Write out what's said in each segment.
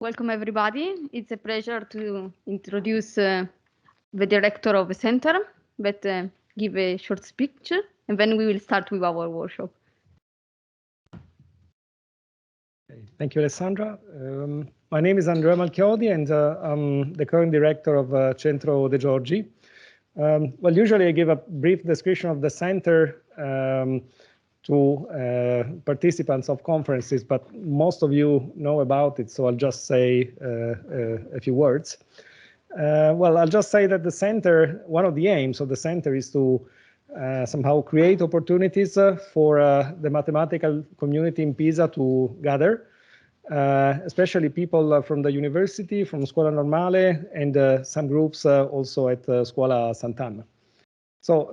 Welcome, everybody. It's a pleasure to introduce the director of the center, but give a short speech, and then we will start with our workshop. Okay. Thank you, Alessandra. My name is Andrea Malchiodi, and I'm the current director of Centro de Giorgi. Well, usually I give a brief description of the center to participants of conferences, but most of you know about it, so I'll just say a few words. Well, I'll just say that the center, one of the aims of the center is to somehow create opportunities for the mathematical community in Pisa to gather, especially people from the university, from Scuola Normale, and some groups also at Scuola Sant'Anna. So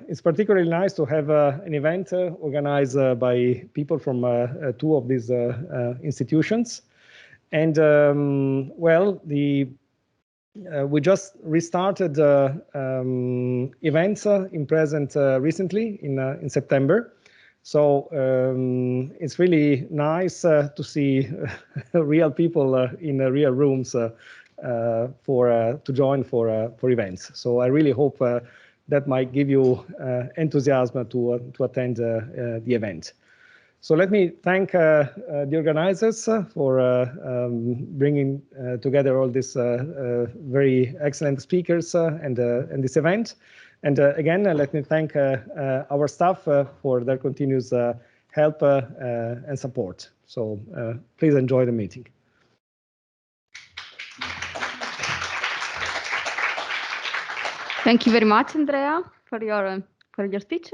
it's particularly nice to have an event organized by people from two of these institutions. And well, we just restarted events in present recently in September. So it's really nice to see real people in real rooms to join for events. So I really hope that might give you enthusiasm to attend the event. So let me thank the organizers for bringing together all these very excellent speakers and this event. And again, let me thank our staff for their continuous help and support. So please enjoy the meeting. Thank you very much, Andrea, for your speech.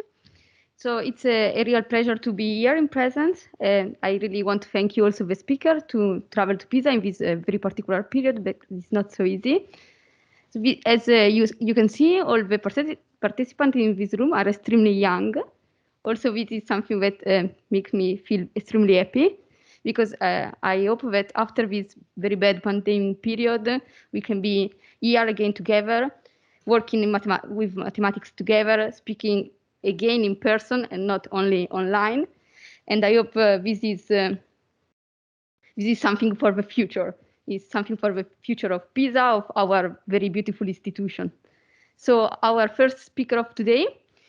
So it's a real pleasure to be here in presence. And I really want to thank you also, the speaker, to travel to Pisa in this very particular period, but it's not so easy. So as you can see, all the participants in this room are extremely young. Also, this is something that makes me feel extremely happy, because I hope that after this very bad pandemic period, we can be here again together, working in with mathematics together, speaking again in person and not only online. And I hope this is something for the future. It's something for the future of Pisa, of our very beautiful institution. So our first speaker of today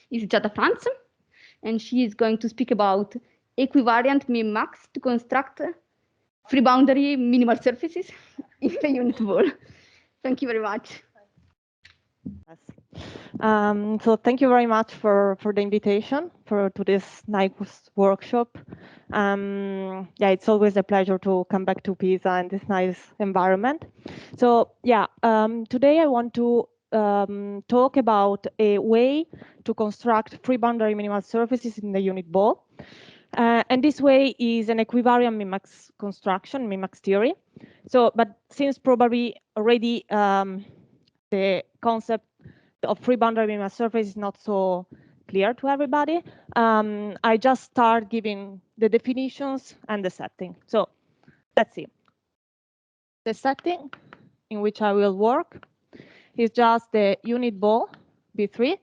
is Giada Franz, and she is going to speak about equivariant min-max to construct free boundary minimal surfaces in the unit ball. Thank you very much. So thank you very much for the invitation to this nice workshop. Yeah, it's always a pleasure to come back to Pisa and this nice environment. So yeah, today I want to talk about a way to construct free boundary minimal surfaces in the unit ball. And this way is an equivariant min-max construction, min-max theory. So, but since probably already the concept of free boundary minimal surface is not so clear to everybody, I just start giving the definitions and the setting. So let's see. The setting in which I will work is just the unit ball B3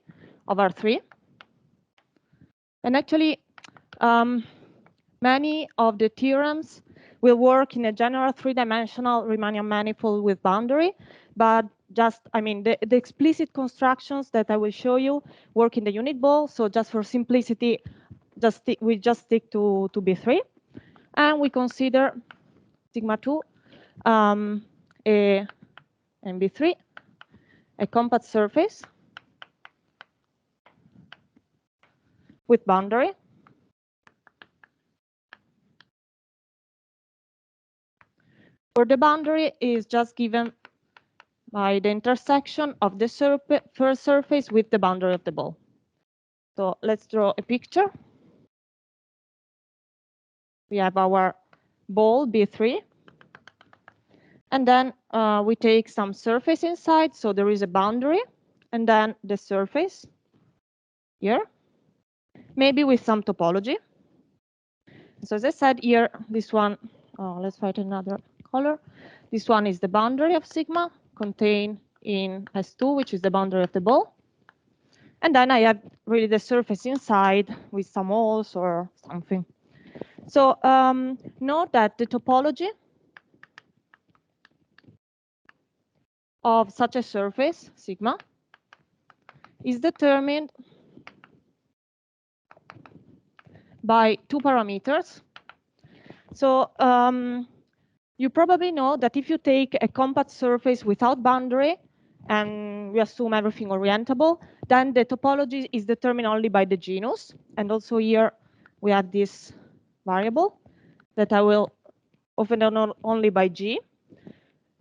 over 3. And actually, many of the theorems will work in a general three-dimensional Riemannian manifold with boundary, but just, I mean, the explicit constructions that I will show you work in the unit ball. So just for simplicity, we just stick to B3, and we consider sigma 2 and B3 a compact surface with boundary. For the boundary is just given by the intersection of the first surface with the boundary of the ball. So let's draw a picture. We have our ball B3, and then we take some surface inside, so there is a boundary, and then the surface here, maybe with some topology. So as I said here, this one, let's find another color. This one is the boundary of sigma contained in S2, which is the boundary of the ball. And then I have really the surface inside with some holes or something. So note that the topology of such a surface, sigma, is determined by two parameters. So you probably know that if you take a compact surface without boundary, and we assume everything orientable, then the topology is determined only by the genus. And also here we have this variable that I will often denote only by G.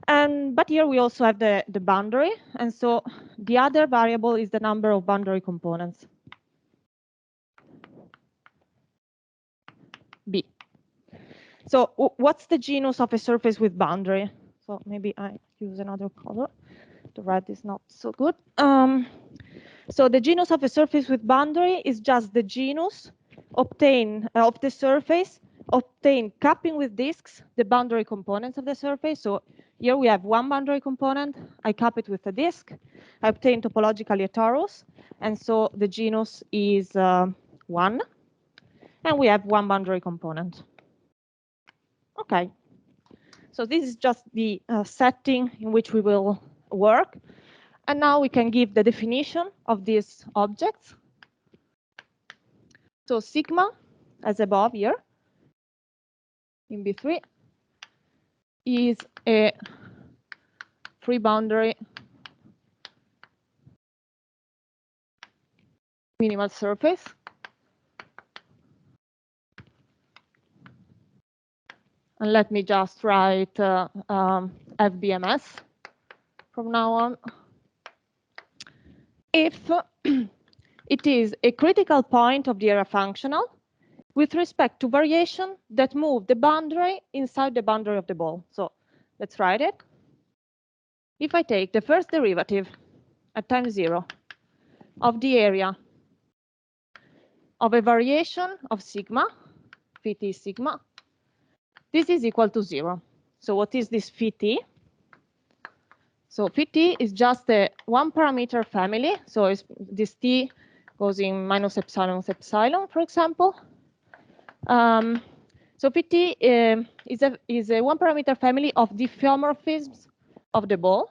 But here we also have the boundary. And so the other variable is the number of boundary components, B. So what's the genus of a surface with boundary? So maybe I use another color. The red is not so good. So the genus of a surface with boundary is just the genus obtained of the surface, obtained capping with disks the boundary components of the surface. So here we have one boundary component. I cap it with a disk. I obtain topologically a torus. And so the genus is 1. And we have one boundary component. OK. So this is just the setting in which we will work. And now we can give the definition of these objects. So sigma, as above here, in B3, is a free boundary minimal surface. And let me just write FBMS from now on. If it is a critical point of the area functional with respect to variation that move the boundary inside the boundary of the ball. So let's write it. If I take the first derivative at time 0 of the area of a variation of sigma, phi t sigma, this is equal to 0. So what is this phi t? So phi t is just a one parameter family. So this t goes in minus epsilon with epsilon, for example. So phi t is a one parameter family of diffeomorphisms of the ball,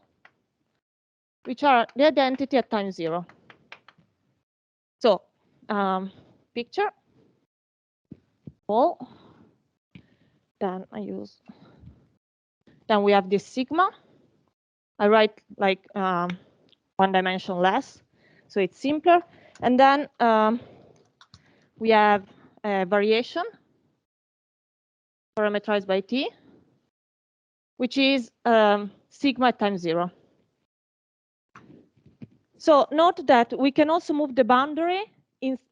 which are the identity at time 0. So picture ball. Then we have this sigma. I write like one dimension less, so it's simpler. And then we have a variation parameterized by t, which is sigma at time 0. So note that we can also move the boundary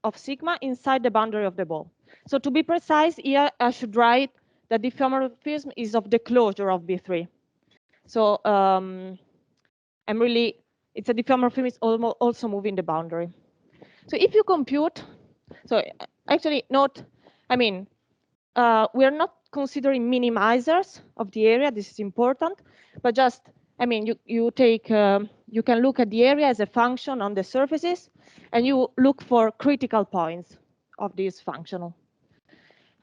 of sigma inside the boundary of the ball. So to be precise, here I should write that the diffeomorphism is of the closure of B3. So it's a diffeomorphism is also moving the boundary. So if you compute, so actually not, we are not considering minimizers of the area. This is important, but just, you take, you can look at the area as a function on the surfaces, and you look for critical points of this functional.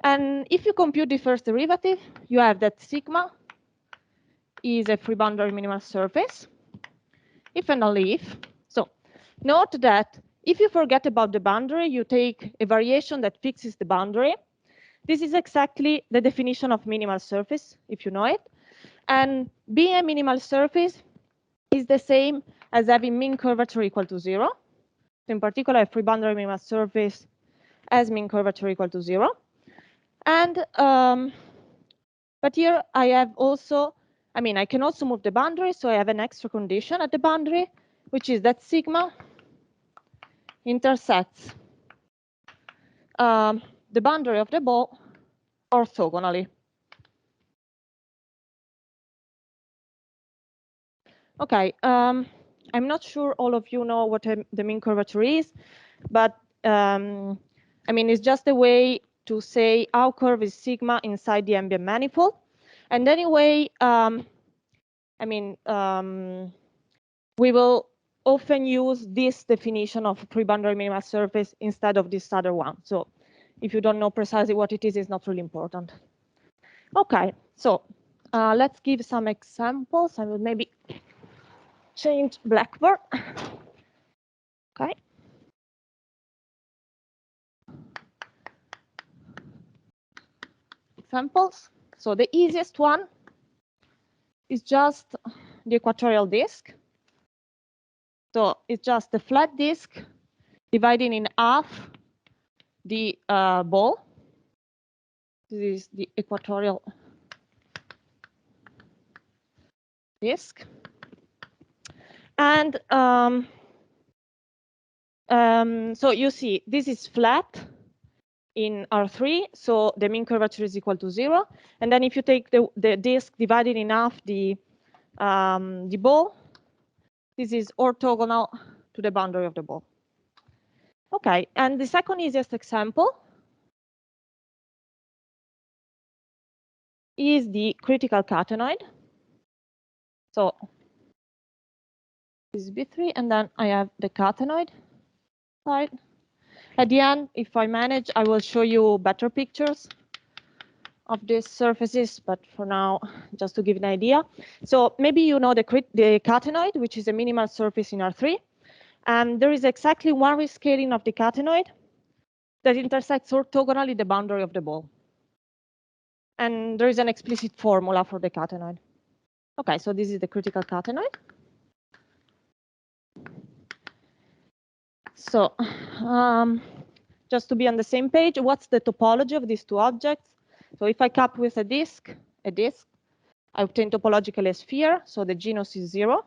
And if you compute the first derivative, you have that sigma is a free boundary minimal surface, if and only if. So note that if you forget about the boundary, you take a variation that fixes the boundary. This is exactly the definition of minimal surface, if you know it. And being a minimal surface is the same as having mean curvature equal to 0. So in particular, a free boundary minimal surface has mean curvature equal to 0. And but here I have also, I can also move the boundary, so I have an extra condition at the boundary, which is that sigma intersects the boundary of the ball orthogonally. Okay, I'm not sure all of you know what the mean curvature is, but it's just a way to say how curve is sigma inside the ambient manifold. And anyway, we will often use this definition of pre-boundary minimal surface instead of this other one. So if you don't know precisely what it is, it's not really important. Okay, so let's give some examples. I will maybe change Blackboard. Okay. Examples. So the easiest one is just the equatorial disk. So it's just a flat disk dividing in half the ball. This is the equatorial disk. And so you see, this is flat in R3, so the mean curvature is equal to 0. And then if you take the disk divided in half the ball, this is orthogonal to the boundary of the ball. Okay, and the second easiest example is the critical catenoid. So this is B3, and then I have the catenoid side. At the end, if I manage, I will show you better pictures of these surfaces, but for now, just to give an idea. So maybe you know the catenoid, which is a minimal surface in R3. And there is exactly one rescaling of the catenoid that intersects orthogonally the boundary of the ball. And there is an explicit formula for the catenoid. Okay, so this is the critical catenoid. So just to be on the same page, what's the topology of these two objects? So if I cap with a disk, I obtain topologically a sphere, so the genus is 0.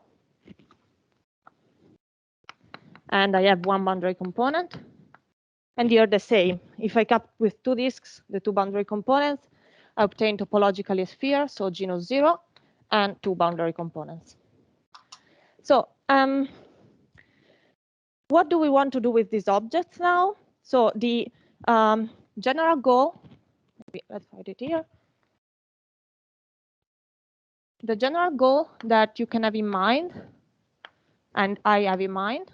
And I have one boundary component. And here the same. If I cap with two disks, the two boundary components, I obtain topologically a sphere, so genus 0, and two boundary components. So what do we want to do with these objects now? So the general goal, maybe let's write it here. The general goal that you can have in mind, and I have in mind,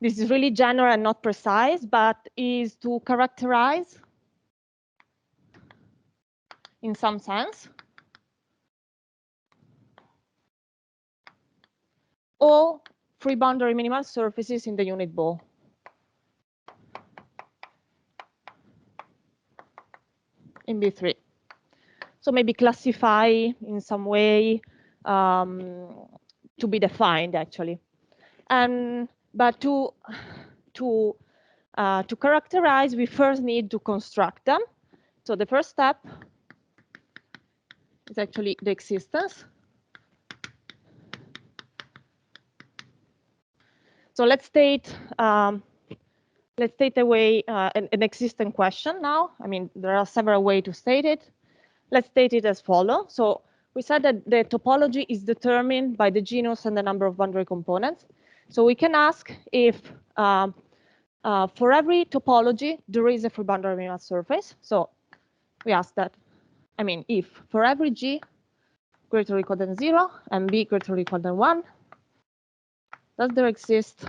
this is really general and not precise, but is to characterize, in some sense, all free boundary minimal surfaces in the unit ball. In B3. So maybe classify in some way to be defined, actually. But to characterize, we first need to construct them. So the first step is actually the existence. So let's state an existent question now. I mean, there are several ways to state it. Let's state it as follows. So we said that the topology is determined by the genus and the number of boundary components. So we can ask if for every topology, there is a free boundary minimal surface. So we ask that, I mean, if for every G greater or equal than 0 and B greater or equal than 1, does there exist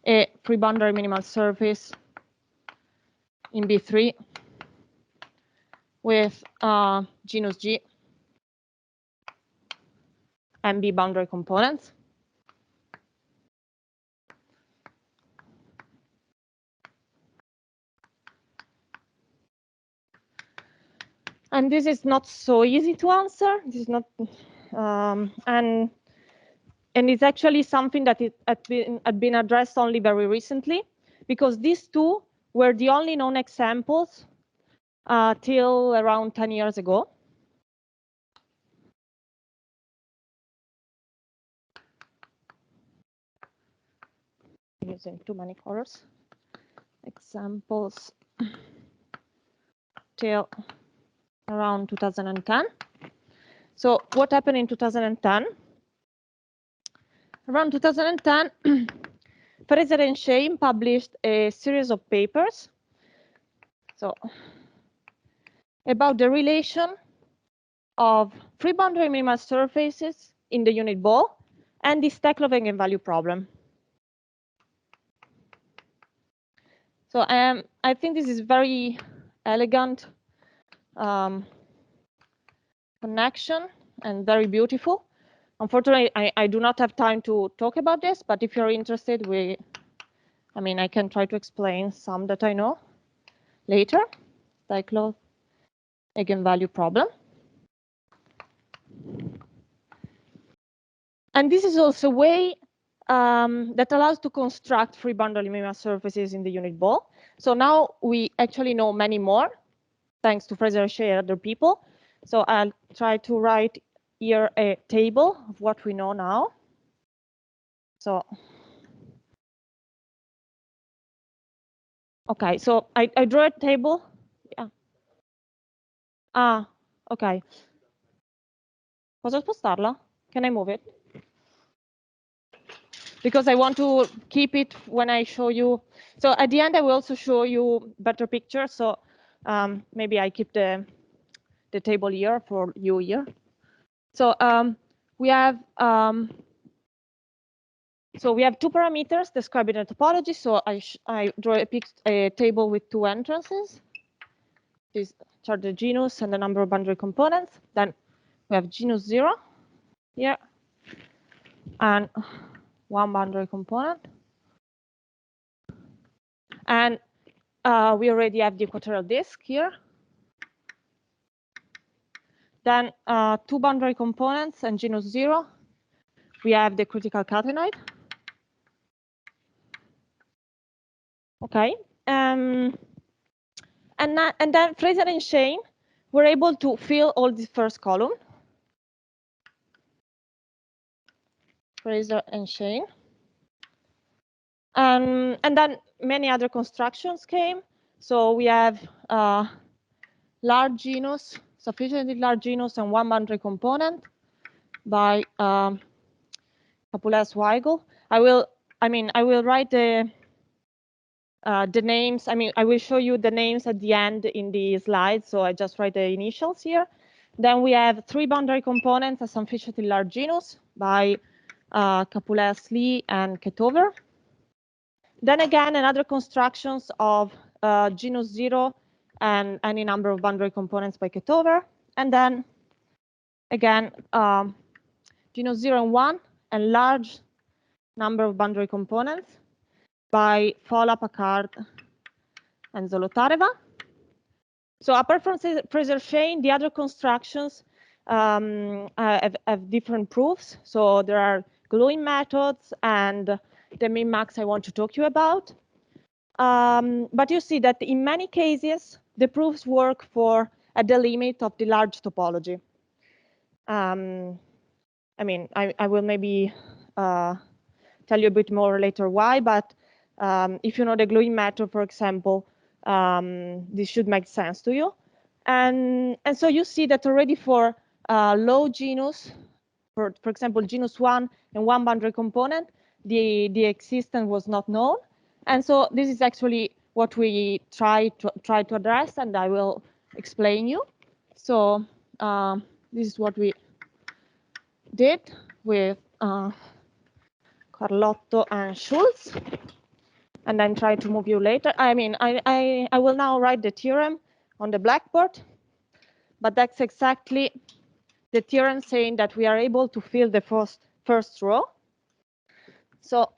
a free boundary minimal surface in B3 with genus G and B boundary components? And this is not so easy to answer. This is not, and it's actually something that had been addressed only very recently, because these two were the only known examples till around 10 years ago. Using too many colors. Examples till around 2010. So what happened in 2010? Around 2010, Fraser and Shane published a series of papers about the relation of free boundary minimal surfaces in the unit ball and the Steklov eigenvalue problem. So I think this is very elegant connection and very beautiful. Unfortunately, I do not have time to talk about this, but if you're interested, I can try to explain some that I know later, like eigenvalue problem. And this is also a way that allows to construct free boundary minimal surfaces in the unit ball. So now we actually know many more, thanks to Fraser and Shea and other people. So I'll try to write here a table of what we know now. So, okay, so I draw a table. Yeah. Ah, okay. Posso spostarla? Can I move it? Because I want to keep it when I show you. So at the end, I will also show you better pictures. So maybe I keep the table here for you here. So we have two parameters described in a topology. So I draw a table with two entrances. These are the genus and the number of boundary components. Then we have genus 0 here and one boundary component. And we already have the equatorial disk here. Then two boundary components and genus 0. We have the critical catenoid. Okay. And then Fraser and Shane were able to fill all the first column. Fraser and Shane. And then many other constructions came. So we have large genus, sufficiently large genus, and one boundary component by Capullas-Weigel. I will write the names. I will show you the names at the end in the slides. So I just write the initials here. Then we have three boundary components, a sufficiently large genus by Capullas-Lee and Ketover. Then again, another constructions of genus 0 and any number of boundary components by Ketover. And then again, genus 0 and 1 and large number of boundary components by Fola, Packard, and Zolotareva. So apart from Fraser-Shane, the other constructions have different proofs. So there are gluing methods and the min-max I want to talk to you about. But you see that in many cases, the proofs work at the limit of the large topology. I will maybe tell you a bit more later why, but if you know the gluing method, for example, this should make sense to you. And so you see that already for low genus, for example, genus 1 and one boundary component, the existence was not known. And so this is actually what we try to address, and I will explain you. So this is what we did with Carlotto and Schulz, and then try to move you later. I will now write the theorem on the blackboard, but that's exactly the theorem saying that we are able to fill the first row. So,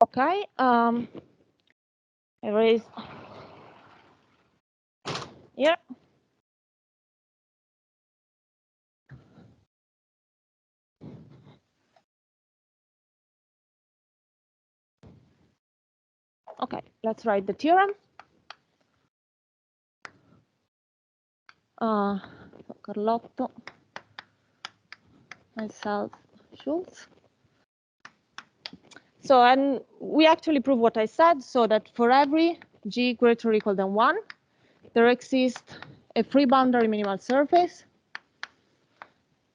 okay, erase here. Okay, let's write the theorem. Carlotto, myself, Schulz. So, and we actually prove what I said, so that for every g greater or equal than 1, there exists a free boundary minimal surface,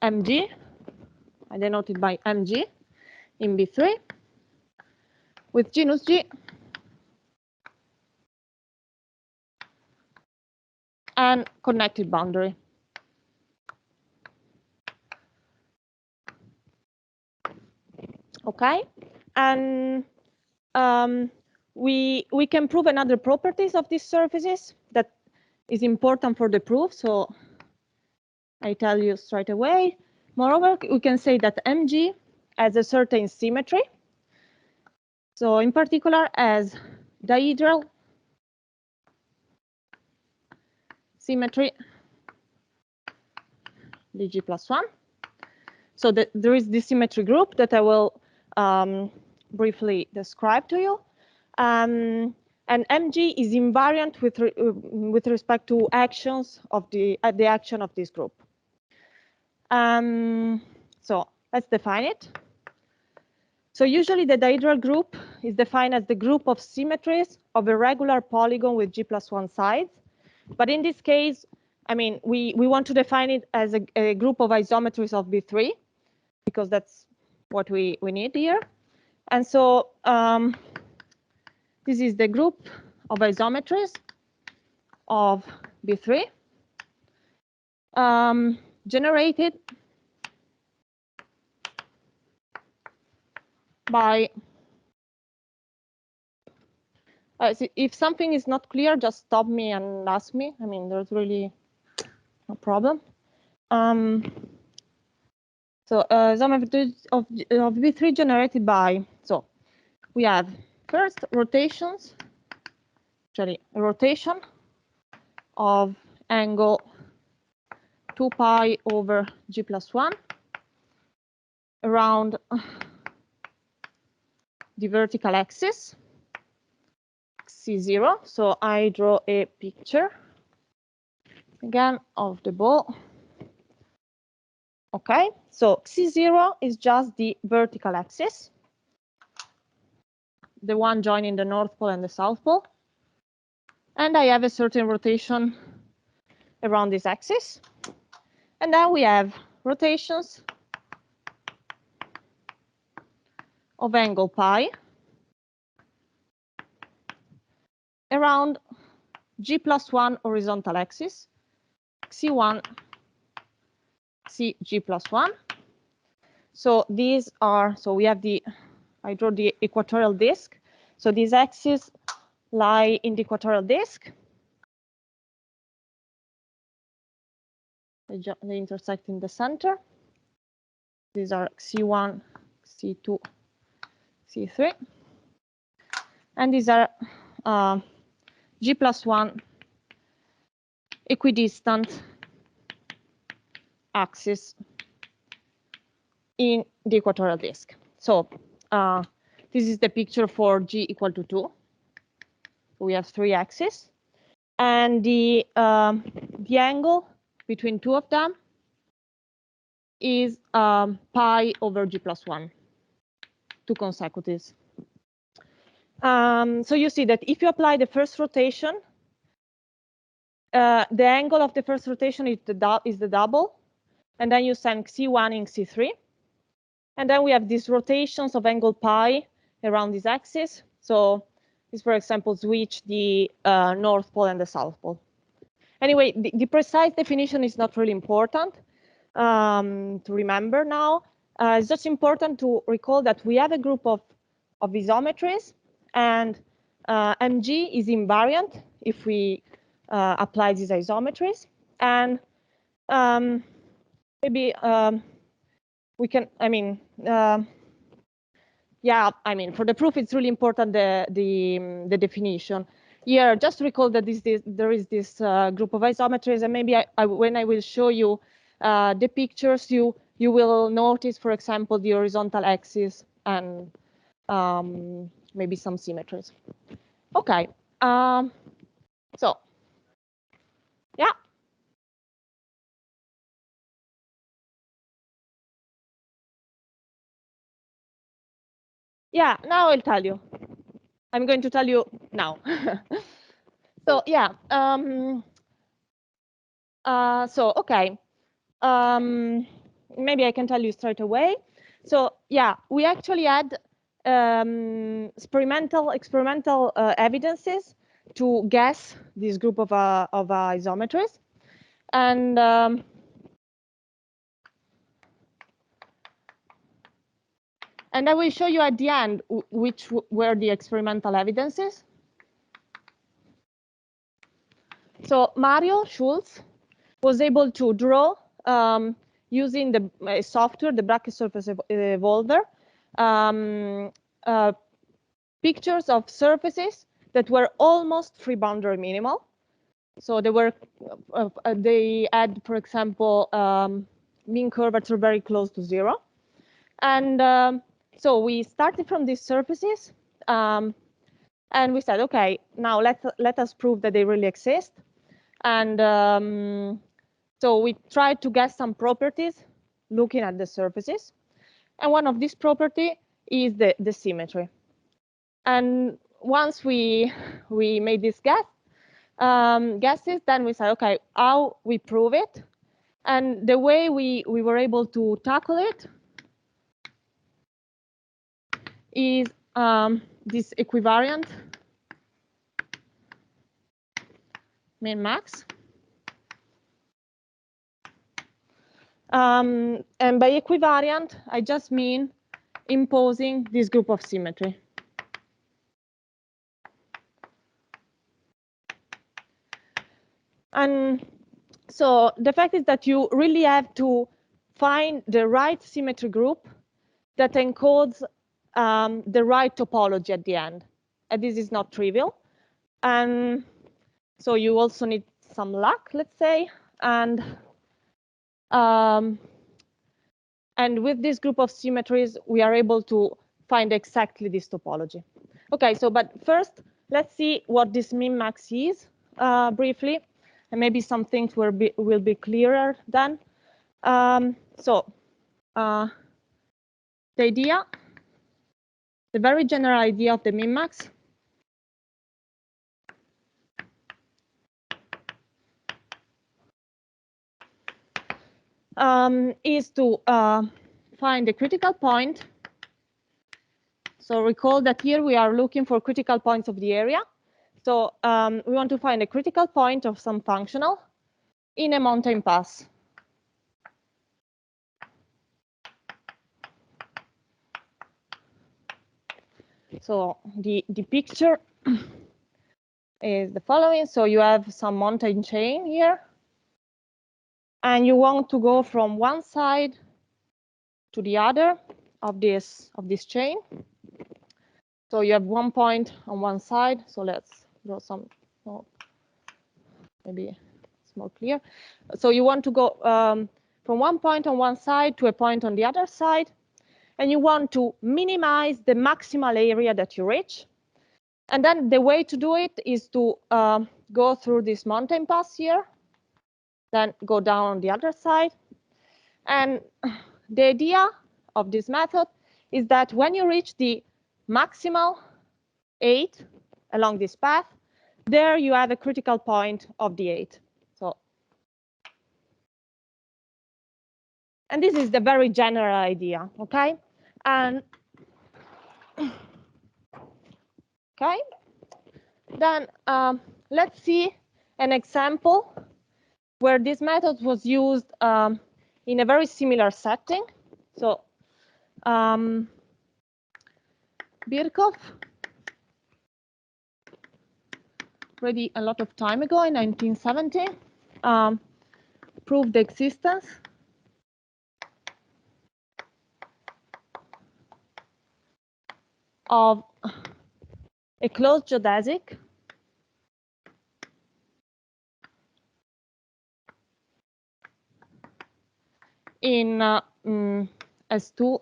mg, I denote it by mg, in B3, with genus G and connected boundary. Okay, and we can prove another properties of these surfaces that is important for the proof. So I tell you straight away. Moreover, we can say that MG has a certain symmetry. So in particular, as dihedral symmetry dg plus 1. So there is this symmetry group that I will briefly describe to you. And MG is invariant with respect to actions of the action of this group. So let's define it. So usually the dihedral group is defined as the group of symmetries of a regular polygon with g plus 1 sides. But in this case, I mean, we want to define it as a group of isometries of B3, because that's what we need here. And so this is the group of isometries of B3 generated by, if something is not clear, just stop me and ask me. I mean, there's really no problem. So isometries of B3 generated by, so we have first rotations, actually a rotation of angle 2 pi over g plus 1 around the vertical axis, C0. So I draw a picture again of the ball. Okay, so C0 is just the vertical axis, the one joining the North Pole and the South Pole. And I have a certain rotation around this axis. And then we have rotations of angle pi around g plus 1 horizontal axis, C1, Cg plus 1. So these are, so we have the, I draw the equatorial disk. So these axes lie in the equatorial disk. They intersect in the center. These are C1, C2, C3. And these are g plus 1 equidistant axis in the equatorial disk. So this is the picture for g equal to 2. We have 3 axes. And the angle between 2 of them is pi over g plus 1, 2 consecutives. So you see that if you apply the first rotation, the angle of the first rotation is the double, and then you send C1 in C3. And then we have these rotations of angle pi around this axis. So this, for example, switch the North Pole and the South Pole. Anyway, the precise definition is not really important to remember now. It's just important to recall that we have a group of isometries, and mg is invariant if we apply these isometries. And maybe we can, I mean, yeah, I mean, for the proof, it's really important the definition. Here, just recall that there is this group of isometries, and maybe when I will show you the pictures, you will notice, for example, the horizontal axis and maybe some symmetries. Okay, so yeah. Yeah, now I'll tell you. I'm going to tell you now. So yeah, so okay, maybe I can tell you straight away. So yeah, we actually had experimental evidences to guess this group of isometries, and I will show you at the end which were the experimental evidences. So Mario Schulz was able to draw using the software, the bracket surface evolver, pictures of surfaces that were almost free boundary minimal. So they had, for example, mean curvature very close to 0. And so we started from these surfaces, and we said, okay, now let us prove that they really exist. And so we tried to get some properties looking at the surfaces. And one of these properties is the symmetry. And once we made this guesses, then we said, okay, how we prove it? And the way we were able to tackle it is this equivariant min-max. And by equivariant, I just mean imposing this group of symmetry. And so the fact is that you really have to find the right symmetry group that encodes the right topology at the end. And this is not trivial. And so you also need some luck, let's say. And with this group of symmetries, we are able to find exactly this topology. Okay, so but first, let's see what this min-max is briefly. And maybe some things will be clearer then. So the idea, the very general idea of the min-max is to find a critical point. So recall that here we are looking for critical points of the area. So we want to find a critical point of some functional in a mountain pass. So the picture is the following. So you have some mountain chain here, and you want to go from one side to the other of this chain. So you have one point on one side. So let's draw some, maybe it's more clear. So you want to go from one point on one side to a point on the other side, and you want to minimize the maximal area that you reach. And then the way to do it is to go through this mountain pass here, then go down on the other side. And the idea of this method is that when you reach the maximal 8 along this path, there you have a critical point of the 8. So, and this is the very general idea, okay? And okay, then let's see an example where this method was used in a very similar setting. So Birkhoff, already a lot of time ago in 1970, proved the existence of a closed geodesic in S2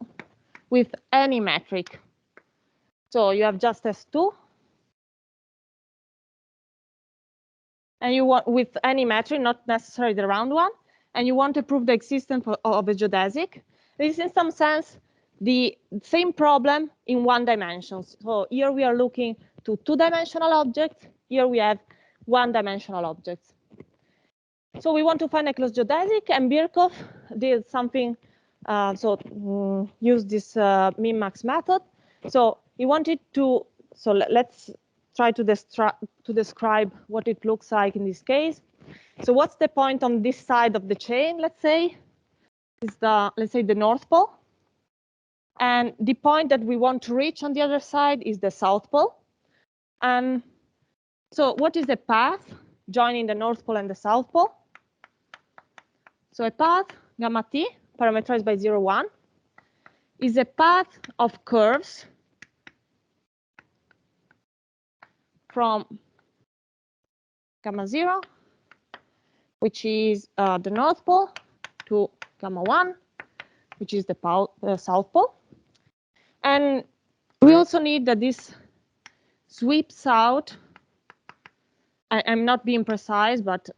with any metric. So you have just S2, and you want with any metric, not necessarily the round one, and you want to prove the existence of a geodesic. This is in some sense the same problem in one dimension. So here we are looking to two-dimensional objects. Here we have one-dimensional objects. So we want to find a closed geodesic, and Birkhoff did something, use this min-max method. So he wanted to, so let's try to describe what it looks like in this case. So what's the point on this side of the chain, let's say, is let's say the North Pole. And the point that we want to reach on the other side is the South Pole. And so what is the path joining the North Pole and the South Pole? So a path, gamma t, parameterized by 0, 1, is a path of curves from gamma 0, which is the North Pole, to gamma 1, which is the South Pole. And we also need that this sweeps out. I'm not being precise, but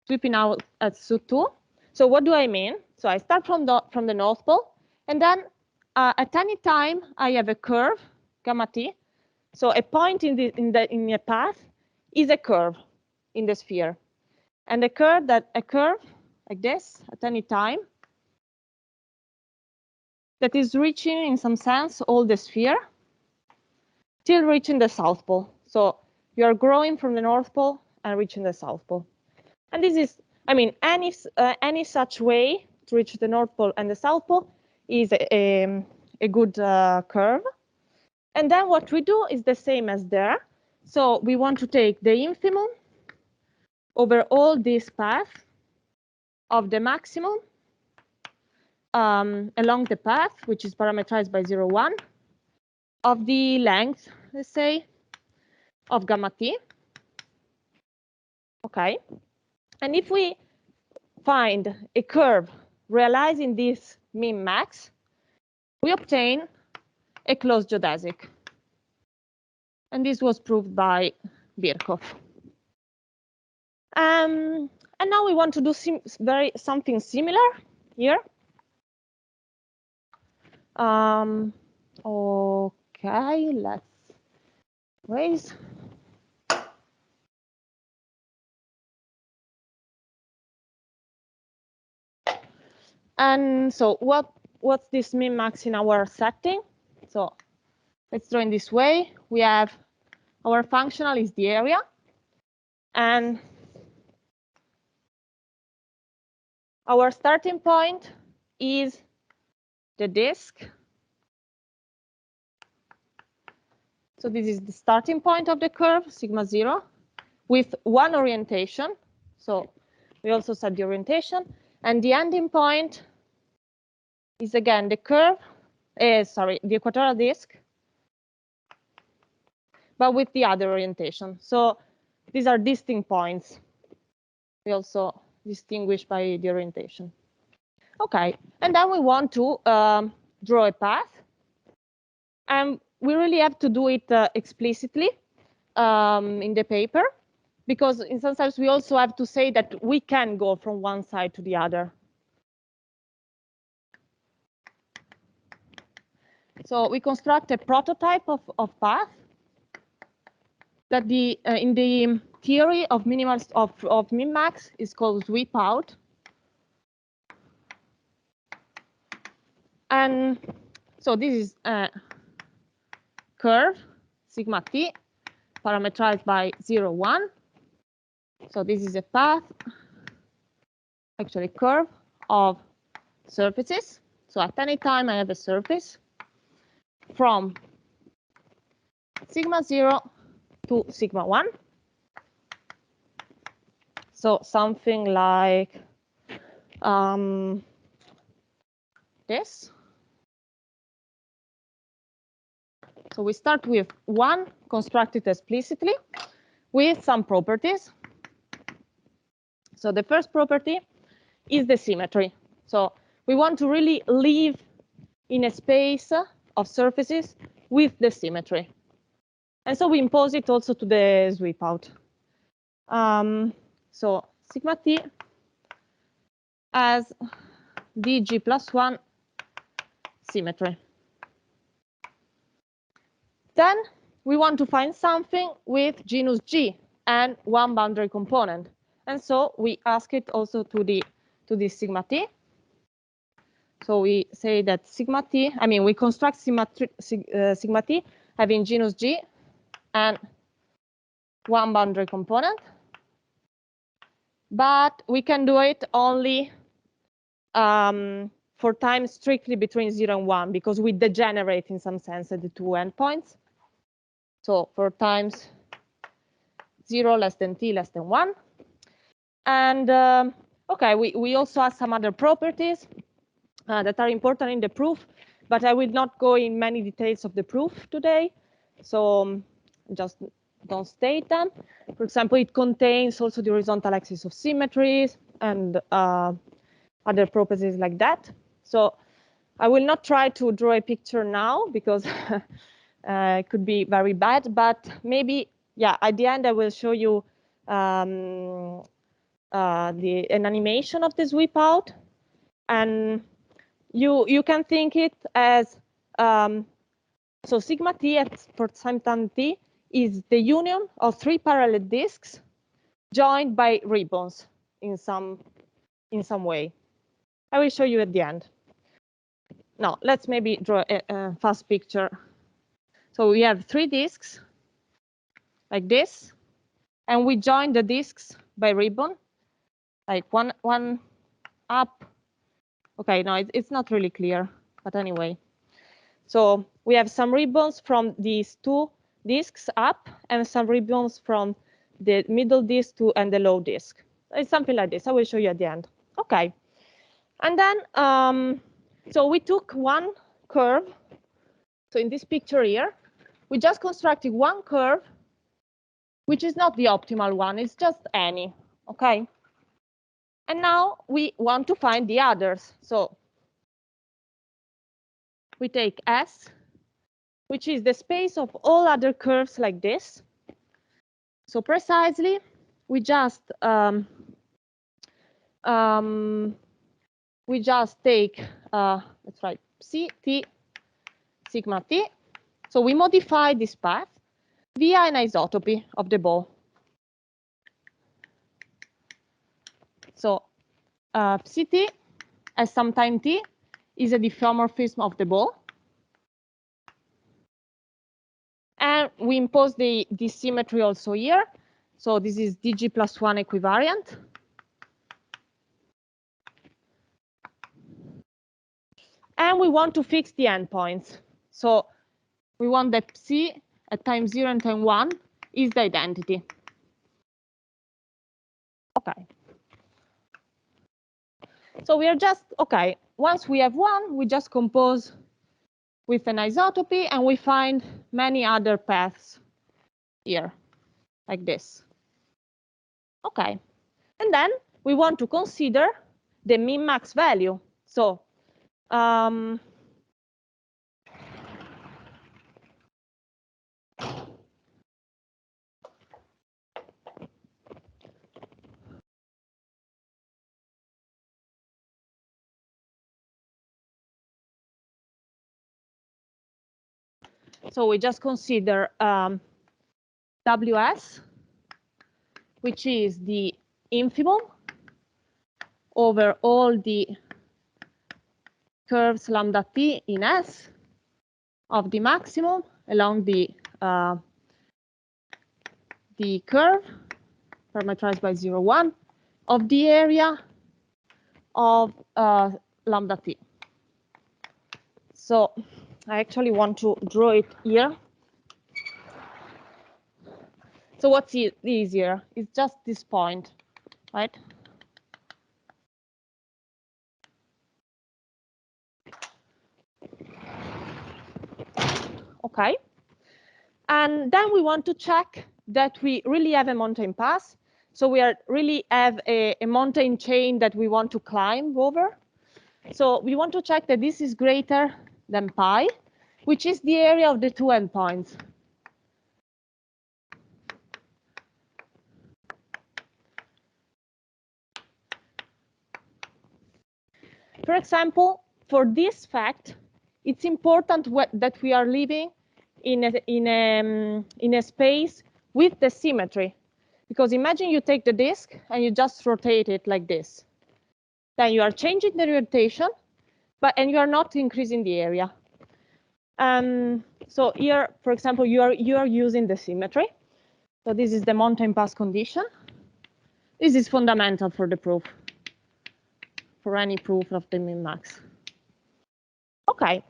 sweeping out at SU2. So what do I mean? So I start from the North Pole, and then at any time I have a curve, gamma t. So a point in a path is a curve in the sphere, and a curve like this at any time that is reaching, in some sense, all the sphere till reaching the South Pole. So you are growing from the North Pole and reaching the South Pole. And this is, I mean, any such way to reach the North Pole and the South Pole is a good curve. And then what we do is the same as there. So we want to take the infimum over all this path of the maximum along the path, which is parameterized by 0, 1, of the length, let's say, of gamma t. Okay. And if we find a curve realizing this min max, we obtain a closed geodesic. And this was proved by Birkhoff. And now we want to do something similar here. Okay, let's raise. And so what's this min max in our setting? So let's draw in this way. We have our functional is the area, and our starting point is the disk. So this is the starting point of the curve, sigma 0, with one orientation. So we also set the orientation. And the ending point is, again, the curve, the equatorial disk, but with the other orientation. So these are distinct points. We also distinguish by the orientation. OK, and then we want to draw a path. And we really have to do it explicitly in the paper, because in some sense we also have to say that we can go from one side to the other. So we construct a prototype of path that in the theory of minimals of min-max is called sweep out. And so this is a curve, sigma t, parameterized by 0, 1. So this is a path, actually curve of surfaces. So at any time I have a surface from sigma 0 to sigma 1. So something like this. So we start with 1 constructed explicitly with some properties. So the first property is the symmetry. So we want to really live in a space of surfaces with the symmetry. And so we impose it also to the sweep out. So sigma t as dg plus 1 symmetry. Then we want to find something with genus G and one boundary component. And so we ask it also to this sigma t. So we say that sigma t, I mean, we construct sigma t having genus G and one boundary component. But we can do it only for time strictly between 0 and 1, because we degenerate in some sense at the two endpoints. So for times 0 less than t less than 1. And Okay, we also have some other properties that are important in the proof, but I will not go in many details of the proof today, so just don't state them. For example, it contains also the horizontal axis of symmetries and other properties like that. So I will not try to draw a picture now because it could be very bad, but maybe, yeah, at the end I will show you an animation of the sweep out, and you can think it as so sigma t for some time t is the union of three parallel disks joined by ribbons in some way. I will show you at the end. Now let's maybe draw a fast picture. So we have three disks like this, and we join the disks by ribbon, like one up. Okay, no, it's not really clear, but anyway. So we have some ribbons from these two disks up and some ribbons from the middle disk to and the low disk. It's something like this. I will show you at the end. Okay. And then, so we took one curve. So in this picture here, we just constructed one curve, which is not the optimal one. It's just any. Okay. And now we want to find the others. So we take S, which is the space of all other curves like this. So precisely, we just take let's write C t sigma t. So we modify this path via an isotopy of the ball. So Ct as some time t is a diffeomorphism of the ball. And we impose the symmetry also here. So this is dg plus 1 equivariant. And we want to fix the endpoints. So we want that C at time 0 and time 1 is the identity. Okay. So we are just, okay, once we have one, we just compose with an isotopy, and we find many other paths here, like this. Okay. And then we want to consider the min-max value. So so we just consider WS, which is the infimum over all the curves lambda t in S of the maximum along the curve parameterized by 0, 1 of the area of lambda t. So I actually want to draw it here. So what's easier? It's just this point, right? Okay. And then we want to check that we really have a mountain pass. So we really have a mountain chain that we want to climb over. So we want to check that this is greater than pi, which is the area of the two endpoints. For example, for this fact, it's important that we are living in a space with the symmetry. Because imagine you take the disk and you just rotate it like this. Then you are changing the rotation, and you are not increasing the area. So here, for example, you are using the symmetry. So this is the mountain pass condition. This is fundamental for the proof, for any proof of the min-max. Okay.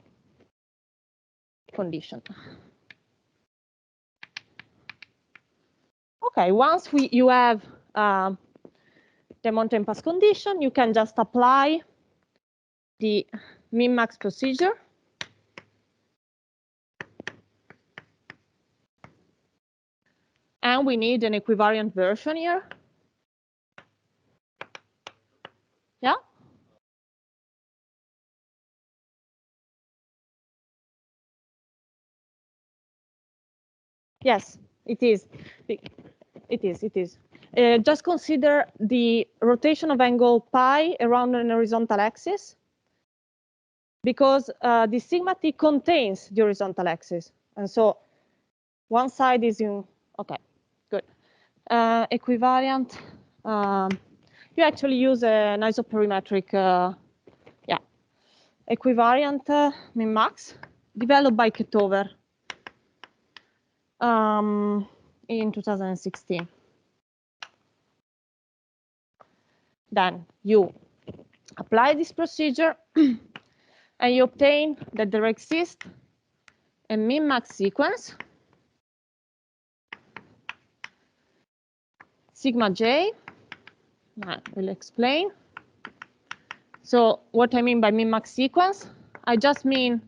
Condition. Okay, once you have the mountain pass condition, you can just apply the min-max procedure. And we need an equivariant version here. Yeah? Yes, it is. It is. Just consider the rotation of angle pi around an horizontal axis, because the sigma t contains the horizontal axis. And so one side is in, okay, good. Equivariant, you actually use an isoperimetric, yeah, equivariant min-max developed by Ketover in 2016. Then you apply this procedure and you obtain that there exists a min-max sequence sigma j. I will explain. So what I mean by min-max sequence, I just mean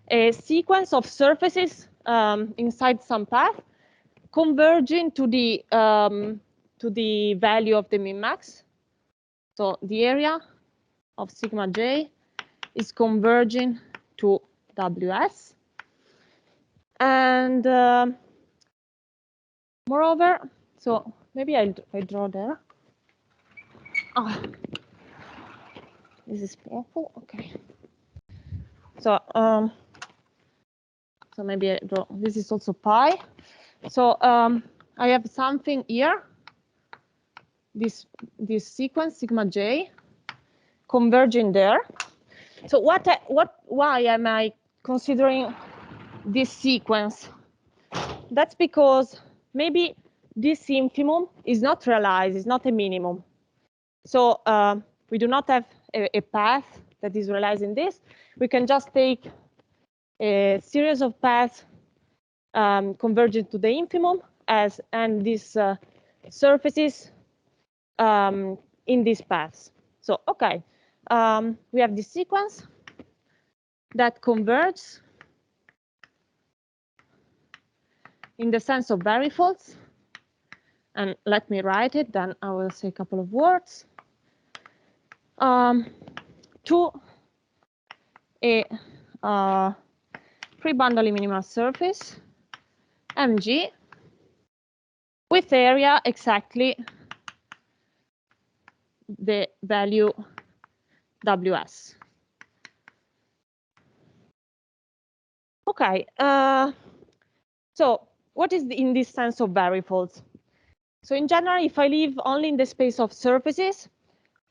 a sequence of surfaces inside some path converging to the value of the min-max. So the area of sigma j is converging to WS. And moreover, so maybe I draw there. Oh, this is painful. Okay. So so maybe I draw. This is also pi. So I have something here. This sequence sigma j converging there. So why am I considering this sequence? That's because maybe this infimum is not realized, it's not a minimum. So we do not have a path that is realizing this. We can just take a series of paths converging to the infimum and these surfaces in these paths. So okay, we have this sequence that converges in the sense of manifolds. And let me write it, then I will say a couple of words. To a free-bundle minimal surface, MG, with area exactly the value WS. Okay, so what is in this sense of manifolds? So in general, if I live only in the space of surfaces,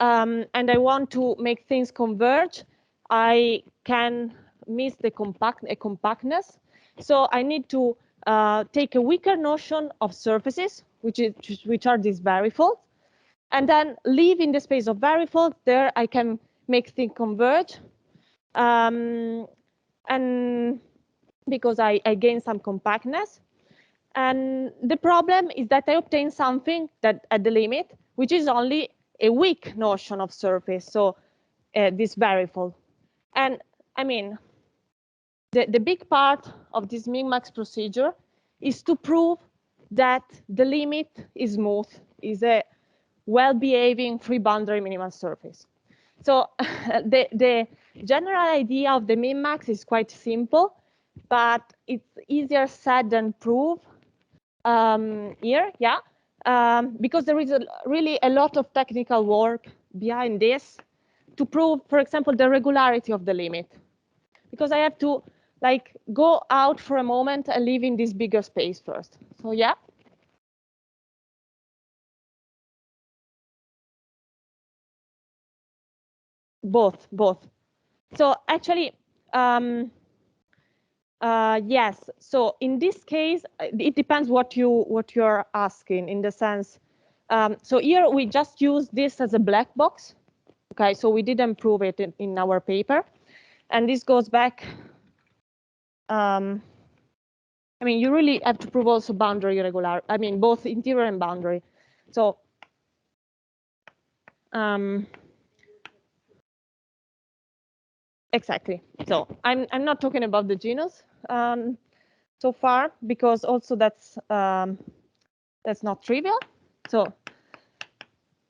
and I want to make things converge, I can miss the compactness. So I need to take a weaker notion of surfaces, which are these manifolds, and then live in the space of manifolds. There I can make things converge, and because I gain some compactness. And the problem is that I obtain something that at the limit, which is only a weak notion of surface, so this manifold. And I mean, the big part of this min-max procedure is to prove that the limit is smooth, is a well-behaving free boundary minimal surface. So the general idea of the min-max is quite simple, but it's easier said than proved here, yeah, because there is really a lot of technical work behind this to prove, for example, the regularity of the limit. Because I have to like go out for a moment and live in this bigger space first. So yeah. Both. So actually, yes. So in this case, it depends what you're asking. In the sense, so here we just use this as a black box. Okay, so we didn't prove it in our paper, and this goes back. I mean, you really have to prove also boundary irregular. I mean, both interior and boundary. So Exactly. So I'm not talking about the genus so far, because also that's not trivial. So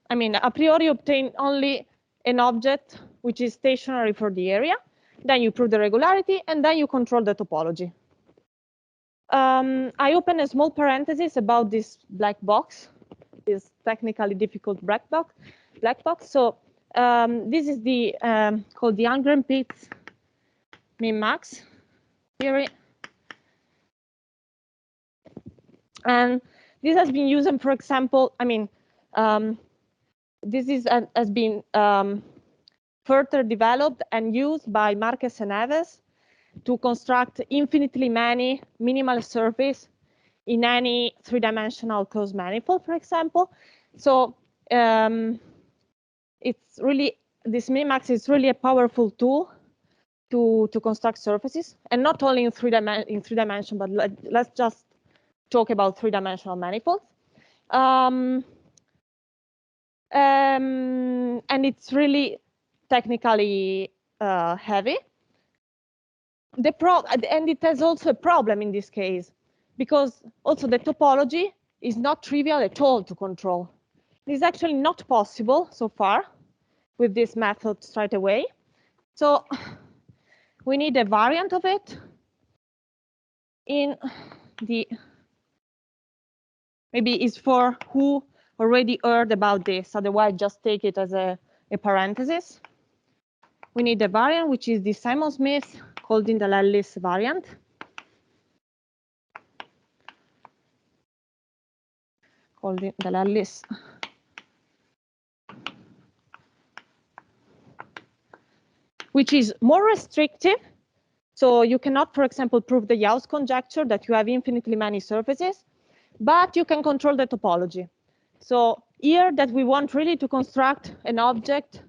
I mean, a priori obtain only an object which is stationary for the area, then you prove the regularity, and then you control the topology. I open a small parenthesis about this black box, this technically difficult black box. So this is the called the Algren-Pitts min-max theory, and this has been used. For example, I mean, this has been further developed and used by Marquez and Neves to construct infinitely many minimal surface in any three-dimensional closed manifold, for example. So it's really, this min-max is really a powerful tool to construct surfaces, and not only in three dimension, but let's just talk about three-dimensional manifolds. And it's really technically heavy. And it has also a problem in this case, because also the topology is not trivial at all to control. It is actually not possible so far with this method straight away. So we need a variant of it in the, maybe it's for who already heard about this, otherwise just take it as a parenthesis. We need a variant, which is the Simon-Smith called in the Ellis variant. Called in the Ellis. Which is more restrictive. So you cannot, for example, prove the Gauss conjecture that you have infinitely many surfaces, but you can control the topology. So here that we want really to construct an object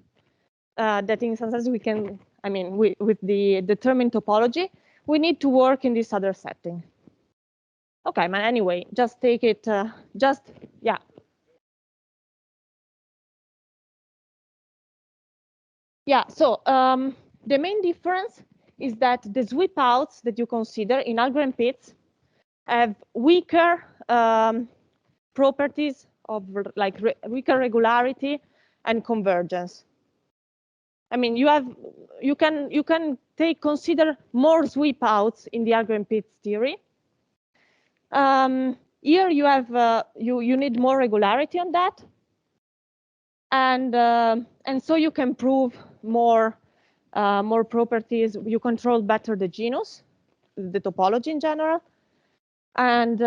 that in some sense we can, I mean, with the determined topology, we need to work in this other setting. Okay, but anyway, just take it, yeah. Yeah, so the main difference is that the sweep outs that you consider in Algren-Pitts have weaker properties of like weaker regularity and convergence. I mean, you can consider more sweep outs in the Algren-Pitts theory. Here you have you need more regularity on that, and so you can prove more properties. You control better the genus, the topology in general, and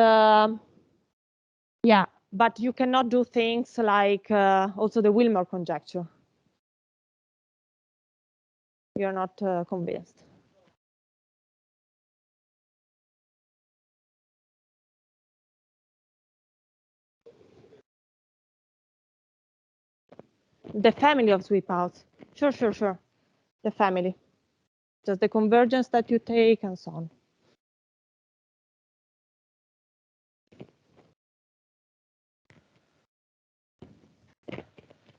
yeah, but you cannot do things like also the Wilmer conjecture. You're not convinced. The family of sweep outs. Sure. The family. Just the convergence that you take and so on.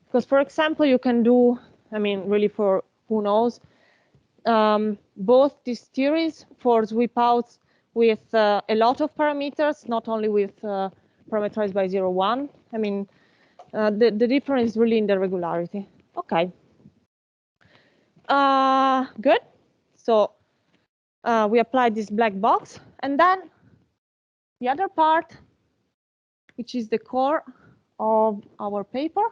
Because, for example, you can do, I mean, really for who knows, both these theories for sweep outs with a lot of parameters, not only with parameterized by 0, 1. I mean, the difference is really in the regularity. Okay. Good. So we applied this black box, and then the other part, which is the core of our paper,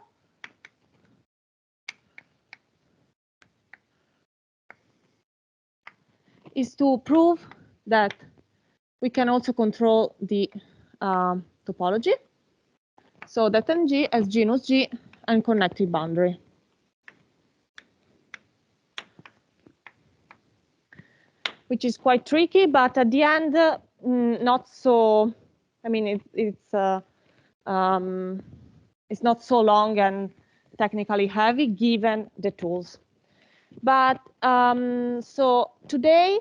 is to prove that we can also control the topology. So that NG has genus G and connected boundary. Which is quite tricky, but at the end, not so. I mean, it's not so long and technically heavy given the tools. But so today,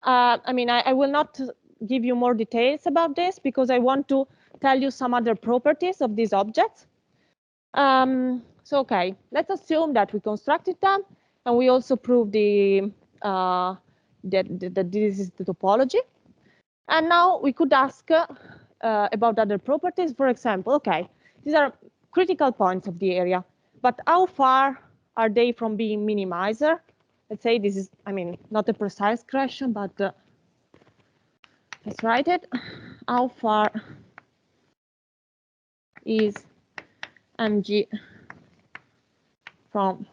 I mean, I will not give you more details about this because I want to tell you some other properties of these objects. So okay, let's assume that we constructed them, and we also proved that this is the topology. And now we could ask about other properties. For example, okay, these are critical points of the area, but how far are they from being minimizer? Let's say this is, I mean, not a precise question, but let's write it. How far is mg from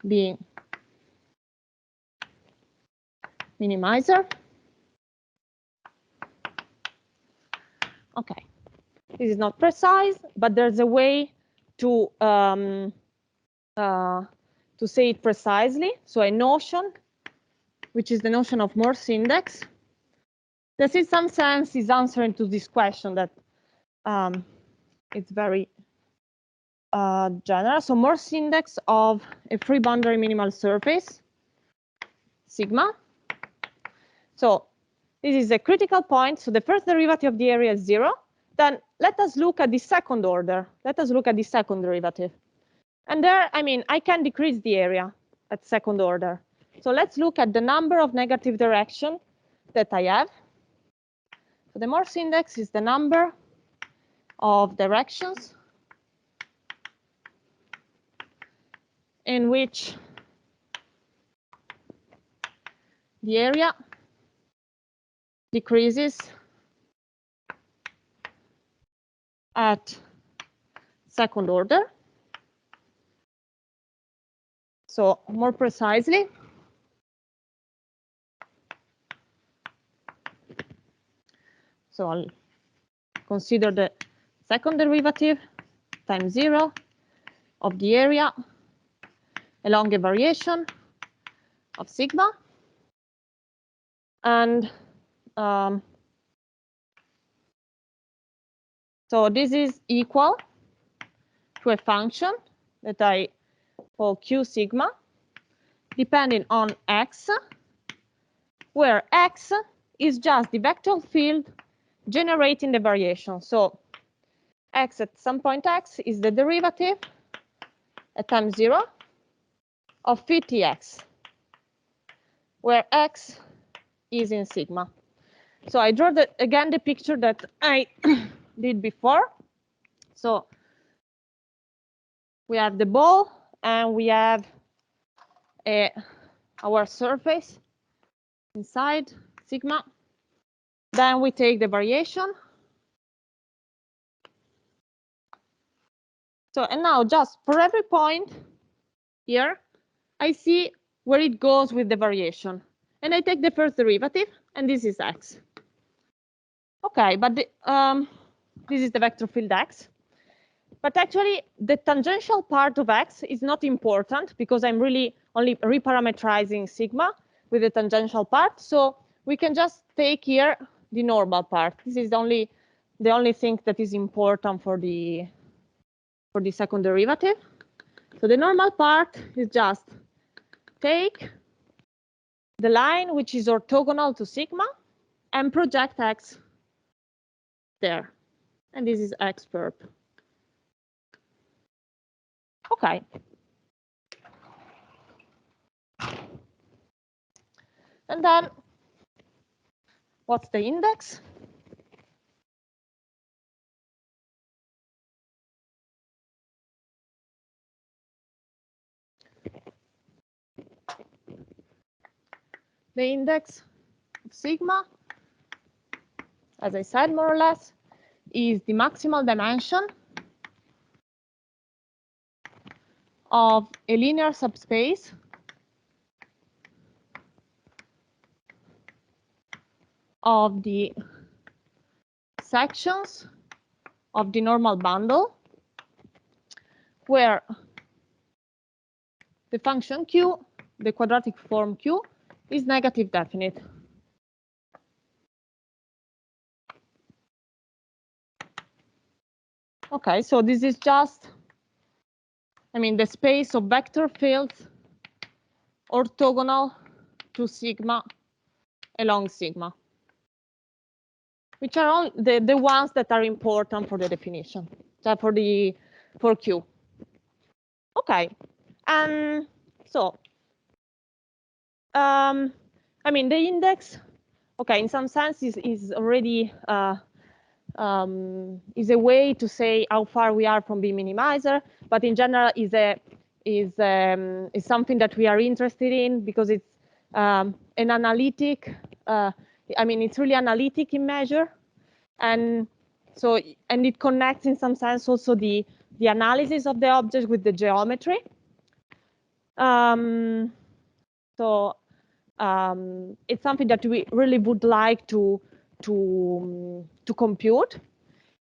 being minimizer? Okay, this is not precise, but there's a way to say it precisely. So a notion, which is the notion of Morse index, that in some sense is answering to this question that it's very general. So Morse index of a free boundary minimal surface, sigma. So this is a critical point. So the first derivative of the area is 0. Then let us look at the second order. Let us look at the second derivative. And there, I mean, I can decrease the area at second order. So let's look at the number of negative direction that I have. So the Morse index is the number of directions in which the area decreases at second order. So more precisely, so I'll consider the second derivative times 0 of the area along a variation of sigma. And so this is equal to a function that I call Q sigma, depending on x, where x is just the vector field generating the variation. So x at some point x is the derivative at time 0 of phi tx, where x is in sigma. So I draw again the picture that I did before. So we have the ball and we have our surface inside sigma. Then we take the variation. So and now just for every point here, I see where it goes with the variation. And I take the first derivative, and this is x. Okay, but this is the vector field x. But actually, the tangential part of x is not important because I'm really only reparametrizing sigma with the tangential part. So we can just take here the normal part. This is the only thing that is important for the second derivative. So the normal part is just take the line which is orthogonal to sigma and project x there. And this is x perp. Okay. And then what's the index? The index of sigma, as I said, more or less, is the maximal dimension of a linear subspace of the sections of the normal bundle where the function q, the quadratic form q, is negative definite. Okay, so this is just, I mean, the space of vector fields orthogonal to sigma along sigma, which are all the ones that are important for the definition, for Q. Okay, so I mean the index, okay, in some sense is already is a way to say how far we are from being minimizer, but in general is something that we are interested in because it's an analytic. I mean, it's really analytic in measure, and so it connects in some sense also the analysis of the object with the geometry. So it's something that we really would like to compute.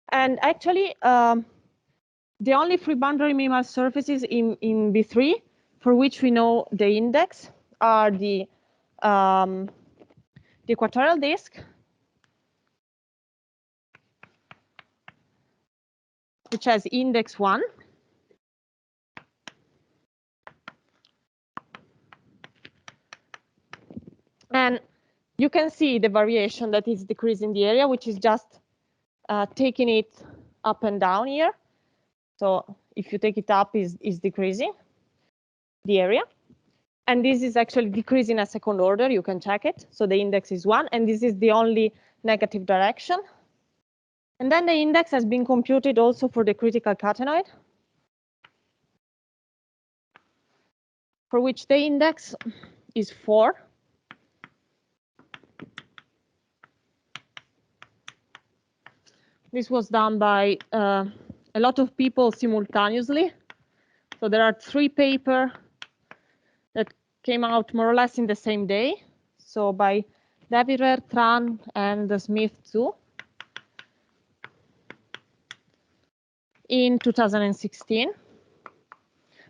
And actually, the only free boundary minimal surfaces in B3 for which we know the index are the equatorial disk, which has index 1. And you can see the variation that is decreasing the area, which is just taking it up and down here. So if you take it up, is decreasing the area. And this is actually decreasing a second order. You can check it. So the index is 1, and this is the only negative direction. And then the index has been computed also for the critical catenoid, for which the index is 4. This was done by a lot of people simultaneously. So there are 3 papers that came out more or less in the same day. So by Davirer, Tran, and Smith too, in 2016.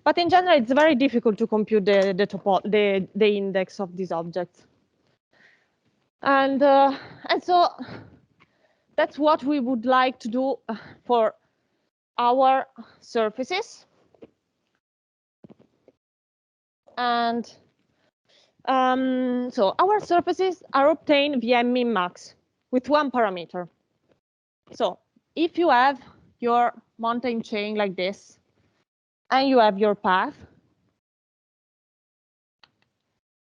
But in general, it's very difficult to compute the index of these objects. And so that's what we would like to do for our surfaces. And so our surfaces are obtained via min-max with 1 parameter. So if you have your mountain chain like this, and you have your path,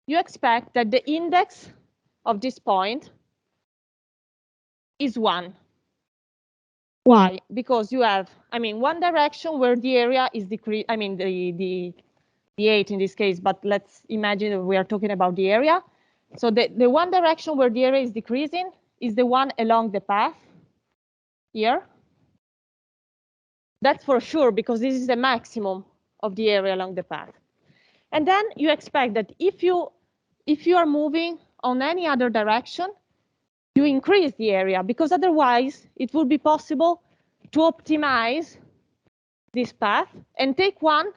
you expect that the index of this point is 1. Why? Because you have, I mean, one direction where the area is decreased, I mean, the 8 in this case, but let's imagine that we are talking about the area. So the one direction where the area is decreasing is the one along the path here. That's for sure, because this is the maximum of the area along the path. And then you expect that if you are moving on any other direction, you increase the area, because otherwise it would be possible to optimize this path and take one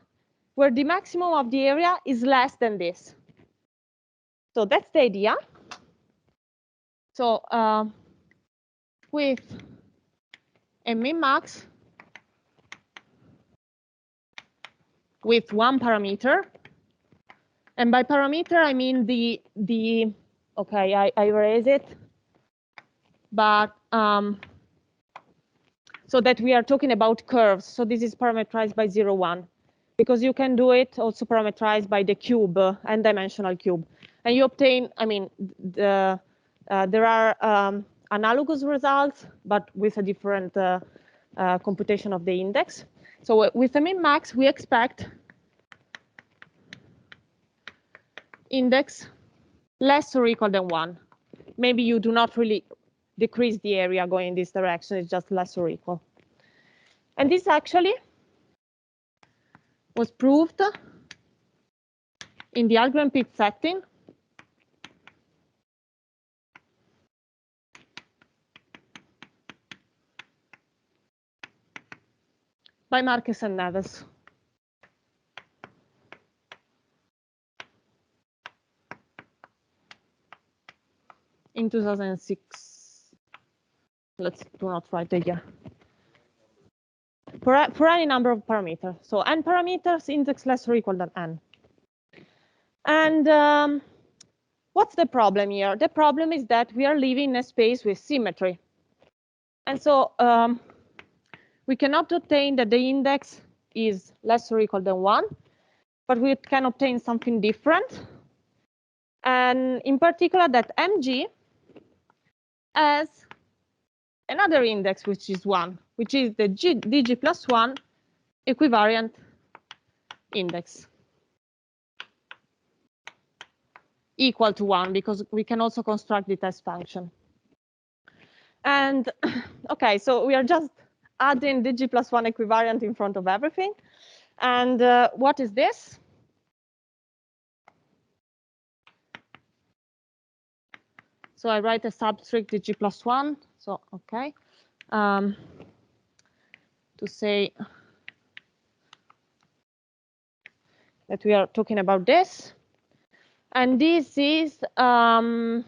where the maximum of the area is less than this. So that's the idea. So with a min-max with 1 parameter, and by parameter I mean the okay, I erase it, but so that we are talking about curves. So this is parameterized by 0, 1, because you can do it also parameterized by the cube, n-dimensional cube, and you obtain, I mean, there are analogous results, but with a different computation of the index. So with a min-max, we expect index less or equal than 1. Maybe you do not really decrease the area going in this direction, it's just less or equal. And this actually was proved in the Algren-Pitt setting by Marquez and Neves. In 2006. Let's do not write the year. For any number of parameters. So n parameters, index less or equal than n. And what's the problem here? The problem is that we are living in a space with symmetry. And so we cannot obtain that the index is less or equal than 1, but we can obtain something different. And in particular, that mg has another index, which is 1, which is the dg plus 1 equivariant index, equal to 1, because we can also construct the test function. And OK, so we are just adding dg plus 1 equivariant in front of everything. And what is this? So I write a subscript dg plus 1. So OK, to say that we are talking about this. And this is, so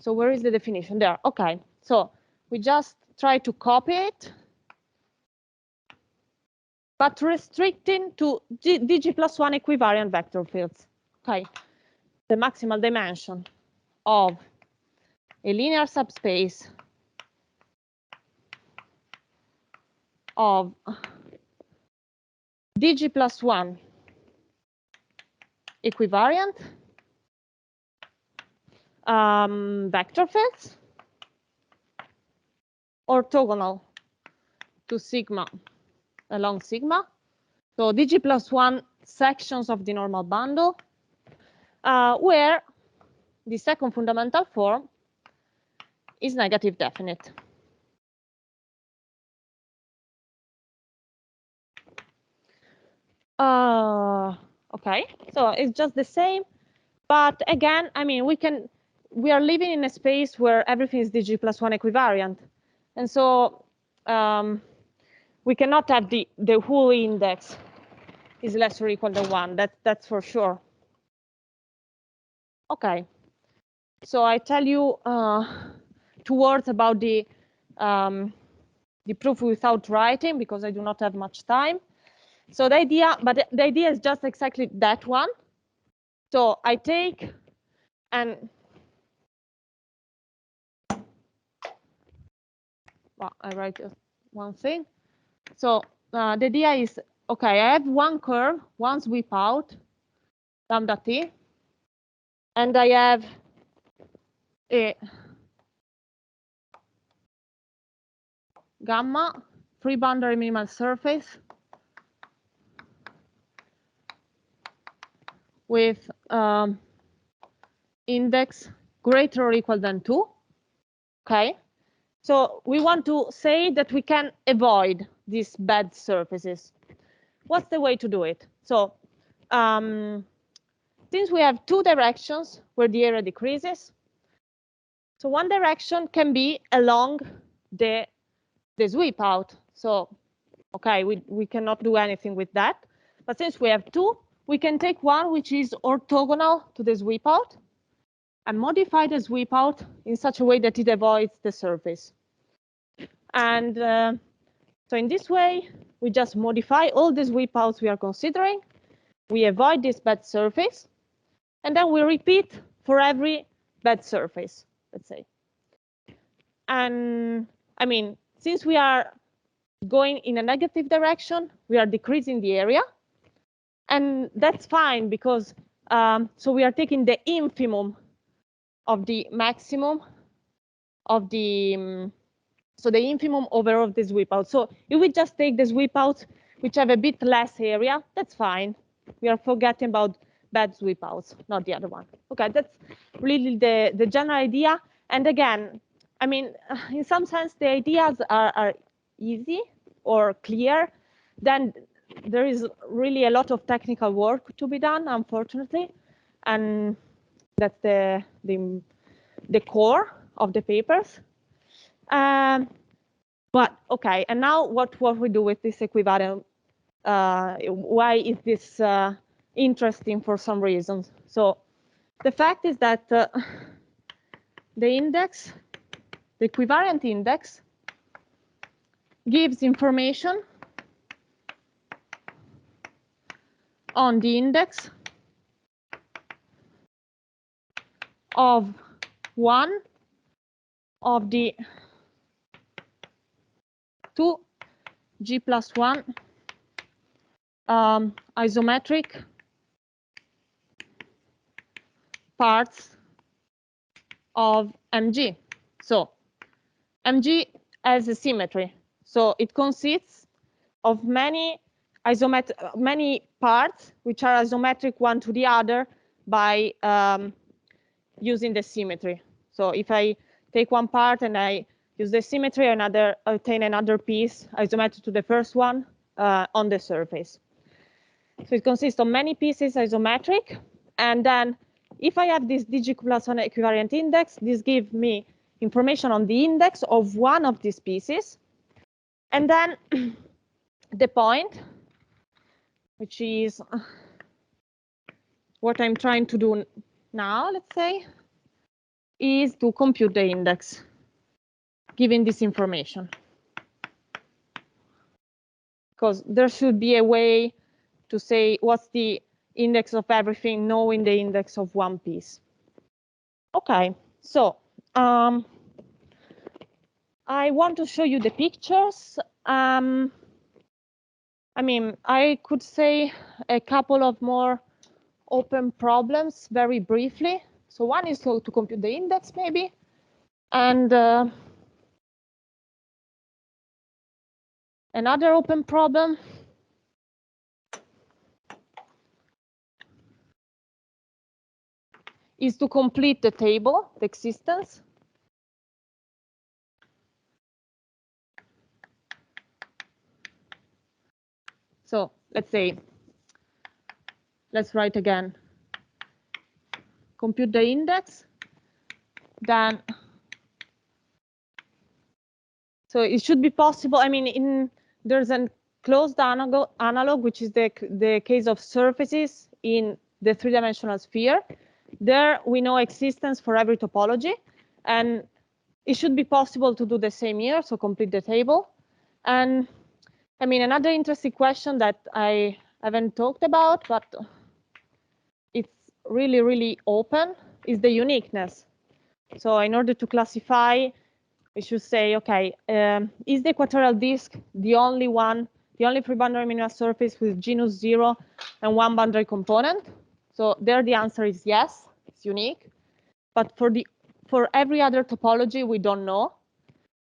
where is the definition? There. OK, so we just try to copy it, but restricting to dg plus 1 equivariant vector fields. OK, the maximal dimension of a linear subspace of dg plus 1 equivariant vector fields orthogonal to sigma along sigma. So dg plus 1 sections of the normal bundle, where the second fundamental form is negative definite. OK, so it's just the same. But again, I mean, we are living in a space where everything is dg plus 1 equivariant. And so we cannot have the whole index is less or equal than 1. That's for sure. OK, so I tell you 2 words about the proof without writing, because I do not have much time. So the idea is just exactly that one. So I take and well, I write just one thing. So the idea is, OK, I have one curve, one sweep out, lambda t, and I have a gamma free boundary minimal surface with index greater or equal than 2. OK, so we want to say that we can avoid these bad surfaces. What's the way to do it? So since we have 2 directions where the area decreases, so one direction can be along the sweep out. So OK, we cannot do anything with that. But since we have 2, we can take one which is orthogonal to the sweep out and modify the sweep out in such a way that it avoids the surface. And so in this way, we just modify all the sweep outs we are considering. We avoid this bad surface. And then we repeat for every bad surface, let's say. And I mean, since we are going in a negative direction, we are decreasing the area. And that's fine, because so we are taking the infimum of the maximum of the, so the infimum over of the sweep out. So if we just take the sweep outs, which have a bit less area, that's fine. We are forgetting about bad sweep outs, not the other one. OK, that's really the general idea. And again, I mean, in some sense, the ideas are easy or clear. Then there is really a lot of technical work to be done, unfortunately. And that's the core of the papers. But OK, and now what we do with this equivariant? Why is this interesting for some reasons? So the fact is that the index, the equivariant index, gives information on the index of one of the 2 g plus 1 isometric parts of MG. So MG has a symmetry. So it consists of many parts which are isometric one to the other by using the symmetry. So if I take one part and I use the symmetry, I obtain another piece isometric to the first one on the surface. So it consists of many pieces isometric, and then if I have this dg+1 equivariant index, this gives me information on the index of one of these pieces, and then the point, which is what I'm trying to do now, let's say, is to compute the index, given this information. Because there should be a way to say what's the index of everything, knowing the index of one piece. Okay, so I want to show you the pictures. I mean, I could say a couple of more open problems very briefly. So one is to compute the index, maybe, and another open problem is to complete the table, the existence. So let's say, let's write again. Compute the index, then, so it should be possible. I mean, there's a closed analog, which is the case of surfaces in the three-dimensional sphere. There we know existence for every topology, and it should be possible to do the same here, so complete the table. And I mean, another interesting question that I haven't talked about, but it's really, really open, is the uniqueness. So in order to classify, we should say, okay, is the equatorial disk the only one, the only free boundary minimal surface with genus 0 and one boundary component? So there the answer is yes, it's unique. But for every other topology, we don't know.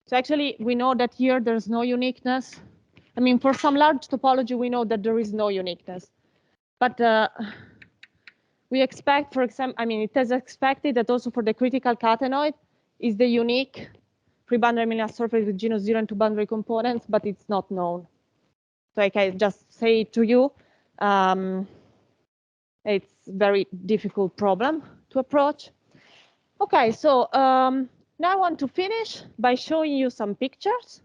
So actually, we know that here there's no uniqueness. I mean, for some large topology, we know that there is no uniqueness. But we expect, for example, I mean, it is expected that also for the critical catenoid is the unique free boundary minimal surface with genus 0 and two boundary components, but it's not known. So I can just say it to you. It's a very difficult problem to approach. Okay, so now I want to finish by showing you some pictures.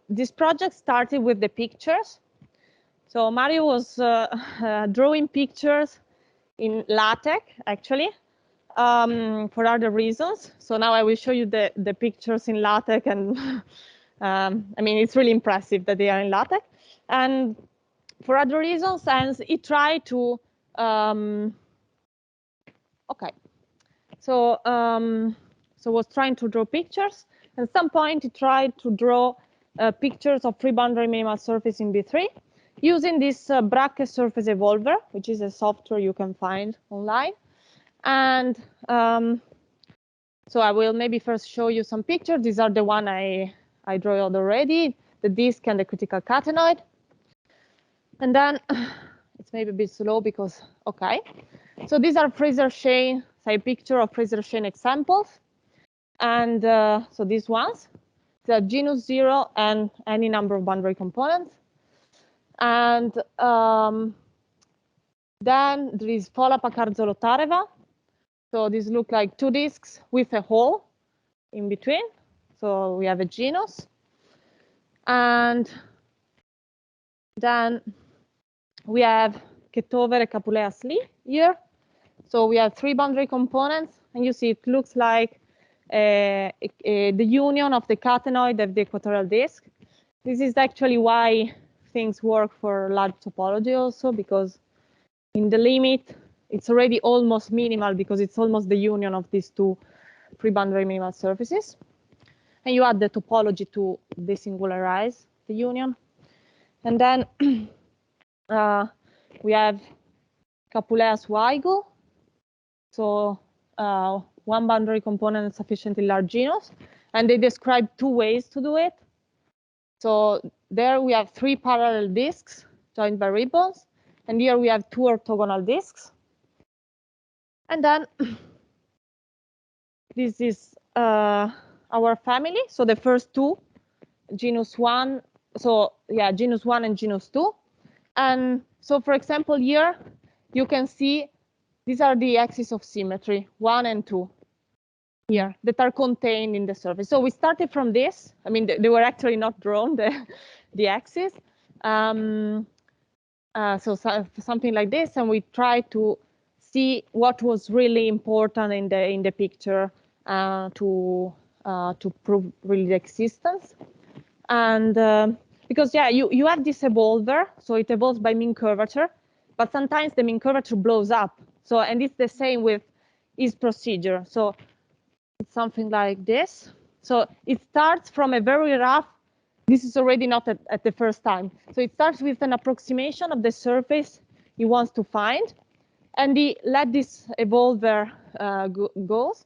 This project started with the pictures. So Mario was drawing pictures in LaTeX, actually, for other reasons. So now I will show you the pictures in LaTeX, and I mean, it's really impressive that they are in LaTeX. And for other reasons, and he tried to, okay. So, so was trying to draw pictures. At some point, he tried to draw pictures of free boundary minimal surface in B3 using this bracket surface evolver, which is a software you can find online. And so I will maybe first show you some pictures. These are the one I drew already, the disk and the critical catenoid. And then it's maybe a bit slow because, okay. So these are Fraser chain, say picture of Fraser chain examples. And so these ones, the genus 0 and any number of boundary components. And then there is Fola-Packard-Zolotareva. So these look like two disks with a hole in between. So we have a genus. And then we have Ketover and Capuleas-Lee here. So we have three boundary components, and you see it looks like the union of the catenoid of the equatorial disk. This is actually why things work for large topology also, because in the limit, it's already almost minimal because it's almost the union of these two free boundary minimal surfaces. And you add the topology to desingularize the union. And then we have Capuleas-Weigel. So one boundary component is sufficiently large genus. And they describe two ways to do it. So there we have 3 parallel disks joined by ribbons. And here we have 2 orthogonal disks. And then this is our family. So the first 2, genus 1. So yeah, genus 1 and genus 2. And so for example, here you can see these are the axes of symmetry, 1 and 2. Here that are contained in the surface. So we started from this. I mean, they were actually not drawn, the axes. So something like this, and we tried to see what was really important in the picture to prove really the existence. And because yeah, you have this evolver, so it evolves by mean curvature, but sometimes the mean curvature blows up. So and it's the same with its procedure. So it's something like this. So it starts from a very rough, this is already not at the first time. So it starts with an approximation of the surface he wants to find, and he let this evolver goes.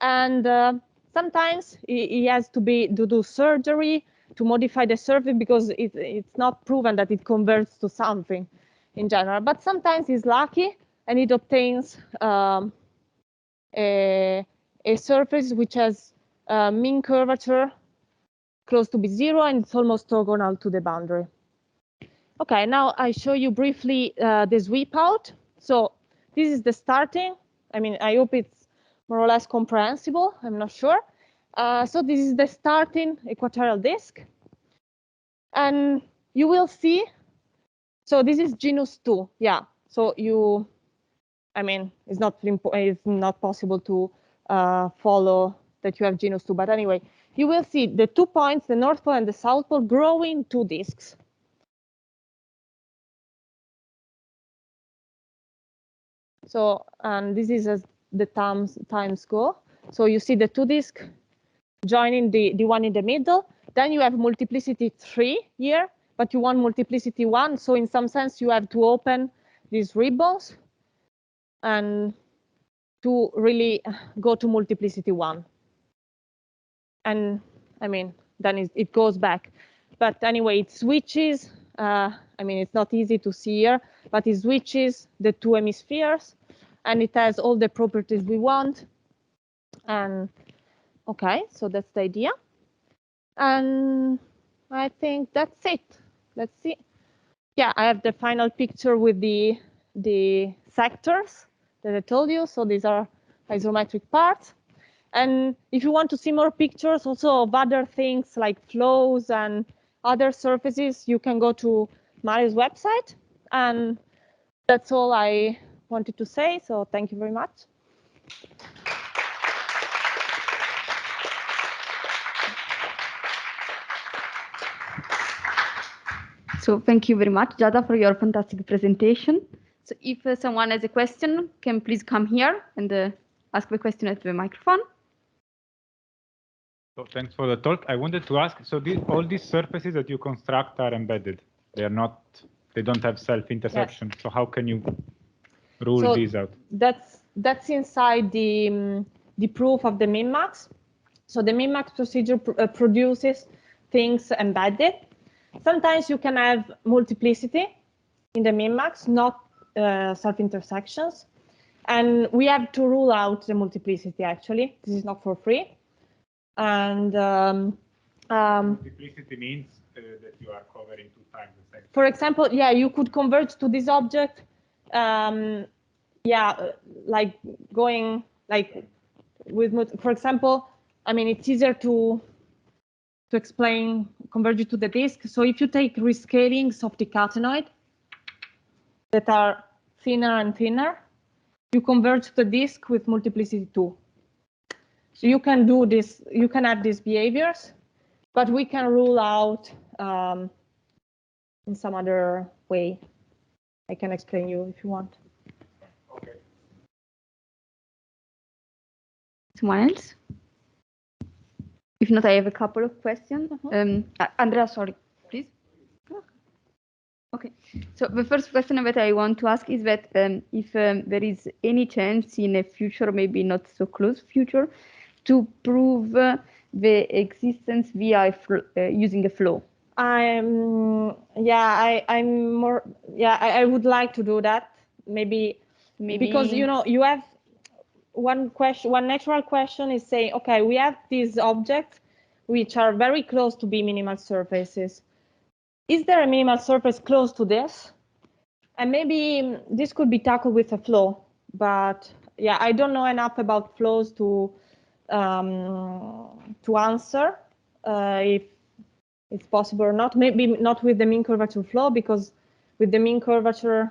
And sometimes he has to do surgery to modify the surface because it's not proven that it converts to something in general. But sometimes he's lucky and it obtains a surface which has mean curvature close to B0 and it's almost orthogonal to the boundary. Okay, now I show you briefly the sweep out. So this is the starting. I mean, I hope it's more or less comprehensible. I'm not sure. So this is the starting equatorial disk. And you will see, so this is genus 2. Yeah, so I mean, it's not possible to follow that you have genus 2. But anyway, you will see the 2 points, the North Pole and the South Pole, growing 2 disks. So, and this is as the times go. So you see the 2 disks joining the one in the middle. Then you have multiplicity 3 here, but you want multiplicity 1. So in some sense, you have to open these ribbons and to really go to multiplicity 1. And I mean, then it goes back. But anyway, it switches. I mean, it's not easy to see here, but it switches the 2 hemispheres, and it has all the properties we want. And okay, so that's the idea. And I think that's it. Let's see. Yeah, I have the final picture with the sectors that I told you. So these are isometric parts. And if you want to see more pictures also of other things like flows and other surfaces, you can go to Mario's website. And that's all I wanted to say. So thank you very much. So thank you very much, Giada, for your fantastic presentation. So if someone has a question, can please come here and ask the question at the microphone. So thanks for the talk. I wanted to ask, so all these surfaces that you construct are embedded. They don't have self-intersection. Yes. So how can you rule these out? That's inside the proof of the min-max. So the min-max procedure produces things embedded. Sometimes you can have multiplicity in the min-max, not self-intersections. And we have to rule out the multiplicity, actually. This is not for free. And multiplicity means that you are covering 2 times the same. For example, yeah, you could converge to this object. Yeah, like going like with, for example, I mean, it's easier to explain converge to the disk. So if you take rescalings of the catenoid that are thinner and thinner, you converge to the disk with multiplicity 2. So you can do this, you can have these behaviors, but we can rule out in some other way. I can explain you if you want. Okay. Someone else? If not, I have a couple of questions. Andrea, sorry, please. Okay, so the first question that I want to ask is that if there is any chance in a future, maybe not so close future, to prove the existence via using a flow. I'm more I would like to do that maybe because you have one natural question is saying, okay, we have these objects which are very close to be minimal surfaces. Is there a minimal surface close to this? And maybe this could be tackled with a flow, but yeah, I don't know enough about flows to answer if it's possible or not. Maybe not with the mean curvature flow, because with the mean curvature,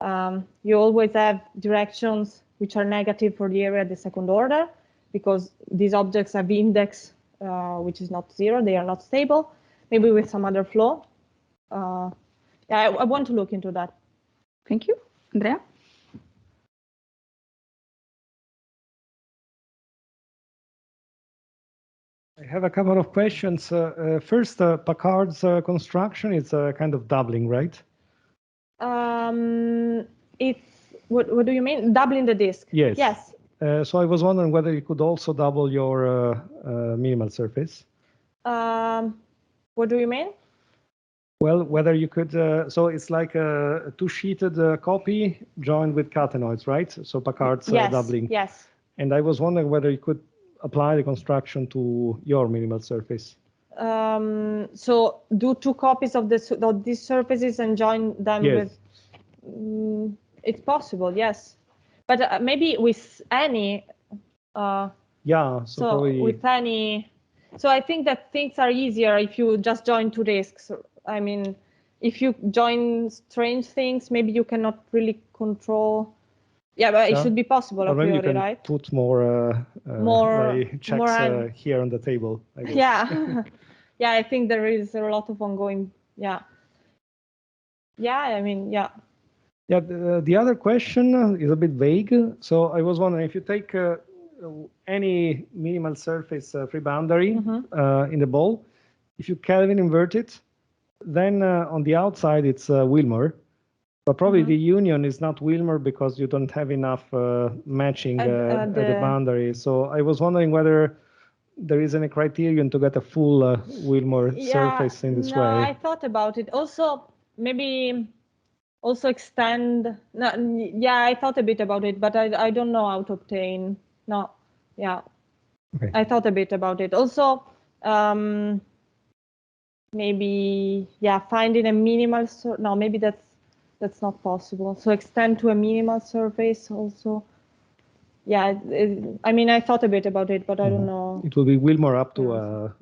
you always have directions which are negative for the area at the second order, because these objects have index which is not zero, they are not stable. Maybe with some other flow. Yeah, I want to look into that. Thank you. Andrea? I have a couple of questions. First, Packard's construction is kind of doubling, right? It's what do you mean? Doubling the disk? Yes. Yes. So I was wondering whether you could also double your minimal surface. What do you mean? Well, whether you could, so it's like a two-sheeted copy joined with catenoids, right? So Packard's doubling. Yes. And I was wondering whether you could apply the construction to your minimal surface. So do two copies of these surfaces and join them with. It's possible, yes, but maybe with any. Yeah. So probably with any. So I think that things are easier if you just join two disks. I mean, if you join strange things, maybe you cannot really control. Yeah, but it should be possible, or maybe priori, you can right? put more checks here on the table, I guess. Yeah. Yeah, I think there is a lot of ongoing. Yeah. Yeah, I mean, yeah. Yeah, the other question is a bit vague. So I was wondering if you take any minimal surface free boundary in the ball, if you Kelvin invert it, then on the outside it's Wilmer. But probably the union is not Wilmer because you don't have enough matching at the boundary. So I was wondering whether there is any criterion to get a full Wilmer surface in this way. I thought about it. Also, maybe also extend. No, yeah, I thought a bit about it, but I don't know how to obtain. No, yeah. Okay. I thought a bit about it. Also, maybe, yeah, finding a minimal. No, maybe that's not possible. So extend to a minimal surface also. Yeah, I mean, I thought a bit about it, but I don't know. It will be Wilmer up to a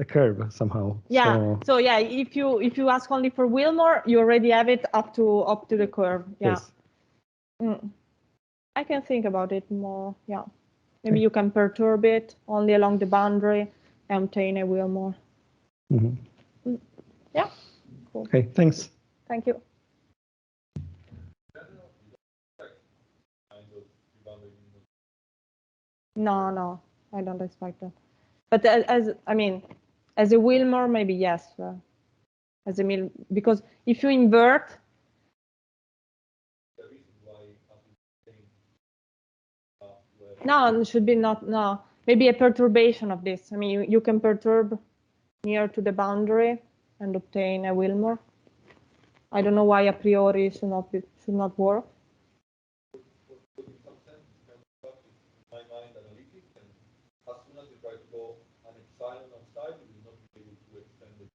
curve somehow. Yeah. So yeah, if you ask only for Wilmer, you already have it up to the curve. Yeah. Yes. I can think about it more. Yeah. Maybe you can perturb it only along the boundary and obtain a Wilmer. Yeah. Cool. Okay. Thanks. Thank you. No, I don't expect that. But as a Wilmer, maybe yes. As a because if you invert. No, it should be not. No, maybe a perturbation of this. I mean, you can perturb near to the boundary and obtain a Wilmer. I don't know why a priori should not work. As soon as you try to go an epsilon outside, you will not be able to extend it.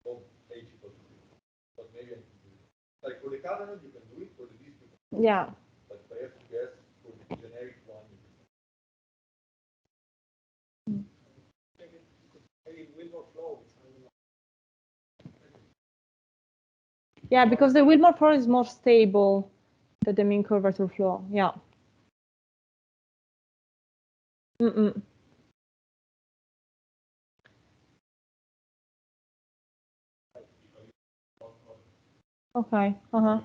Oh, H equals 0. But maybe I can do it. Like for the catenoid, you can do it. For the disk, you can do it. Yeah. But if I have to guess, for the generic one, you can. Maybe Wilmer flow. Yeah, because the Wilmer flow is more stable than the mean curvature flow. Yeah. Okay. Okay.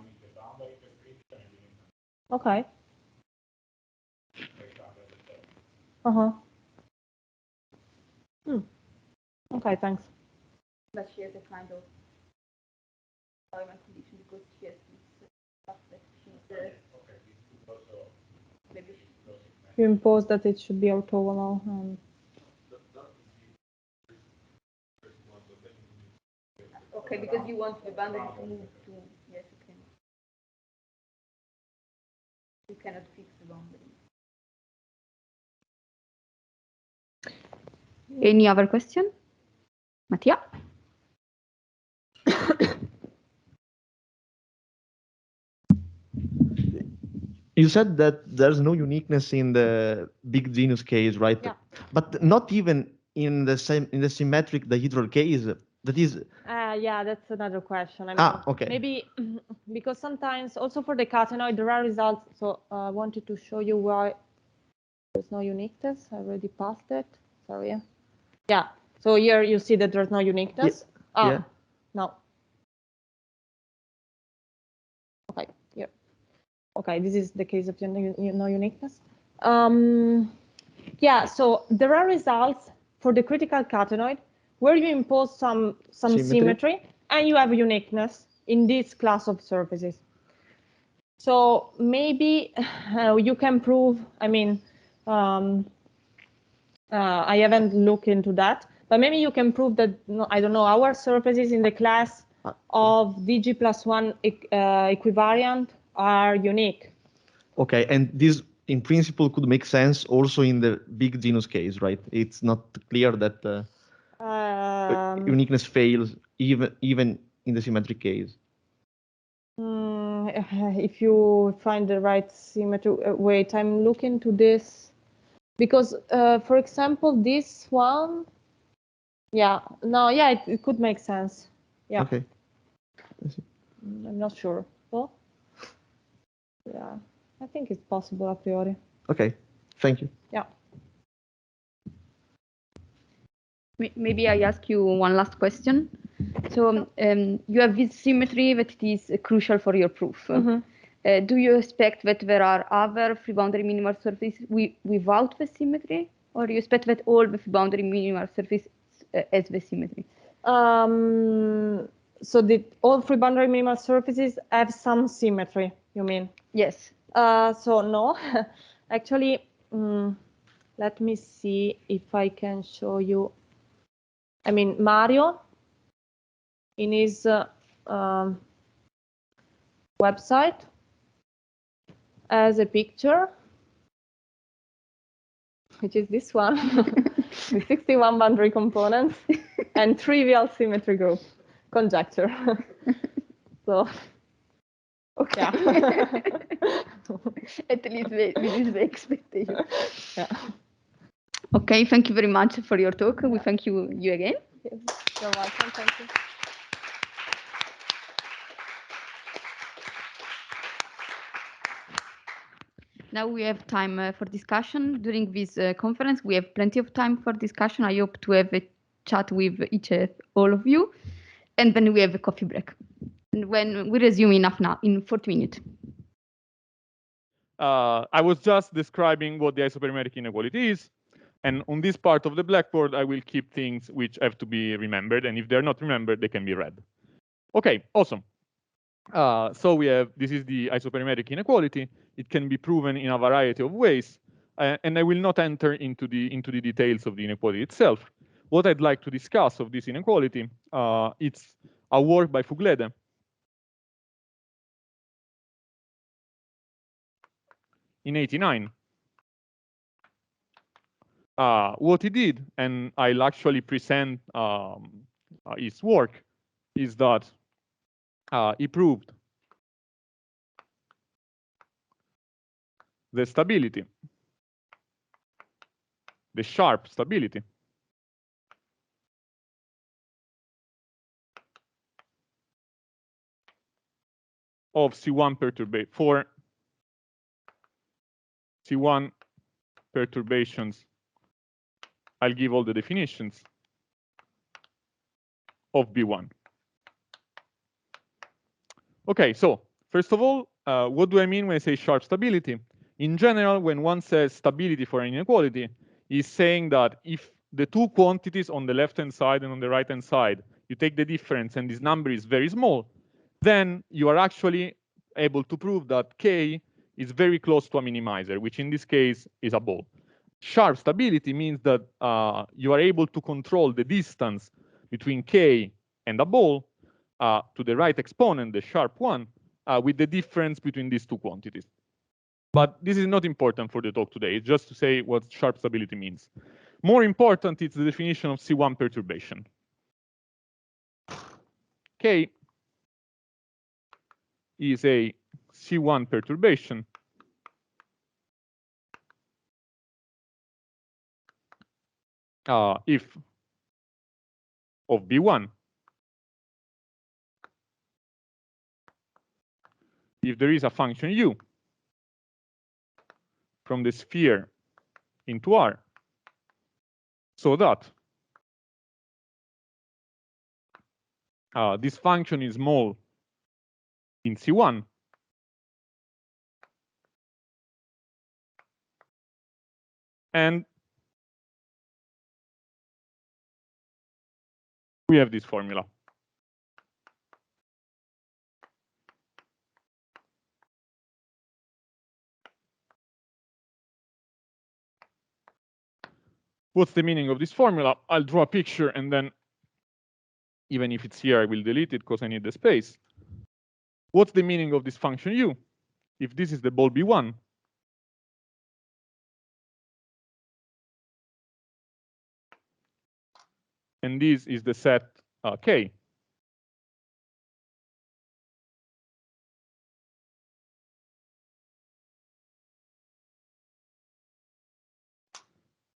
Okay, thanks. But she has a kind of employment condition because she has this stuff that she's maybe You impose that it should be orthogonal. Okay, because you want the boundary to move to, yes, okay. You cannot fix the boundary. Any other question? Mattia? You said that there's no uniqueness in the big genus case, right? Yeah. But not even in the symmetric dihedral case. That is. Yeah, that's another question. I mean, okay. Maybe because sometimes also for the catenoid there are results. So I wanted to show you why there's no uniqueness. I already passed it. Sorry. Yeah. So here you see that there's no uniqueness. Yeah. No. Okay. Here. Okay. This is the case of no uniqueness. Yeah. So there are results for the critical catenoid where you impose some symmetry and you have uniqueness in this class of surfaces. So maybe you can prove, I mean, I haven't looked into that, but maybe you can prove that, I don't know, our surfaces in the class of DG plus 1 equivariant are unique. Okay, and this in principle could make sense also in the big genus case, right? It's not clear that uniqueness fails even in the symmetric case. If you find the right symmetry, wait, I'm looking to this. Because, for example, this one, it could make sense. Yeah. Okay. I'm not sure. So, yeah, I think it's possible a priori. Okay, thank you. Yeah. Maybe I ask you one last question. So you have this symmetry that it is crucial for your proof. Do you expect that there are other free boundary minimal surfaces without the symmetry, or do you expect that all the free boundary minimal surfaces has the symmetry? So all free boundary minimal surfaces have some symmetry, you mean? Yes. So no, actually, let me see if I can show you. I mean, Mario, in his website, has a picture, which is this one, with 61 boundary components and trivial symmetry group conjecture. So, okay. Yeah. At least this is the expectation. Yeah. Okay, thank you very much for your talk. We thank you again. You're welcome. Thank you. Now we have time for discussion. During this conference, we have plenty of time for discussion. I hope to have a chat with all of you. And then we have a coffee break. And when we resume in 40 minutes. I was just describing what the isoperimetric inequality is. And on this part of the blackboard, I will keep things which have to be remembered. And if they're not remembered, they can be read. OK, awesome. So this is the isoperimetric inequality. It can be proven in a variety of ways. And I will not enter into the details of the inequality itself. What I'd like to discuss of this inequality, it's a work by Fuglede. In '89. What he did, and I'll actually present his work, is that he proved the stability, the sharp stability of C1 perturbation for C1 perturbations. I'll give all the definitions of B1. Okay, so first of all, what do I mean when I say sharp stability? In general, when one says stability for an inequality, is saying that if the two quantities on the left-hand side and on the right-hand side, you take the difference and this number is very small, then you are actually able to prove that K is very close to a minimizer, which in this case is a ball. Sharp stability means that you are able to control the distance between K and a ball to the right exponent, the sharp one, with the difference between these two quantities. But this is not important for the talk today. It's just to say what sharp stability means. More important is the definition of C1 perturbation. K is a C1 perturbation if of B1 if there is a function U from the sphere into R, so that this function is small in C1 and we have this formula. What's the meaning of this formula? I'll draw a picture and then, even if it's here, I will delete it because I need the space. What's the meaning of this function U? If this is the ball B1, and this is the set K,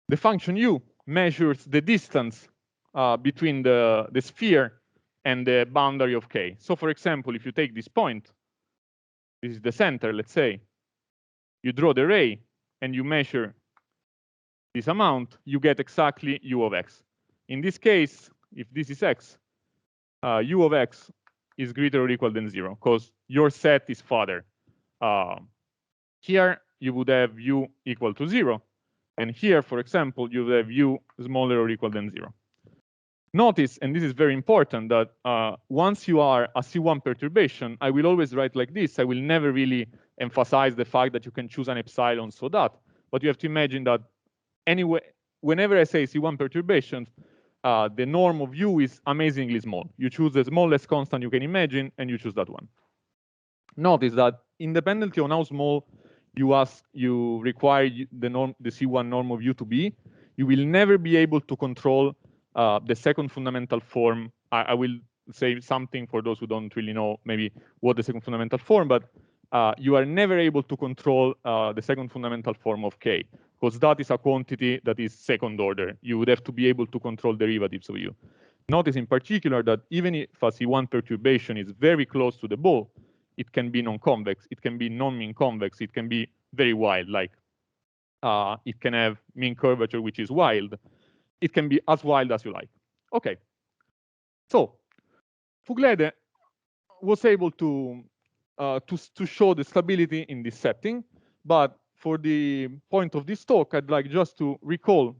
the function U measures the distance between the sphere and the boundary of K. So for example, if you take this point, this is the center, let's say, you draw the ray and you measure this amount, you get exactly U of X. In this case, if this is X, U of X is greater or equal than 0, because your set is farther. Here, you would have U equal to 0. And here, for example, you would have U smaller or equal than 0. Notice, and this is very important, that once you are a C1 perturbation, I will always write like this. I will never really emphasize the fact that you can choose an epsilon so that. But you have to imagine that anyway, whenever I say C1 perturbations, the norm of U is amazingly small. You choose the smallest constant you can imagine, and you choose that one. Notice that independently on how small you require the C1 norm of U to be, you will never be able to control the second fundamental form. I will say something for those who don't really know maybe what the second fundamental form, but you are never able to control the second fundamental form of K, because that is a quantity that is second order. You would have to be able to control derivatives of U. Notice in particular that even if a C1 perturbation is very close to the ball, it can be non-convex, it can be non-mean convex, it can be very wild, like it can have mean curvature, which is wild. It can be as wild as you like. Okay. So Fuglede was able to show the stability in this setting, but for the point of this talk, I'd like just to recall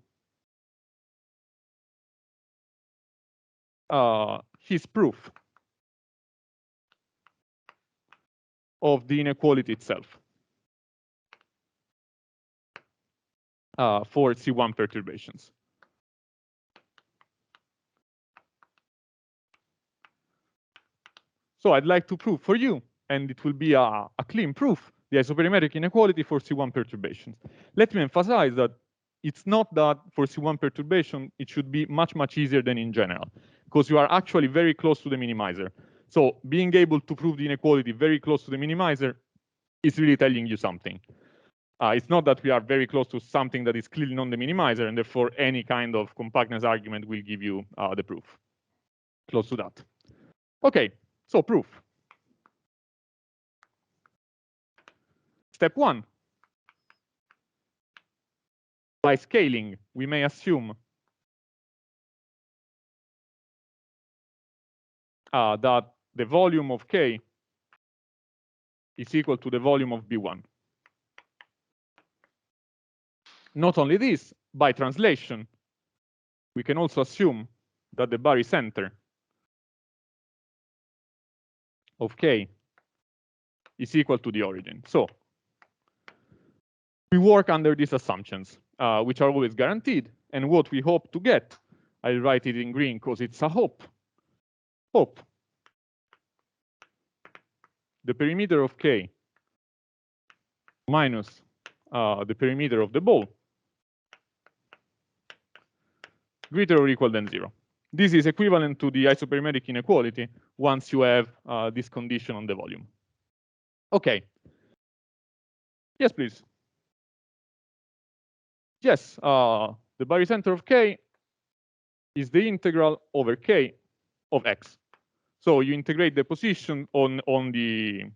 his proof of the inequality itself for C1 perturbations. So I'd like to prove for you, and it will be a clean proof, the isoperimetric inequality for C1 perturbations. Let me emphasize that it's not that for C1 perturbation, it should be much, much easier than in general, because you are actually very close to the minimizer. So being able to prove the inequality very close to the minimizer is really telling you something. It's not that we are very close to something that is clearly non the minimizer, and therefore any kind of compactness argument will give you the proof. Close to that. Okay, so proof. Step 1. By scaling, we may assume that the volume of K is equal to the volume of B1. Not only this, by translation, we can also assume that the barycenter of k is equal to the origin. So we work under these assumptions, which are always guaranteed. And what we hope to get, I write it in green because it's a hope. Hope. The perimeter of k minus the perimeter of the ball greater or equal than 0. This is equivalent to the isoperimetric inequality once you have this condition on the volume. Okay. Yes, please. Yes, the barycenter of k is the integral over k of x. So you integrate the position on the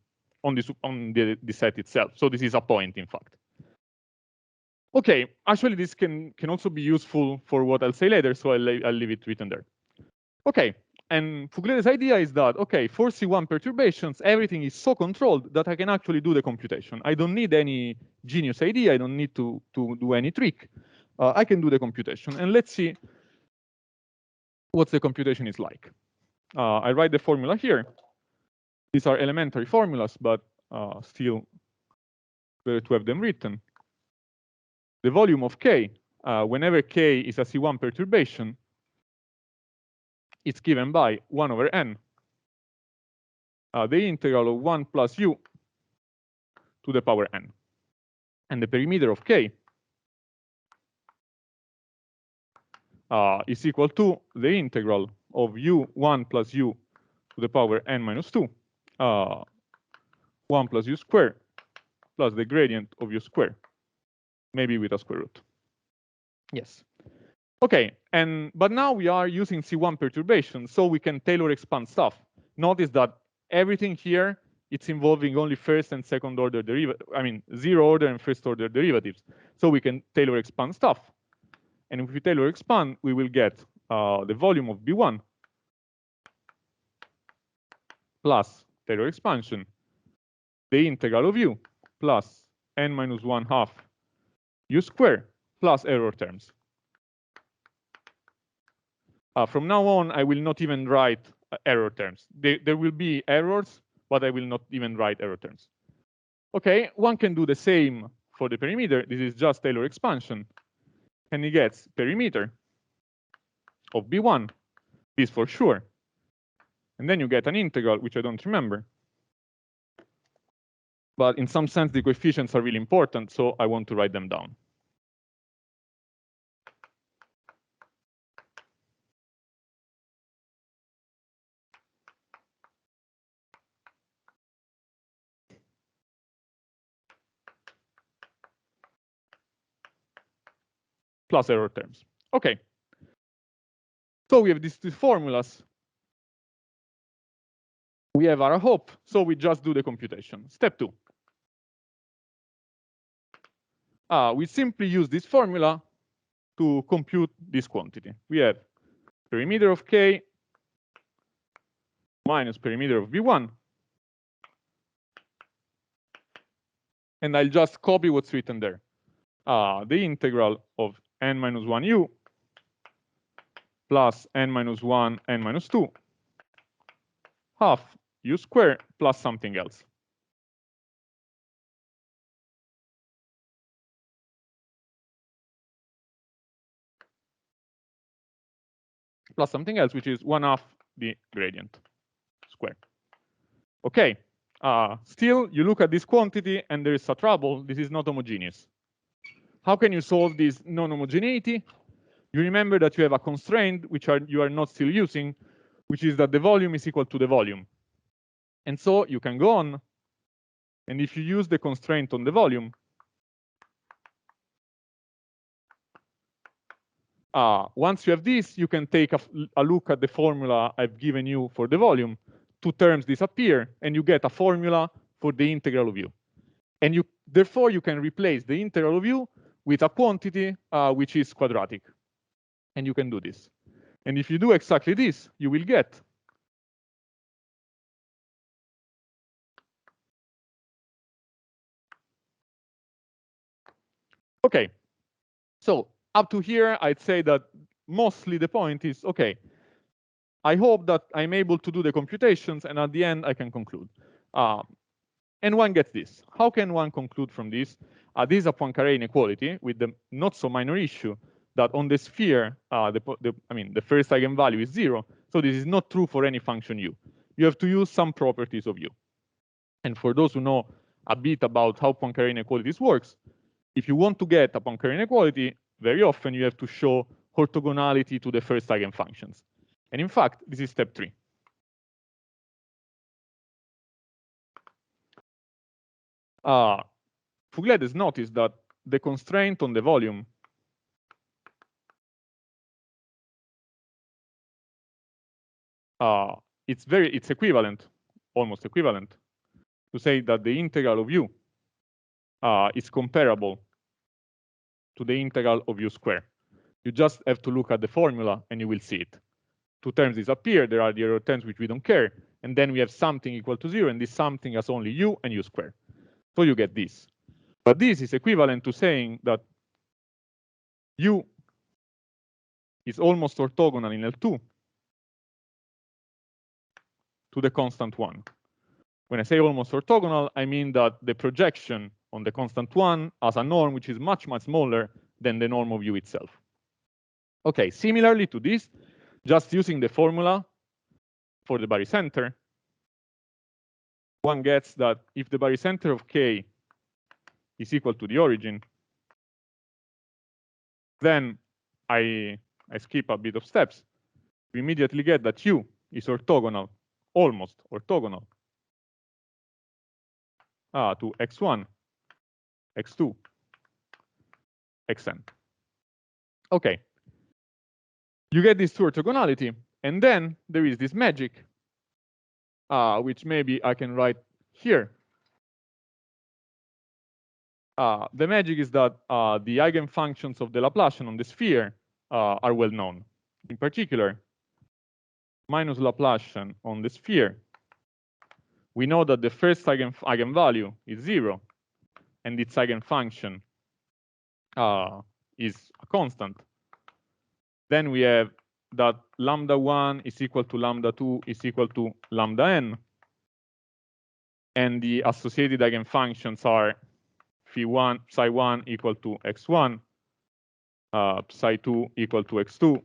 set itself. So this is a point, in fact. Okay, actually this can also be useful for what I'll say later, so I'll leave it written there. Okay, and Fuglede's idea is that, okay, for C1 perturbations, everything is so controlled that I can actually do the computation. I don't need any genius idea, I don't need to do any trick. I can do the computation, and let's see what the computation is like. I write the formula here. These are elementary formulas, but still better to have them written. The volume of k, whenever k is a C1 perturbation, it's given by 1 over n, the integral of 1 plus u to the power n. And the perimeter of k is equal to the integral of u1 plus u to the power n minus 2, 1 plus u squared plus the gradient of u squared, maybe with a square root. Yes. Okay, but now we are using C1 perturbation, so we can Taylor expand stuff. Notice that everything here, it's involving only first and second order derivatives. I mean, zero order and first order derivatives. So we can Taylor expand stuff. And if we Taylor expand, we will get the volume of B1 plus Taylor expansion, the integral of u plus n minus 1/2 u squared plus error terms. From now on, I will not even write error terms. There will be errors, but I will not even write error terms. Okay, one can do the same for the perimeter. This is just Taylor expansion. And he gets perimeter of B1, this for sure. And then you get an integral, which I don't remember. But in some sense, the coefficients are really important, so I want to write them down. Plus error terms. Okay. So we have these two formulas. We have our hope, so we just do the computation. Step 2. We simply use this formula to compute this quantity. We have perimeter of k minus perimeter of B1. And I'll just copy what's written there. The integral of n minus 1u plus n minus 1, n minus 2, half u squared plus something else. Plus something else, which is 1/2 the gradient squared. Okay, still you look at this quantity and there is a trouble. This is not homogeneous. How can you solve this non-homogeneity? You remember that you have a constraint which you are not still using, which is that the volume is equal to the volume. And so you can go on, and if you use the constraint on the volume, once you have this, you can take a look at the formula I've given you for the volume. Two terms disappear, and you get a formula for the integral of u. And therefore, you can replace the integral of u with a quantity which is quadratic. And you can do this. And if you do exactly this, you will get okay. So up to here, I'd say that mostly the point is, okay, I hope that I'm able to do the computations, and at the end I can conclude. And one gets this. How can one conclude from this? This is a Poincare inequality with the not so minor issue that on the sphere, the first eigenvalue is 0. So this is not true for any function u. You have to use some properties of u. And for those who know a bit about how Poincare inequalities works, if you want to get a Poincare inequality, very often you have to show orthogonality to the first eigenfunctions. And in fact, this is step 3. Fuglet has noticed that the constraint on the volume it's equivalent, almost equivalent, to say that the integral of u is comparable to the integral of u squared. You just have to look at the formula and you will see it. Two terms disappear, there are the other terms which we don't care, and then we have something equal to 0, and this something has only u and u squared. So you get this. But this is equivalent to saying that u is almost orthogonal in L2 to the constant 1. When I say almost orthogonal, I mean that the projection on the constant 1 has a norm which is much, much smaller than the norm of u itself. Okay, similarly to this, just using the formula for the barycenter, one gets that if the barycenter of K is equal to the origin, then I skip a bit of steps. We immediately get that u is orthogonal, almost orthogonal, to x1, x2, xn. Okay. You get this to orthogonality, and then there is this magic, which maybe I can write here. The magic is that the eigenfunctions of the Laplacian on the sphere are well known. In particular, minus Laplacian on the sphere, we know that the first eigenvalue is 0, and its eigenfunction is a constant. Then we have that lambda 1 is equal to lambda 2 is equal to lambda n. And the associated eigenfunctions are psi1 equal to x1, psi2 equal to x2,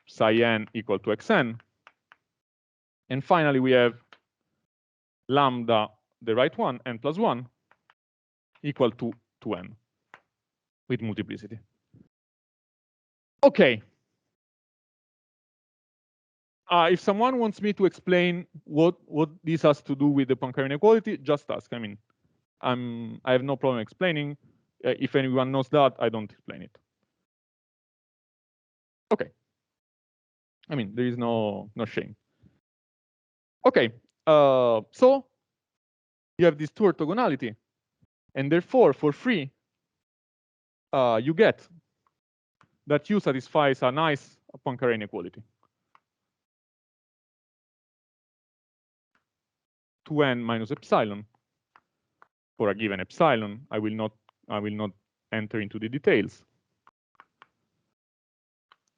psi n equal to xn. And finally, we have lambda, the right one, n plus 1, equal to 2n with multiplicity. Okay. If someone wants me to explain what this has to do with the Poincare inequality, just ask. I mean, I have no problem explaining. If anyone knows that, I don't explain it. Okay. I mean, there is no shame. Okay. So you have this two orthogonality, and therefore, for free, you get that u satisfies a nice Poincare inequality. 2n minus epsilon for a given epsilon. I will not enter into the details.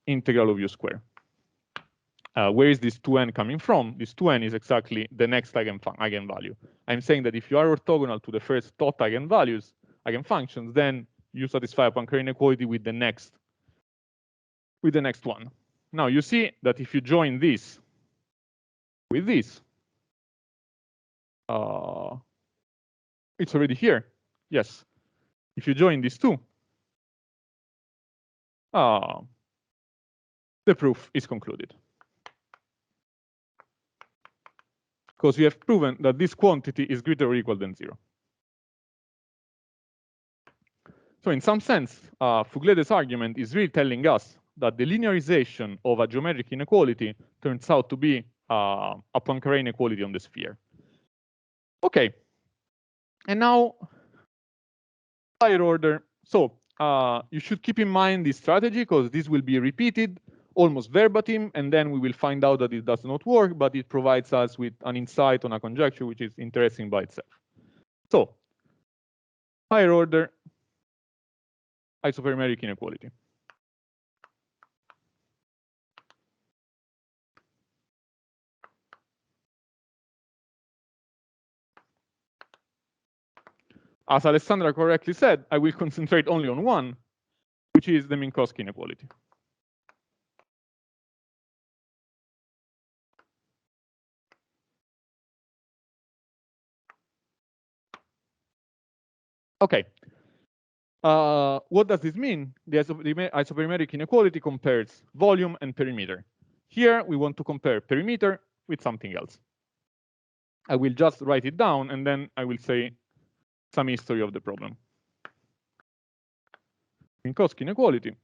Integral of u squared. Where is this 2n coming from? This 2n is exactly the next eigenvalue. I'm saying that if you are orthogonal to the first dot eigenfunctions, then you satisfy a Poincare inequality with the next one. Now you see that if you join this with this, it's already here. Yes. If you join these two, the proof is concluded. Because we have proven that this quantity is greater or equal than 0. So in some sense, Fuglede's argument is really telling us that the linearization of a geometric inequality turns out to be a Poincare inequality on the sphere. Okay. And now, higher order. So you should keep in mind this strategy, because this will be repeated almost verbatim, and then we will find out that it does not work, but it provides us with an insight on a conjecture which is interesting by itself. So, higher order isoperimetric inequality. as Alessandra correctly said, I will concentrate only on one, which is the Minkowski inequality. Okay. What does this mean? The isoperimetric inequality compares volume and perimeter. Here, we want to compare perimeter with something else. I will just write it down, and then I will say some history of the problem. Minkowski inequality.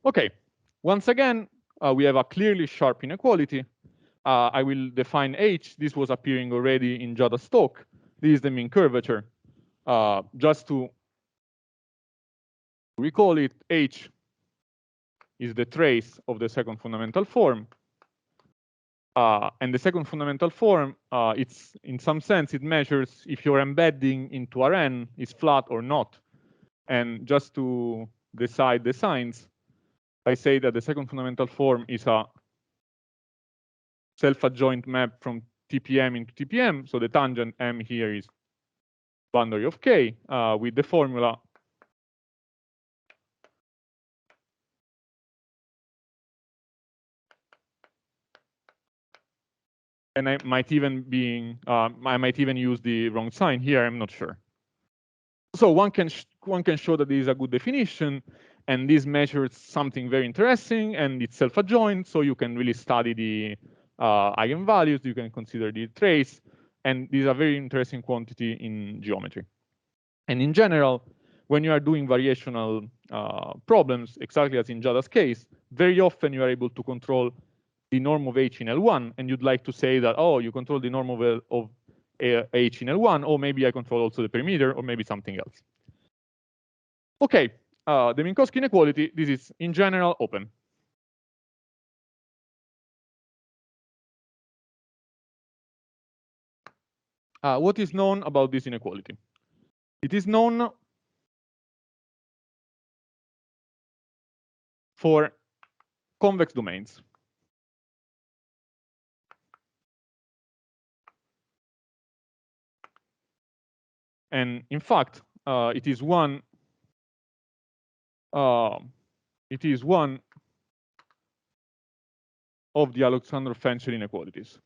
Okay, once again, we have a clearly sharp inequality. I will define H. This was appearing already in Giada's talk. This is the mean curvature. Just to recall it, H is the trace of the second fundamental form. And the second fundamental form, it's in some sense, it measures if your embedding into Rn is flat or not. And just to decide the signs, I say that the second fundamental form is a self-adjoint map from TPM into TPM. So the tangent M here is boundary of K with the formula and I might even use the wrong sign here. I'm not sure. So one can show that this is a good definition, and this measures something very interesting, and it's self-adjoint, so you can really study the eigenvalues. You can consider the trace, and this is a very interesting quantity in geometry. And in general, when you are doing variational problems, exactly as in Giada's case, very often you are able to control the norm of H in L1, and you'd like to say that, oh, you control the norm of H in L1, or maybe I control also the perimeter, or maybe something else. Okay, the Minkowski inequality, this is in general open. What is known about this inequality? It is known for convex domains. And in fact, it is one of the Alexander-Fenchel inequalities.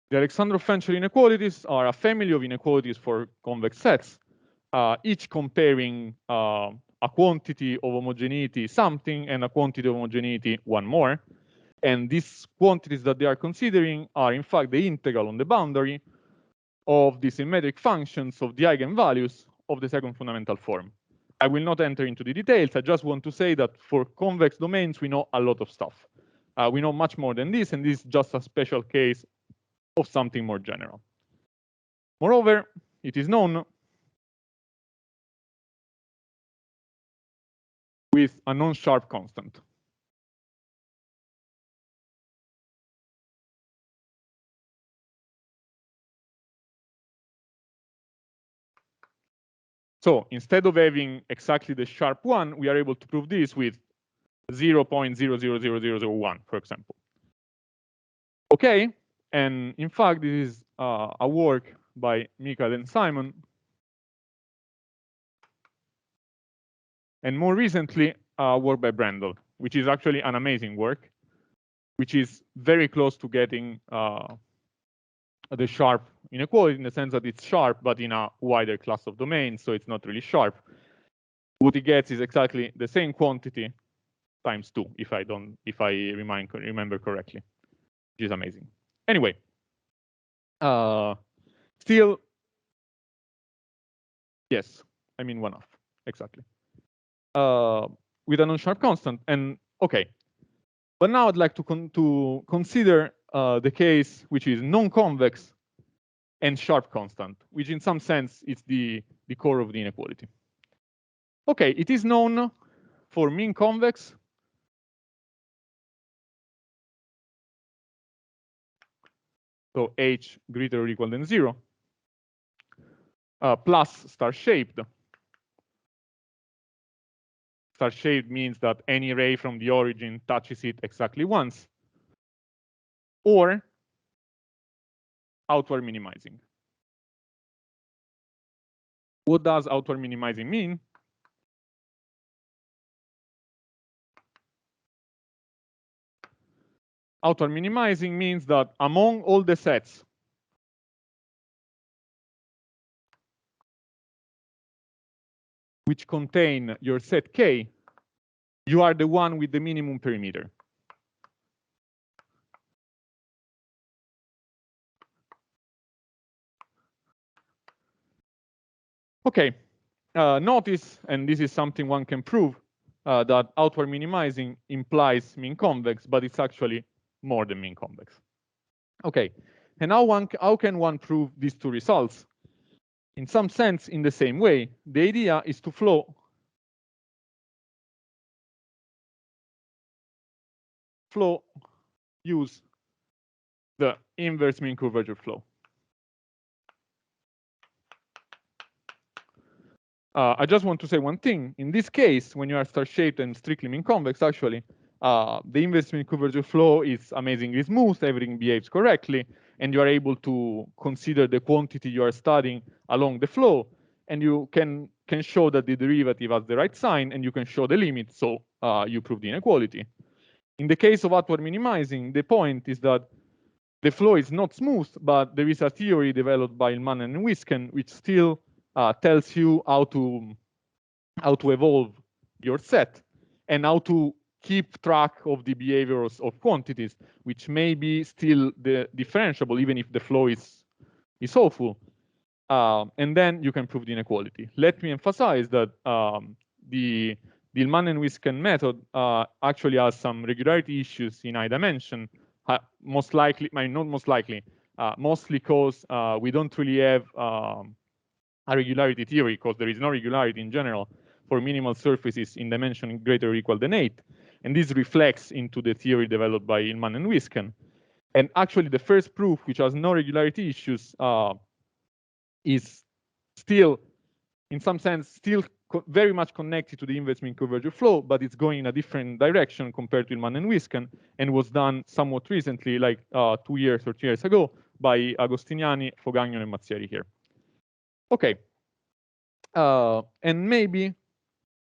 The Alexander-Fenchel inequalities are a family of inequalities for convex sets, each comparing a quantity of homogeneity something and a quantity of homogeneity one more. And these quantities that they are considering are in fact the integral on the boundary of the symmetric functions of the eigenvalues of the second fundamental form. I will not enter into the details. I just want to say that for convex domains, we know a lot of stuff. We know much more than this, and this is just a special case of something more general. Moreover, it is known with a non-sharp constant. So instead of having exactly the sharp one, we are able to prove this with 0.000001, for example. Okay, and in fact, this is a work by Michael and Simon. And more recently, work by Brendel, which is actually an amazing work, which is very close to getting the sharp inequality in the sense that it's sharp, but in a wider class of domains, so it's not really sharp. What it gets is exactly the same quantity times 2, if I remember correctly, which is amazing. Anyway, Still, yes, I mean 1/2, exactly. With a non-sharp constant, and okay. But now I'd like to consider the case which is non-convex and sharp constant, which in some sense is the core of the inequality. Okay, it is known for mean convex so h greater or equal than 0, plus star-shaped. Star-shaped means that any ray from the origin touches it exactly once, or outward minimizing. What does outward minimizing mean? Outward minimizing means that among all the sets which contain your set K, you are the one with the minimum perimeter. Okay, notice, and this is something one can prove, that outward minimizing implies mean convex, but it's actually more than mean convex. Okay, and how can one prove these two results? In some sense, in the same way, the idea is to use the inverse mean curvature flow. I just want to say one thing. In this case, when you are star-shaped and strictly mean convex, actually, the inverse mean curvature flow is amazingly smooth, everything behaves correctly, and you are able to consider the quantity you are studying along the flow, and you can show that the derivative has the right sign, and you can show the limit, so you prove the inequality. In the case of outward minimizing, the point is that the flow is not smooth, but there is a theory developed by Hillman and Wisken which still tells you how to evolve your set and how to keep track of the behaviors of quantities, which may be still differentiable even if the flow is awful. And then you can prove the inequality. Let me emphasize that the Hillman and Wisken method actually has some regularity issues in high dimension. Most likely, not most likely, mostly because we don't really have a regularity theory, because there is no regularity in general for minimal surfaces in dimension greater or equal than 8. And this reflects into the theory developed by Hillman and Wisken. And actually, the first proof, which has no regularity issues, is still, in some sense, still very much connected to the inverse mean curvature flow, but it's going in a different direction compared to Hillman and Wisken, and was done somewhat recently, like 2 years or 3 years ago, by Agostiniani, Fogagnon, and Mazzieri here. Okay. And maybe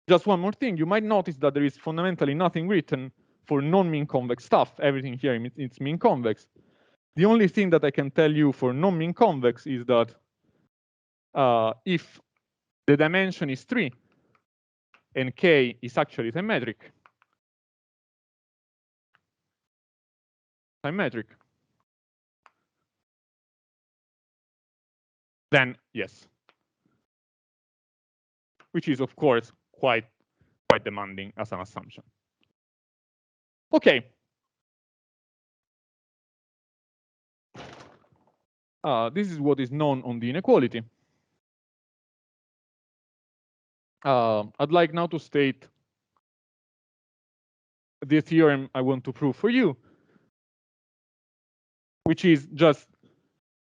just one more thing. You might notice that there is fundamentally nothing written for non-mean convex stuff. Everything here is mean convex. The only thing that I can tell you for non-mean convex is that if the dimension is 3 and K is actually symmetric, then yes. Which is, of course, quite demanding as an assumption. Okay. This is what is known on the inequality. I'd like now to state the theorem I want to prove for you, which is just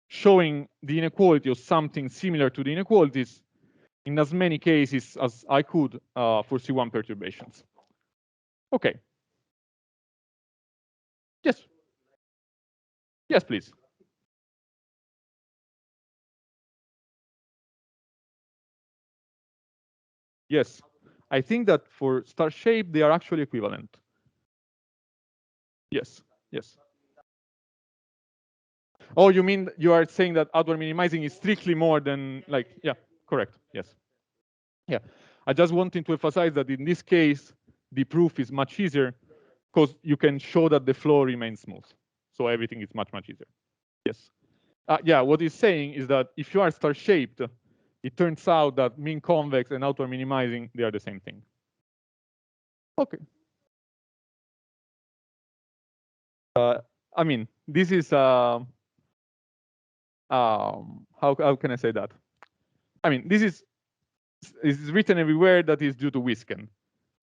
showing the inequality of something similar to the inequalities in as many cases as I could for C1 perturbations. Okay. Yes. Yes, please. Yes. I think that for star shape, they are actually equivalent. Yes. Yes. Oh, you mean you are saying that outward minimizing is strictly more than, like, yeah, correct. Yes. Yeah. I just wanted to emphasize that in this case, the proof is much easier because you can show that the flow remains smooth. So everything is much, much easier. Yes. Yeah, what he's saying is that if you are star-shaped, it turns out that mean convex and outward minimizing, they are the same thing. Okay. I mean, this is how can I say that? I mean, this is written everywhere that is due to Wisken,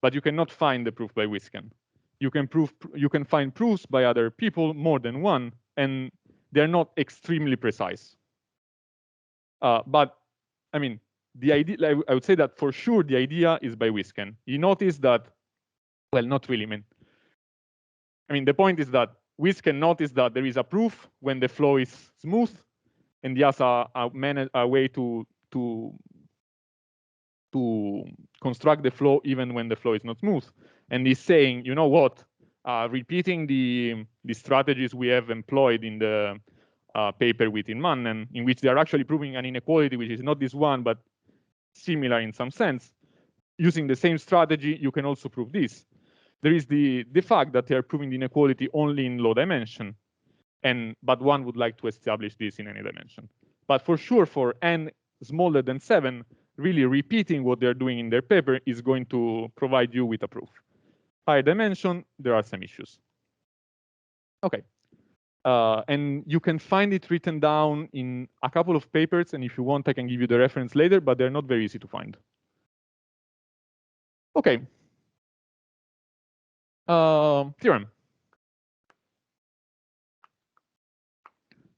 but you cannot find the proof by Wisken. You can find proofs by other people, more than one, and they're not extremely precise. But I mean, the idea, I would say that for sure the idea is by Wisken. You notice that, well, not really. I mean, the point is that Wisken noticed that there is a proof when the flow is smooth, and he has a way to construct the flow even when the flow is not smooth. And he's saying, you know what? Repeating the strategies we have employed in the paper with Inmannen, in which they are actually proving an inequality, which is not this one, but similar in some sense. Using the same strategy, you can also prove this. There is the fact that they are proving the inequality only in low dimension, but one would like to establish this in any dimension. But for sure, for n smaller than 7, really repeating what they're doing in their paper is going to provide you with a proof. Higher dimension, there are some issues. Okay. And you can find it written down in a couple of papers, and if you want, I can give you the reference later, but they're not very easy to find. Okay. Theorem.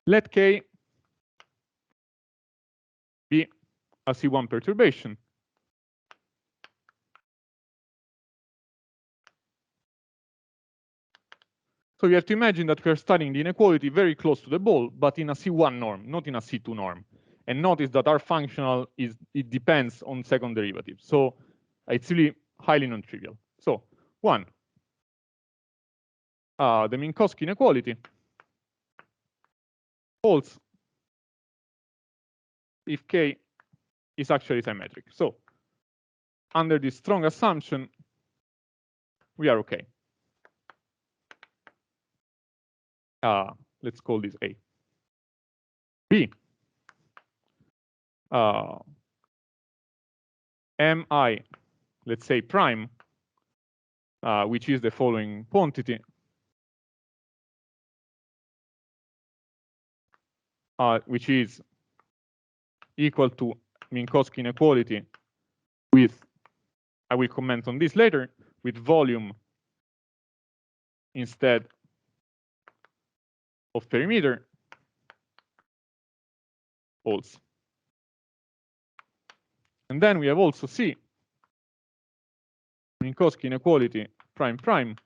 Let K be a C1 perturbation. So you have to imagine that we're studying the inequality very close to the ball, but in a C1 norm, not in a C2 norm. And notice that our functional it depends on second derivative. So it's really highly non-trivial. So 1, the Minkowski inequality holds if K is actually symmetric. So under this strong assumption, we are okay. Let's call this A. B. Mi, let's say prime, which is the following quantity, which is equal to Minkowski inequality with, I will comment on this later, with volume instead of perimeter, holds. And then we have also C, Minkowski inequality prime prime,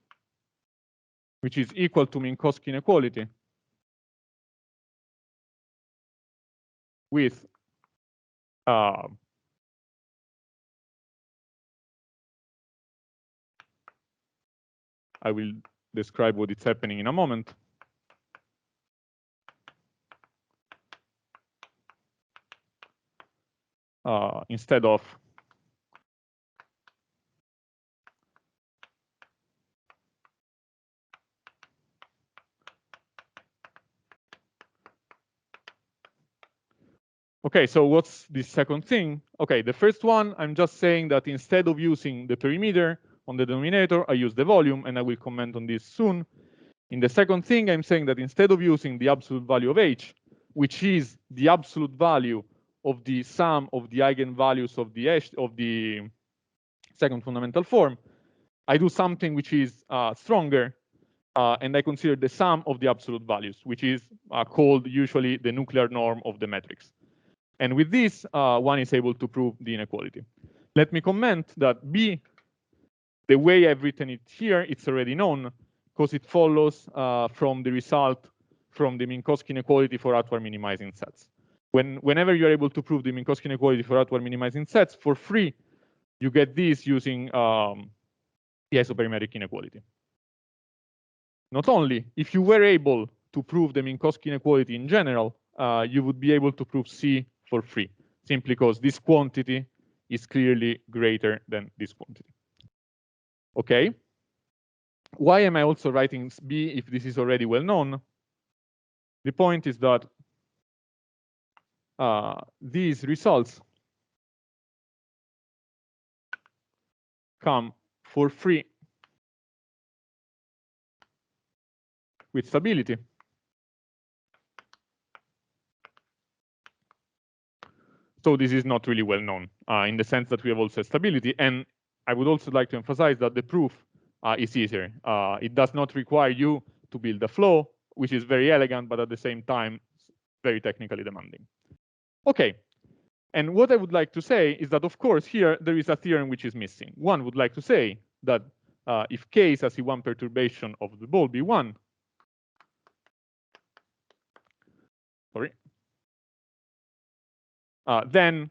which is equal to Minkowski inequality with I will describe what is happening in a moment. Instead of okay, so what's the second thing? Okay, the first one, I'm just saying that instead of using the perimeter on the denominator, I use the volume, and I will comment on this soon. In the second thing, I'm saying that instead of using the absolute value of H, which is the absolute value of the sum of the eigenvalues of the second fundamental form, I do something which is stronger, and I consider the sum of the absolute values, which is called usually the nuclear norm of the matrix. And with this, one is able to prove the inequality. Let me comment that B, the way I've written it here, it's already known, because it follows from the result from the Minkowski inequality for outward minimizing sets. Whenever you're able to prove the Minkowski inequality for outward minimizing sets for free, you get this using the isoperimetric inequality. Not only, if you were able to prove the Minkowski inequality in general, you would be able to prove C for free, simply because this quantity is clearly greater than this quantity. Okay. Why am I also writing B if this is already well known? The point is that these results come for free with stability. So this is not really well known in the sense that we have also stability. And I would also like to emphasize that the proof is easier. It does not require you to build a flow, which is very elegant, but at the same time, very technically demanding. Okay. And what I would like to say is that, of course, here there is a theorem which is missing. One would like to say that if K is a C1 perturbation of the ball B1, sorry, then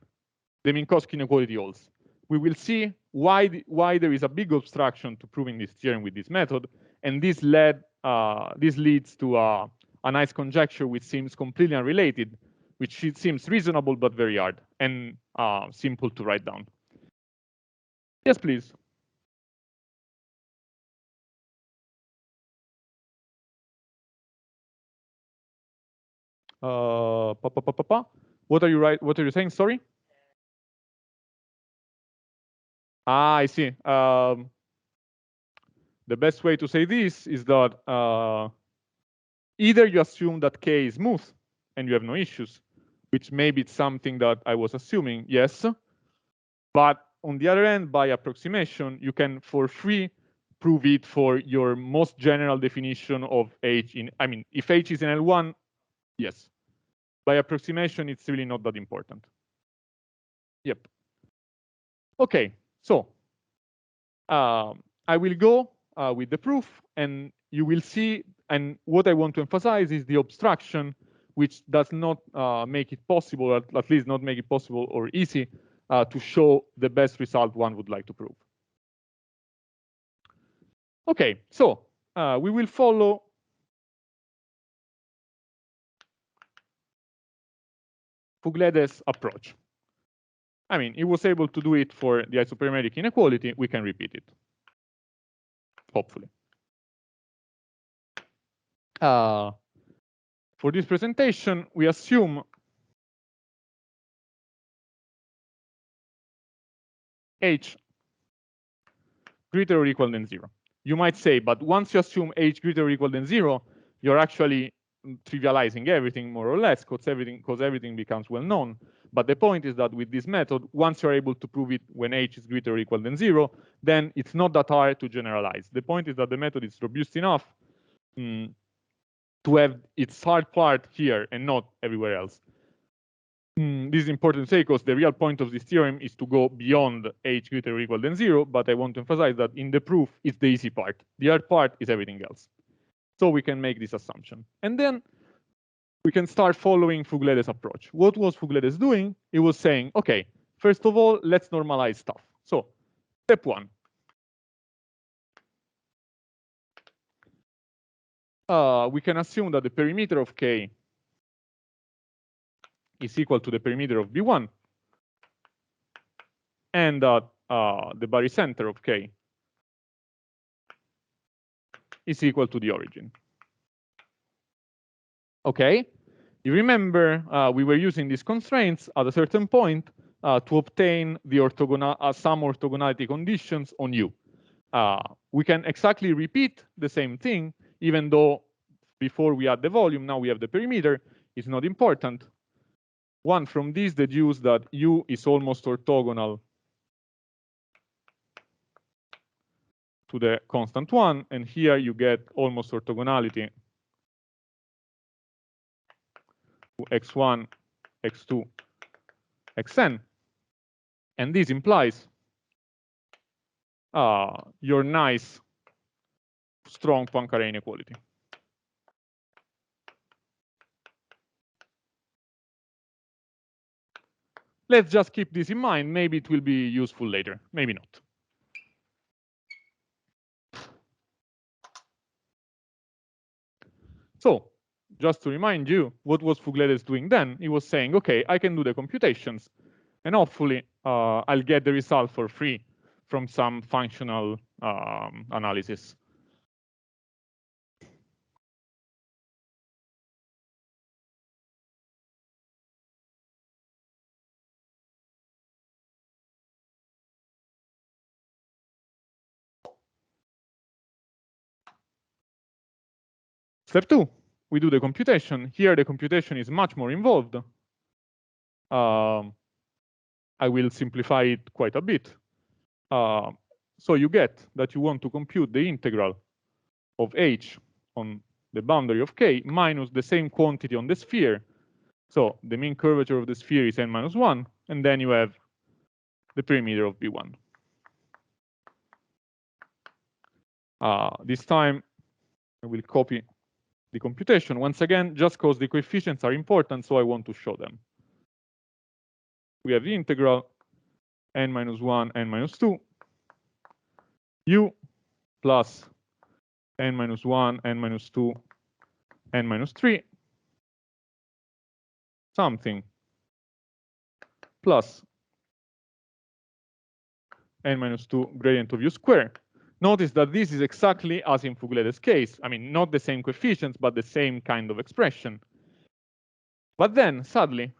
the Minkowski inequality holds. We will see why there is a big obstruction to proving this theorem with this method, and this leads to a nice conjecture which seems completely unrelated, which seems reasonable but very hard and simple to write down. Yes, please. What are you saying? Sorry. I see. The best way to say this is that either you assume that K is smooth and you have no issues, which maybe it's something that I was assuming, yes. But on the other end, by approximation, you can for free prove it for your most general definition of H in, I mean, if H is in L1, yes. By approximation, it's really not that important. Yep. Okay, so I will go with the proof, and you will see, and what I want to emphasize is the obstruction, which does not make it possible, at least not make it possible or easy, to show the best result one would like to prove. Okay, so we will follow Fuglede's approach. I mean, he was able to do it for the isoperimetric inequality. We can repeat it, hopefully. For this presentation, we assume H greater or equal than 0. You might say, but once you assume H greater or equal than 0, you're actually trivializing everything more or less, because everything becomes well known. But the point is that with this method, once you're able to prove it when H is greater or equal than 0, then it's not that hard to generalize. The point is that the method is robust enough to have its hard part here and not everywhere else. This is important to say because the real point of this theorem is to go beyond H greater or equal than 0, but I want to emphasize that in the proof, it's the easy part. The hard part is everything else. So we can make this assumption. And then we can start following Fuglede's approach. What was Fuglede's doing? He was saying, okay, first of all, let's normalize stuff. So step 1. We can assume that the perimeter of K is equal to the perimeter of B1, and that the barycenter of K is equal to the origin. Okay, you remember we were using these constraints at a certain point to obtain the some orthogonality conditions on U. We can exactly repeat the same thing, even though before we had the volume, now we have the perimeter. It's not important. One from this deduce that U is almost orthogonal to the constant 1, and here you get almost orthogonality to x1, x2, xn. And this implies your nice, strong Poincare inequality. Let's just keep this in mind. Maybe it will be useful later, maybe not. So just to remind you, what was Fuglede's doing then? He was saying, okay, I can do the computations, and hopefully I'll get the result for free from some functional analysis. Step 2, we do the computation. Here, the computation is much more involved. I will simplify it quite a bit. So you get that you want to compute the integral of h on the boundary of k minus the same quantity on the sphere. So the mean curvature of the sphere is n-1, and then you have the perimeter of B1. This time, I will copy the computation. Once again, just because the coefficients are important, so I want to show them. We have the integral n-1, n-2, u plus n-1, n-2, n-3, something plus n-2 gradient of u squared. Notice that this is exactly as in Fuglede's case. I mean, not the same coefficients, but the same kind of expression. But then, suddenly,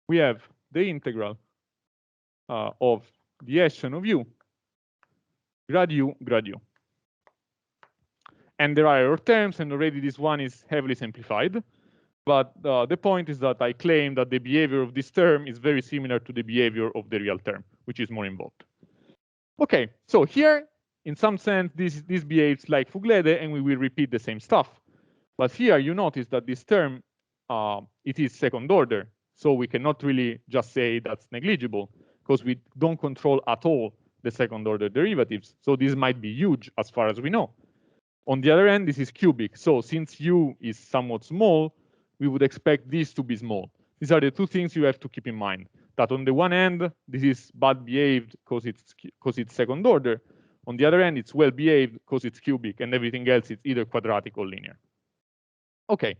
we have the integral of the Hessian of u, grad u, grad u. And there are error terms, and already this one is heavily simplified. But the point is that I claim that the behavior of this term is very similar to the behavior of the real term, which is more involved. Okay, so here, in some sense, this behaves like Fuglede, and we will repeat the same stuff. But here, you notice that this term, it is second order. So we cannot really just say that's negligible, because we don't control at all the second order derivatives. So this might be huge as far as we know. On the other hand, this is cubic. So since u is somewhat small, we would expect this to be small. These are the two things you have to keep in mind. That on the one hand, this is bad behaved because it's second order. On the other hand, it's well behaved because it's cubic, and everything else is either quadratic or linear. Okay.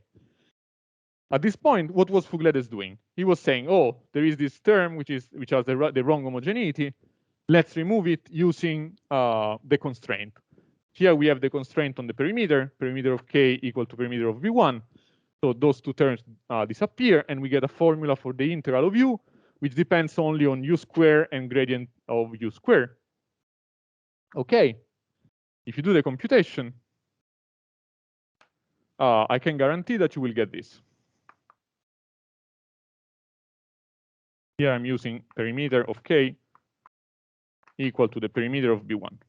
At this point, what was Fugledes doing? He was saying, oh, there is this term which has the wrong homogeneity. Let's remove it using the constraint. Here we have the constraint on the perimeter of k equal to perimeter of V1. So those two terms disappear, and we get a formula for the integral of u, which depends only on u squared and gradient of u squared. Okay, if you do the computation, I can guarantee that you will get this. Here I'm using perimeter of k equal to the perimeter of B1.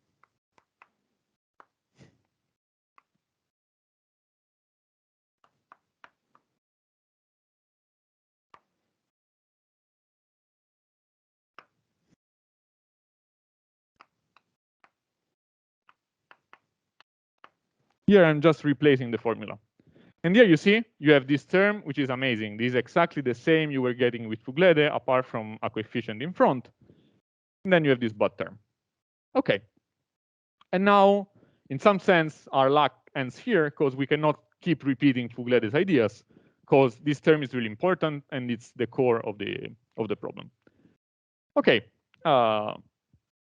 Here I'm just replacing the formula. And here you see, you have this term, which is amazing. This is exactly the same you were getting with Fuglede, apart from a coefficient in front. And then you have this bad term. Okay. And now, in some sense, our luck ends here, because we cannot keep repeating Fuglede's ideas, because this term is really important, and it's the core of the problem. Okay.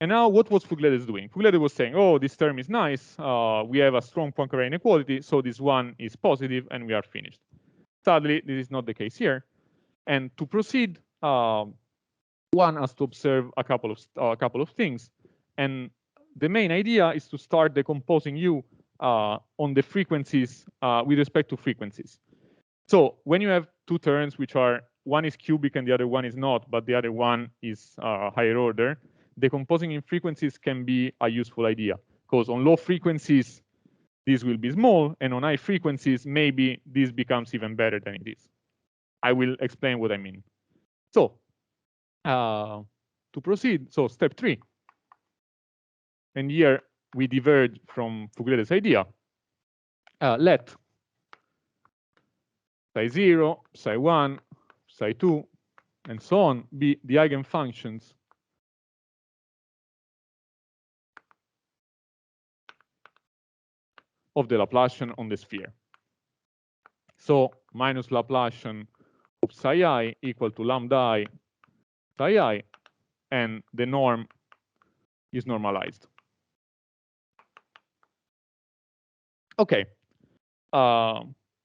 And now, what was Fuglede doing? Fuglede was saying, oh, this term is nice. We have a strong Poincare inequality, so this one is positive, and we are finished. Sadly, this is not the case here. And to proceed, one has to observe a couple of things. And the main idea is to start decomposing u on the frequencies with respect to frequencies. So when you have two terms, which are, one is cubic and the other one is not, but the other one is higher order, decomposing in frequencies can be a useful idea, because on low frequencies, this will be small, and on high frequencies, maybe this becomes even better than it is. I will explain what I mean. So to proceed, so step 3. And here we diverge from Fuglede's idea. Let psi0, psi1, psi2, and so on be the eigenfunctions of the Laplacian on the sphere. So minus Laplacian of psi I equal to lambda I psi I, and the norm is normalized. Okay.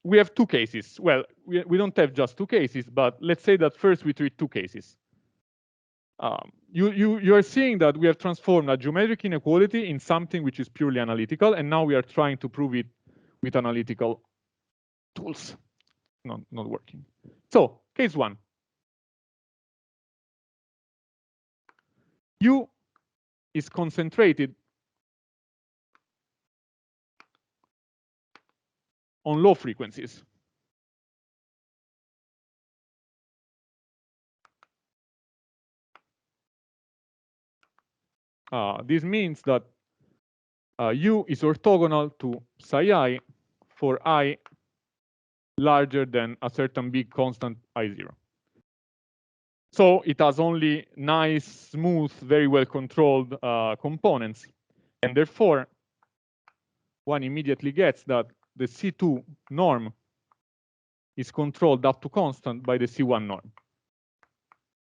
We have two cases. Well, we don't have just two cases, but let's say that first we treat two cases. You are seeing that we have transformed a geometric inequality in something which is purely analytical, and now we are trying to prove it with analytical tools not working. So case 1. U is concentrated on low frequencies. This means that U is orthogonal to psi I for I larger than a certain big constant I0. So it has only nice, smooth, very well controlled components. And therefore, one immediately gets that the C2 norm is controlled up to constant by the C1 norm.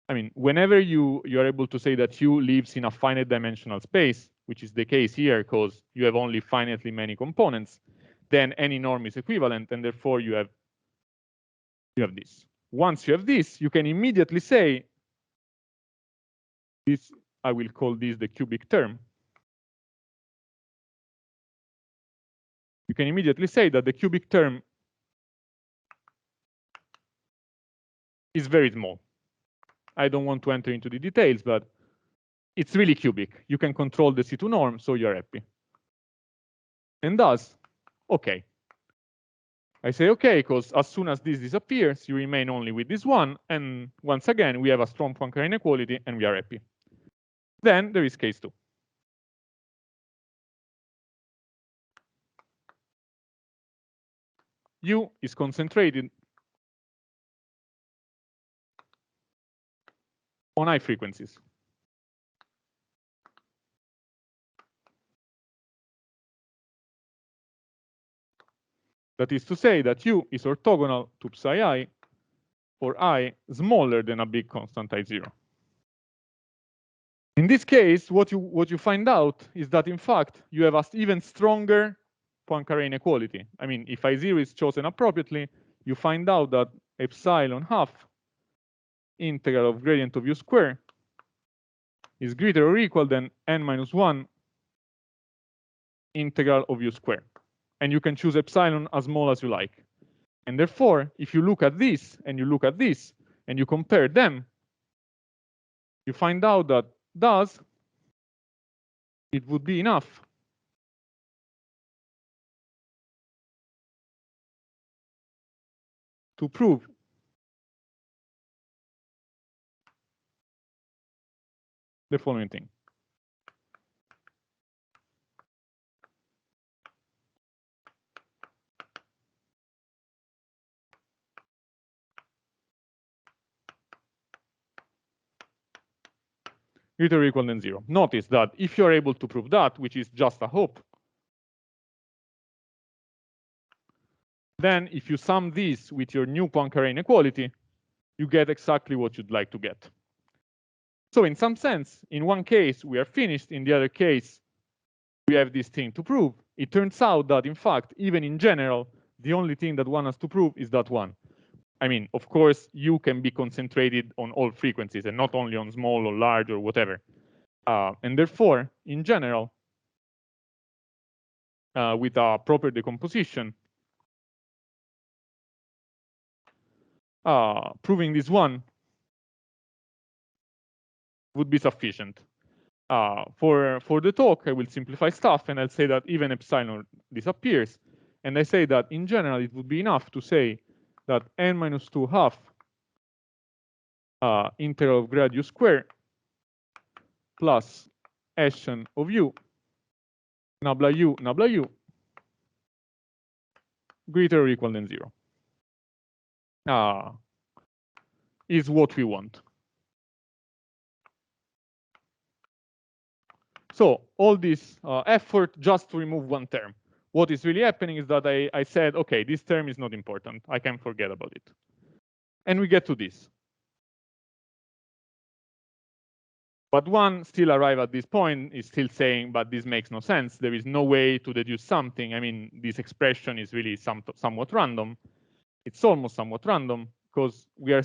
I mean, whenever you are able to say that U lives in a finite dimensional space, which is the case here because you have only finitely many components, then any norm is equivalent, and therefore you have this. Once you have this, you can immediately say this, I will call this the cubic term. You can immediately say that the cubic term is very small. I don't want to enter into the details, but it's really cubic. You can control the C2 norm, so you're happy. And thus, okay. I say okay, because as soon as this disappears, you remain only with this one, and once again, we have a strong Poincare inequality, and we are happy. Then there is case 2. U is concentrated on high frequencies. That is to say that U is orthogonal to psi I for I smaller than a big constant I0. In this case, what you find out is that in fact you have an even stronger Poincare inequality. I mean, if I0 is chosen appropriately, you find out that epsilon half integral of gradient of U square is greater or equal than n-1 integral of U square. And you can choose epsilon as small as you like. And therefore, if you look at this and you look at this and you compare them, you find out that thus it would be enough to prove the following thing. Greater or equal than 0. Notice that if you're able to prove that, which is just a hope, then if you sum this with your new Poincare inequality, you get exactly what you'd like to get. So in some sense, in one case, we are finished. In the other case, we have this thing to prove. It turns out that, in fact, even in general, the only thing that one has to prove is that one. I mean, of course, U can be concentrated on all frequencies and not only on small or large or whatever. And therefore, in general, with a proper decomposition, proving this one would be sufficient. For the talk, I will simplify stuff, and I'll say that even epsilon disappears. And I say that, in general, it would be enough to say that n-2 half integral of grad U square plus Hessian of U, nabla U, greater or equal than 0. Is what we want. So all this effort just to remove one term. What is really happening is that I said, okay, this term is not important. I can forget about it. And we get to this. But one still arrive at this point is still saying, but this makes no sense. There is no way to deduce something. I mean, this expression is really somewhat random. It's almost somewhat random because we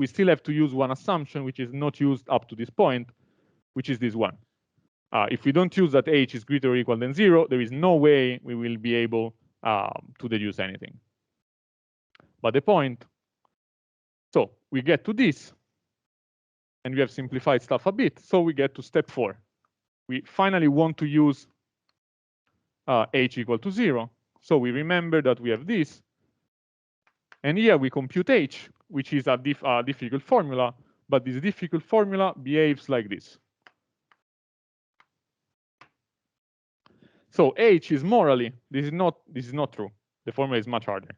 still have to use one assumption which is not used up to this point, which is this one. If we don't use that H is greater or equal than 0, there is no way we will be able to deduce anything. But the point, so we get to this, and we have simplified stuff a bit, so we get to step 4. We finally want to use h equal to 0. So we remember that we have this, and here we compute h, which is a difficult formula, but this difficult formula behaves like this. So h is morally, this is not true. The formula is much harder.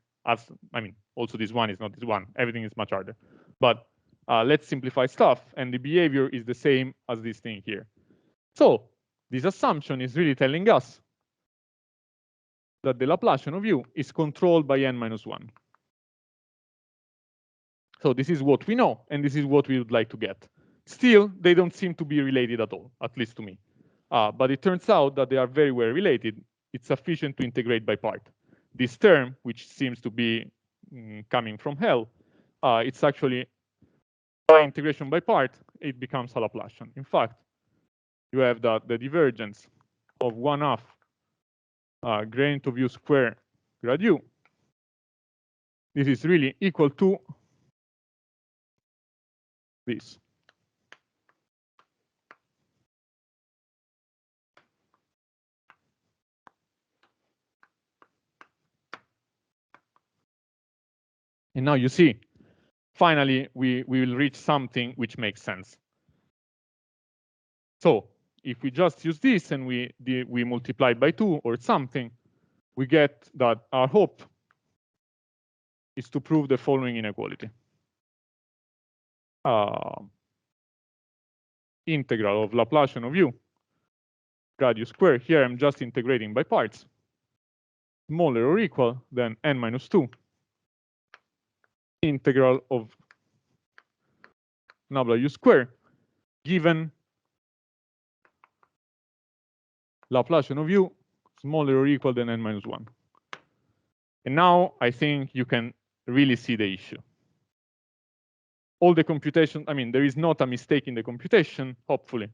Also this one is not this one. Everything is much harder. But let's simplify stuff, and the behavior is the same as this thing here. So this assumption is really telling us that the Laplacian of u is controlled by n-1. So this is what we know, and this is what we would like to get. Still, they don't seem to be related at all, at least to me. But it turns out that they are very well related. It's sufficient to integrate by part. This term, which seems to be coming from hell, it's actually, by integration by part, it becomes a Laplacian. In fact, you have the divergence of 1/2 gradient of u squared grad u. This is really equal to this. And now you see, finally, we will reach something which makes sense. So if we just use this and we multiply by 2 or something, we get that our hope is to prove the following inequality. Integral of Laplacian of u grad u squared. Here I'm just integrating by parts. Smaller or equal than n-2 integral of nabla u squared given Laplacian of u smaller or equal than n-1. And now I think you can really see the issue. All the computation, there is not a mistake in the computation, hopefully.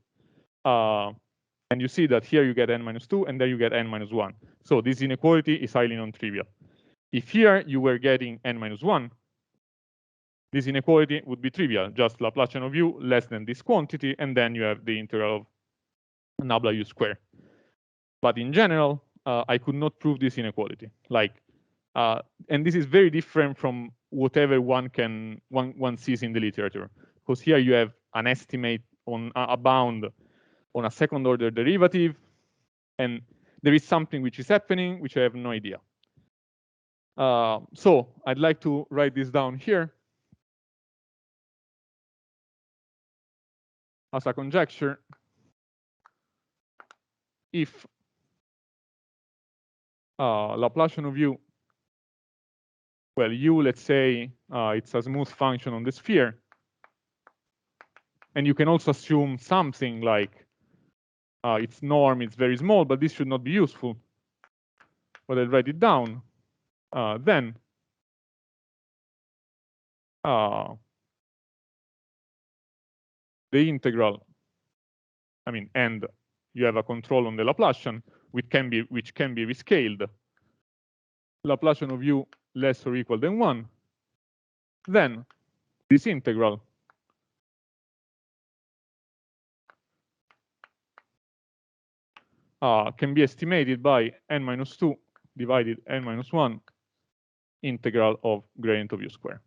And you see that here you get n-2 and there you get n-1. So this inequality is highly non-trivial. If here you were getting n-1, this inequality would be trivial, just Laplacian of u less than this quantity, and then you have the integral of nabla u squared. But in general, I could not prove this inequality. And this is very different from whatever one sees in the literature, because here you have an estimate on a bound on a second order derivative, and there is something which is happening which I have no idea. So I'd like to write this down here as a conjecture. If Laplacian of u, well, u, let's say it's a smooth function on the sphere, and you can also assume something like its norm is very small, but this should not be useful. But I'll write it down. Then the integral, and you have a control on the Laplacian, which can be rescaled. Laplacian of u less or equal than 1. Then this integral can be estimated by n-2 divided n-1 integral of gradient of u squared.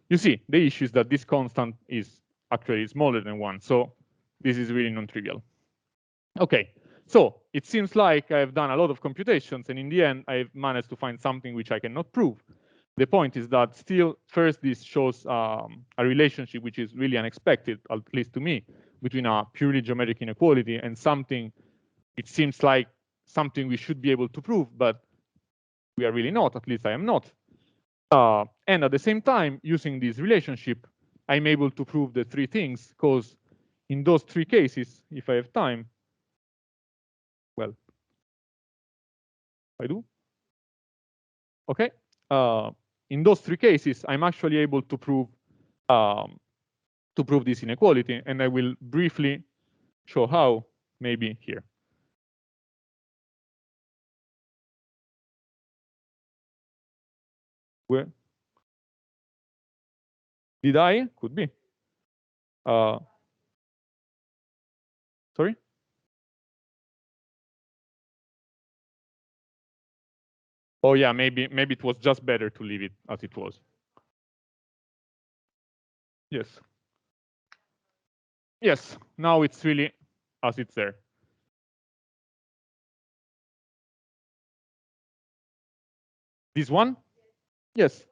You see, the issue is that this constant is actually smaller than 1, so this is really non-trivial. Okay, so it seems like I've done a lot of computations, and in the end, I've managed to find something which I cannot prove. The point is that still, first, this shows a relationship which is really unexpected, at least to me, between a purely geometric inequality and something it seems like something we should be able to prove, but we are really not, at least I am not. And at the same time, using this relationship, I'm able to prove the 3 things, because in those 3 cases, if I have time, well, I do. Okay. In those 3 cases, I'm actually able to prove this inequality, and I will briefly show how, maybe here. Where? Did I? Could be. Sorry? Oh yeah, maybe it was just better to leave it as it was. Yes. Yes, now it's really as it's there. This one? Yes.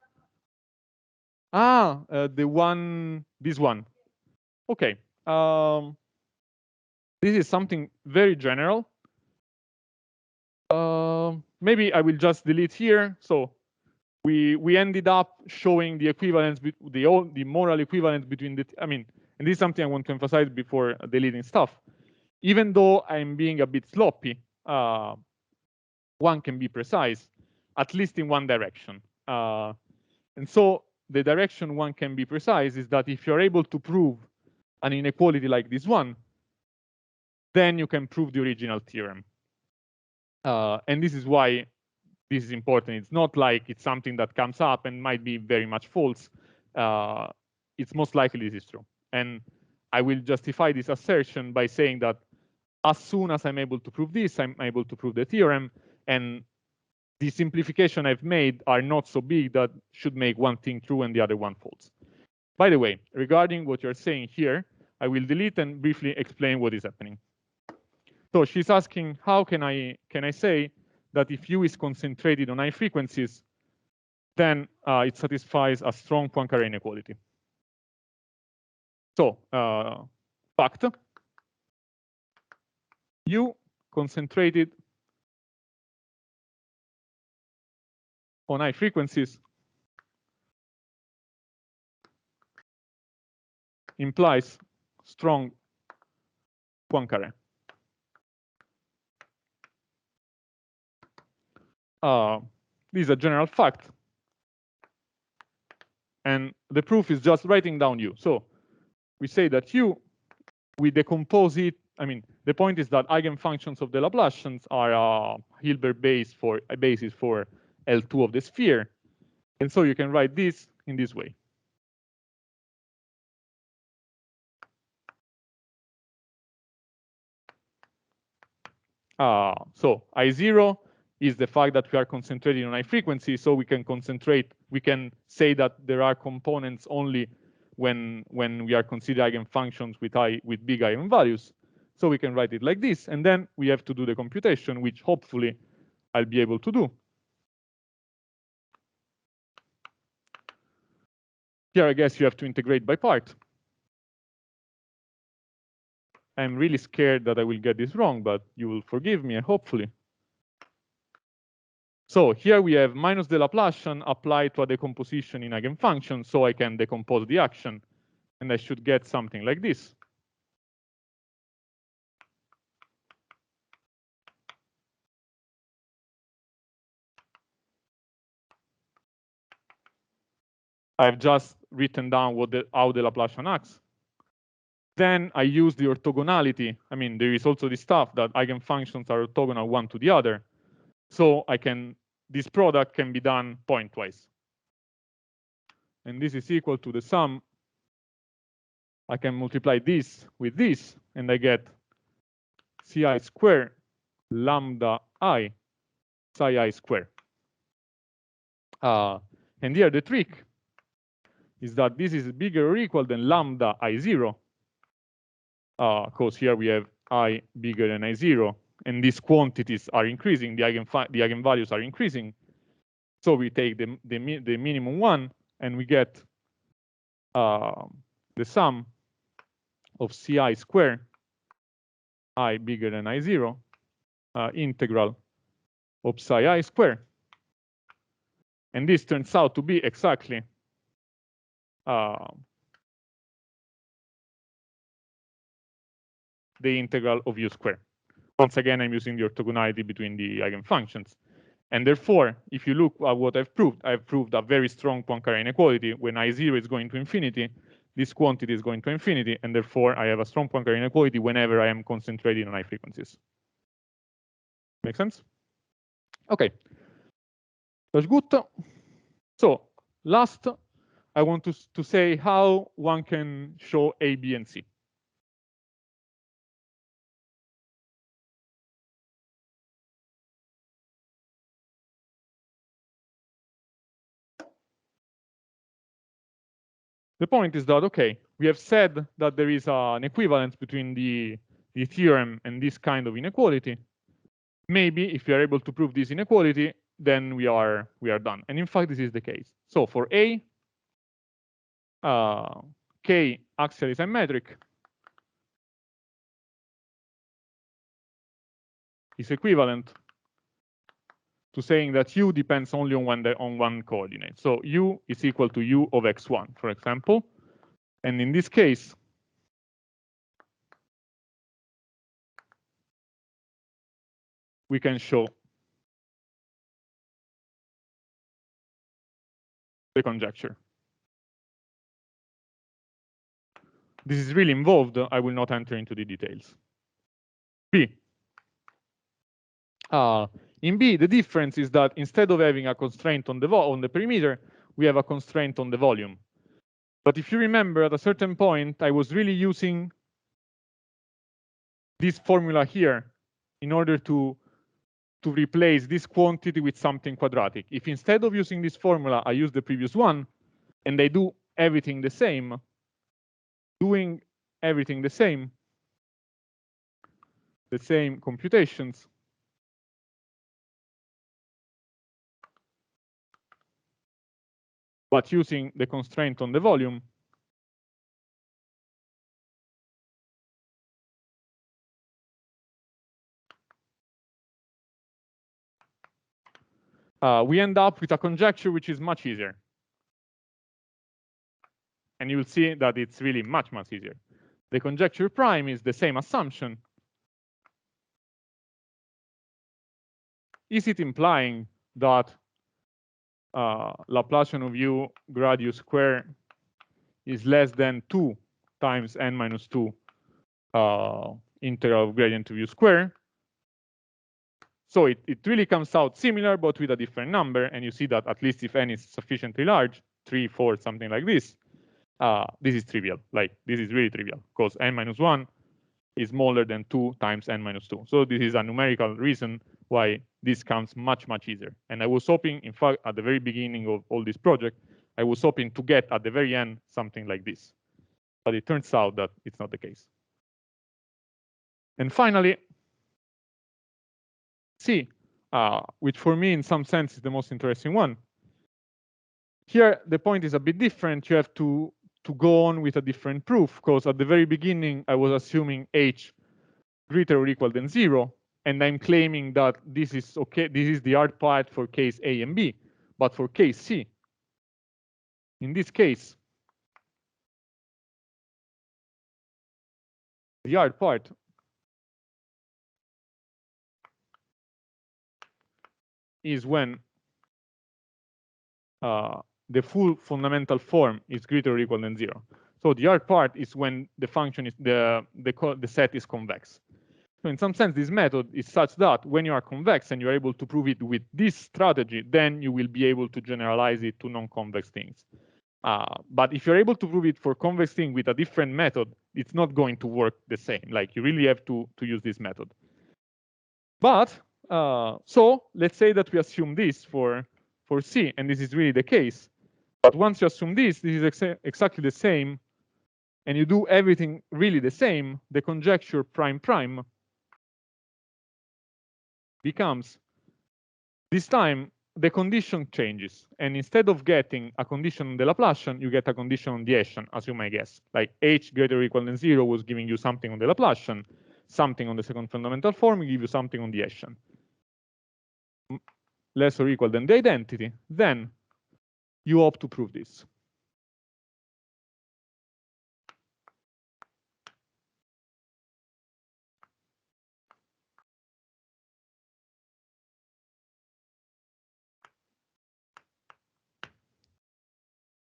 The one, this one. Okay. This is something very general. Maybe I will just delete here. So we ended up showing the equivalence, the moral equivalence between the, and this is something I want to emphasize before deleting stuff. Even though I'm being a bit sloppy, one can be precise, at least in one direction. And so the direction one can be precise is that if you're able to prove an inequality like this one, then you can prove the original theorem. And this is why this is important. It's not like it's something that comes up and might be very much false. It's most likely this is true. And I will justify this assertion by saying that as soon as I'm able to prove this, I'm able to prove the theorem. And the simplification I've made are not so big that should make one thing true and the other one false. By the way, regarding what you're saying here, I will delete and briefly explain what is happening. So she's asking, how can I say that if U is concentrated on high frequencies, then it satisfies a strong Poincare inequality. So, fact, U concentrated on high frequencies implies strong Poincare. This is a general fact. And the proof is just writing down U. So we say that U, we decompose it. The point is that eigenfunctions of the Laplacians are a Hilbert basis for L2 of the sphere. And so you can write this in this way. So I0 is the fact that we are concentrating on high frequency, so we can say that there are components only when we are considering eigenfunctions with big eigenvalues. So we can write it like this, and then we have to do the computation, which hopefully I'll be able to do. Here, I guess you have to integrate by part. I'm really scared that I will get this wrong, but you will forgive me, hopefully. So here we have minus the Laplacian applied to a decomposition in eigenfunctions, so I can decompose the action, and I should get something like this. I've just written down how the Laplacian acts. Then I use the orthogonality. There is also this stuff that eigenfunctions are orthogonal one to the other. So this product can be done pointwise. And this is equal to the sum. I can multiply this with this, and I get Ci squared lambda I psi I squared. And here the trick is that this is bigger or equal than lambda I0. Because here we have I bigger than I0, and these quantities are increasing, the eigenvalues are increasing. So we take the minimum one, and we get the sum of Ci squared, I bigger than I0, integral of psi I squared. And this turns out to be exactly the integral of U squared. Once again, I'm using the orthogonality between the eigenfunctions. And therefore, if you look at what I've proved a very strong Poincare inequality. When I0 is going to infinity, this quantity is going to infinity, and therefore I have a strong Poincare inequality whenever I am concentrating on high frequencies. Make sense? Okay. That's good. So last, I want to say how one can show A, B, and C. The point is that, okay, we have said that there is an equivalence between the theorem and this kind of inequality. Maybe if we are able to prove this inequality, then we are done. And in fact, this is the case. So for A, K axially symmetric is equivalent to saying that U depends only on one coordinate. So U is equal to U of x1, for example. And in this case, we can show the conjecture. This is really involved. I will not enter into the details. B. In B, the difference is that instead of having a constraint on the perimeter, we have a constraint on the volume. But if you remember, at a certain point, I was really using this formula here in order to replace this quantity with something quadratic. If instead of using this formula, I use the previous one, and I do everything the same, doing everything the same computations, but using the constraint on the volume, we end up with a conjecture which is much easier. And you will see that it's really much, much easier. The conjecture prime is the same assumption. Is it implying that Laplacian of U grad U square is less than 2 times n minus 2 integral of gradient of U square? So it really comes out similar, but with a different number. And you see that at least if n is sufficiently large, 3, 4, something like this, this is trivial. Like, this is really trivial, because n minus 1 is smaller than 2 times n minus 2. So this is a numerical reason why this comes much, much easier. And I was hoping, in fact, at the very beginning of all this project, I was hoping to get at the very end something like this. But it turns out that it's not the case. And finally, C, which for me in some sense is the most interesting one. Here, the point is a bit different. You have to go on with a different proof, because at the very beginning, I was assuming H greater or equal than 0. And I'm claiming that this is okay. This is the hard part for case A and B. But for case C, in this case, the hard part is when the full fundamental form is greater or equal than 0. So the hard part is when the function is the set is convex. So in some sense, this method is such that when you are convex and you are able to prove it with this strategy, then you will be able to generalize it to non-convex things. But if you're able to prove it for convex thing with a different method, it's not going to work the same. Like, you really have to use this method. But so let's say that we assume this for C, and this is really the case. But once you assume this is exactly the same, and you do everything really the same, the conjecture prime prime becomes, this time the condition changes, and instead of getting a condition on the Laplacian, you get a condition on the Hessian, as you may guess. Like, H greater or equal than 0 was giving you something on the Laplacian, something on the second fundamental form, give you something on the Hessian. Less or equal than the identity, then you hope to prove this.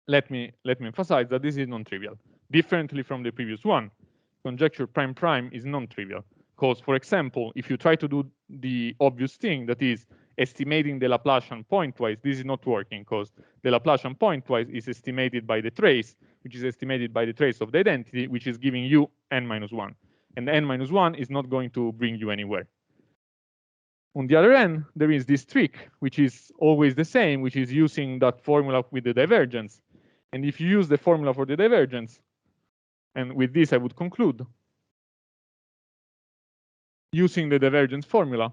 Let me emphasize that this is non-trivial. Differently from the previous one, conjecture prime prime is non-trivial. Because, for example, if you try to do the obvious thing, that is estimating the Laplacian pointwise, this is not working because the Laplacian pointwise is estimated by the trace, which is estimated by the trace of the identity, which is giving you n-1. And n-1 is not going to bring you anywhere. On the other end, there is this trick, which is always the same, which is using that formula with the divergence. And if you use the formula for the divergence, and with this I would conclude, using the divergence formula,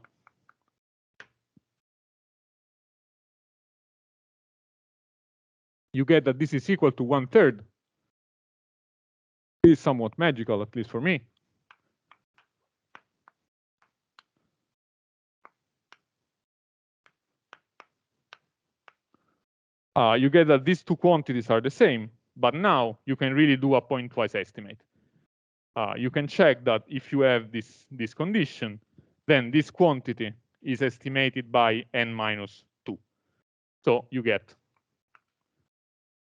you get that this is equal to 1/3. This is somewhat magical, at least for me. You get that these two quantities are the same, but now you can really do a pointwise estimate. You can check that if you have this condition, then this quantity is estimated by n-2. So you get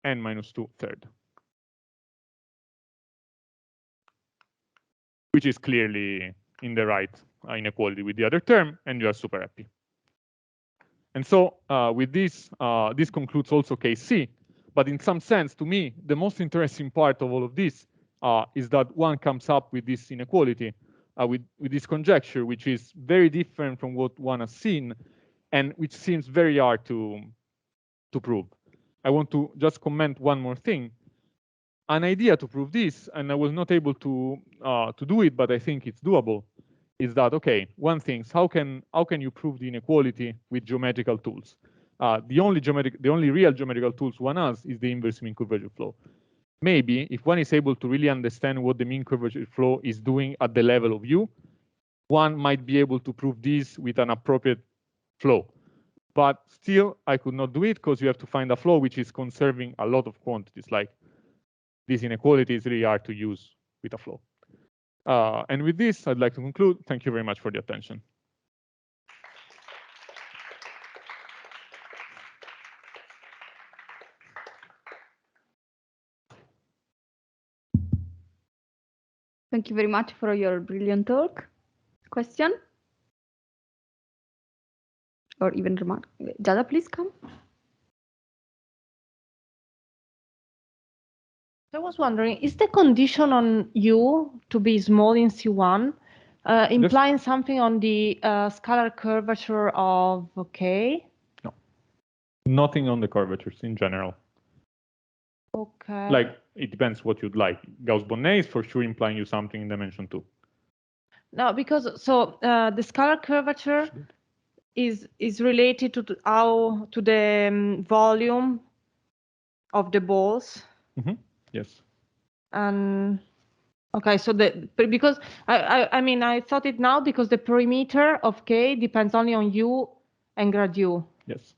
n-2/3, which is clearly in the right inequality with the other term, and you are super happy. And so with this, this concludes also case C. But in some sense, to me, the most interesting part of all of this is that one comes up with this inequality, with this conjecture, which is very different from what one has seen, and which seems very hard to prove. I want to just comment one more thing. An idea to prove this, and I was not able to do it, but I think it's doable, is that, okay, one thing, how can you prove the inequality with geometrical tools? The only real geometrical tools one has is the inverse mean curvature flow. Maybe if one is able to really understand what the mean curvature flow is doing at the level of U, one might be able to prove this with an appropriate flow. But still, I could not do it because you have to find a flow which is conserving a lot of quantities. Like this inequality is really hard to use with a flow. And with this, I'd like to conclude. Thank you very much for the attention. Thank you very much for your brilliant talk. Question? Or even remark? Giada, please come. I was wondering, is the condition on U to be small in C1 implying something on the scalar curvature of K? No, nothing on the curvatures in general. Okay. Like, it depends what you'd like. Gauss-Bonnet is for sure implying you something in dimension 2. No, because the scalar curvature is related to the volume of the balls. Mm-hmm. Yes. And okay, so because I mean I thought it now because the perimeter of K depends only on U and grad U. Yes.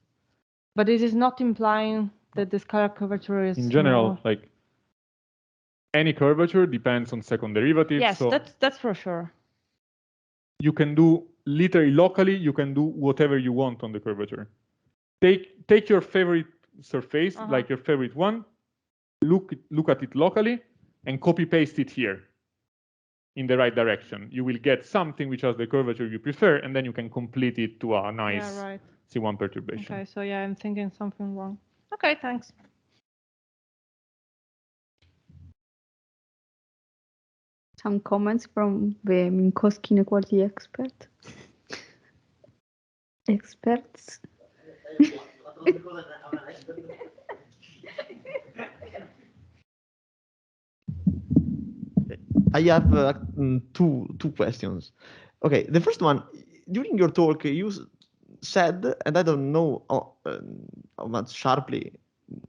But this is not implying that the scalar curvature is in general, like any curvature depends on second derivatives. Yes, so that's for sure. You can do literally locally, you can do whatever you want on the curvature. Take your favorite surface, like your favorite one, look at it locally, and copy paste it here in the right direction. You will get something which has the curvature you prefer, and then you can complete it to a nice C1 perturbation. Okay, so yeah, I'm thinking something wrong. Okay, thanks. Some comments from the Minkowski Inequality expert. Experts. I have two questions. Okay, the first one, during your talk, you said, and I don't know how much sharply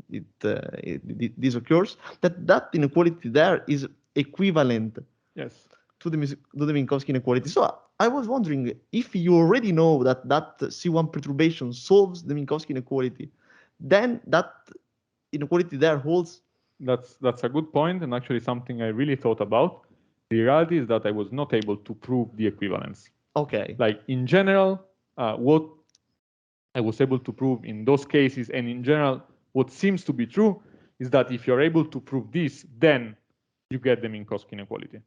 this occurs, that inequality there is equivalent to the Minkowski inequality. So I was wondering if you already know that C1 perturbation solves the Minkowski inequality, then that inequality there holds. That's a good point, and actually something I really thought about. The reality is that I was not able to prove the equivalence. Okay. Like in general, what I was able to prove in those cases, and in general, what seems to be true is that if you're able to prove this, then you get the Minkowski inequality.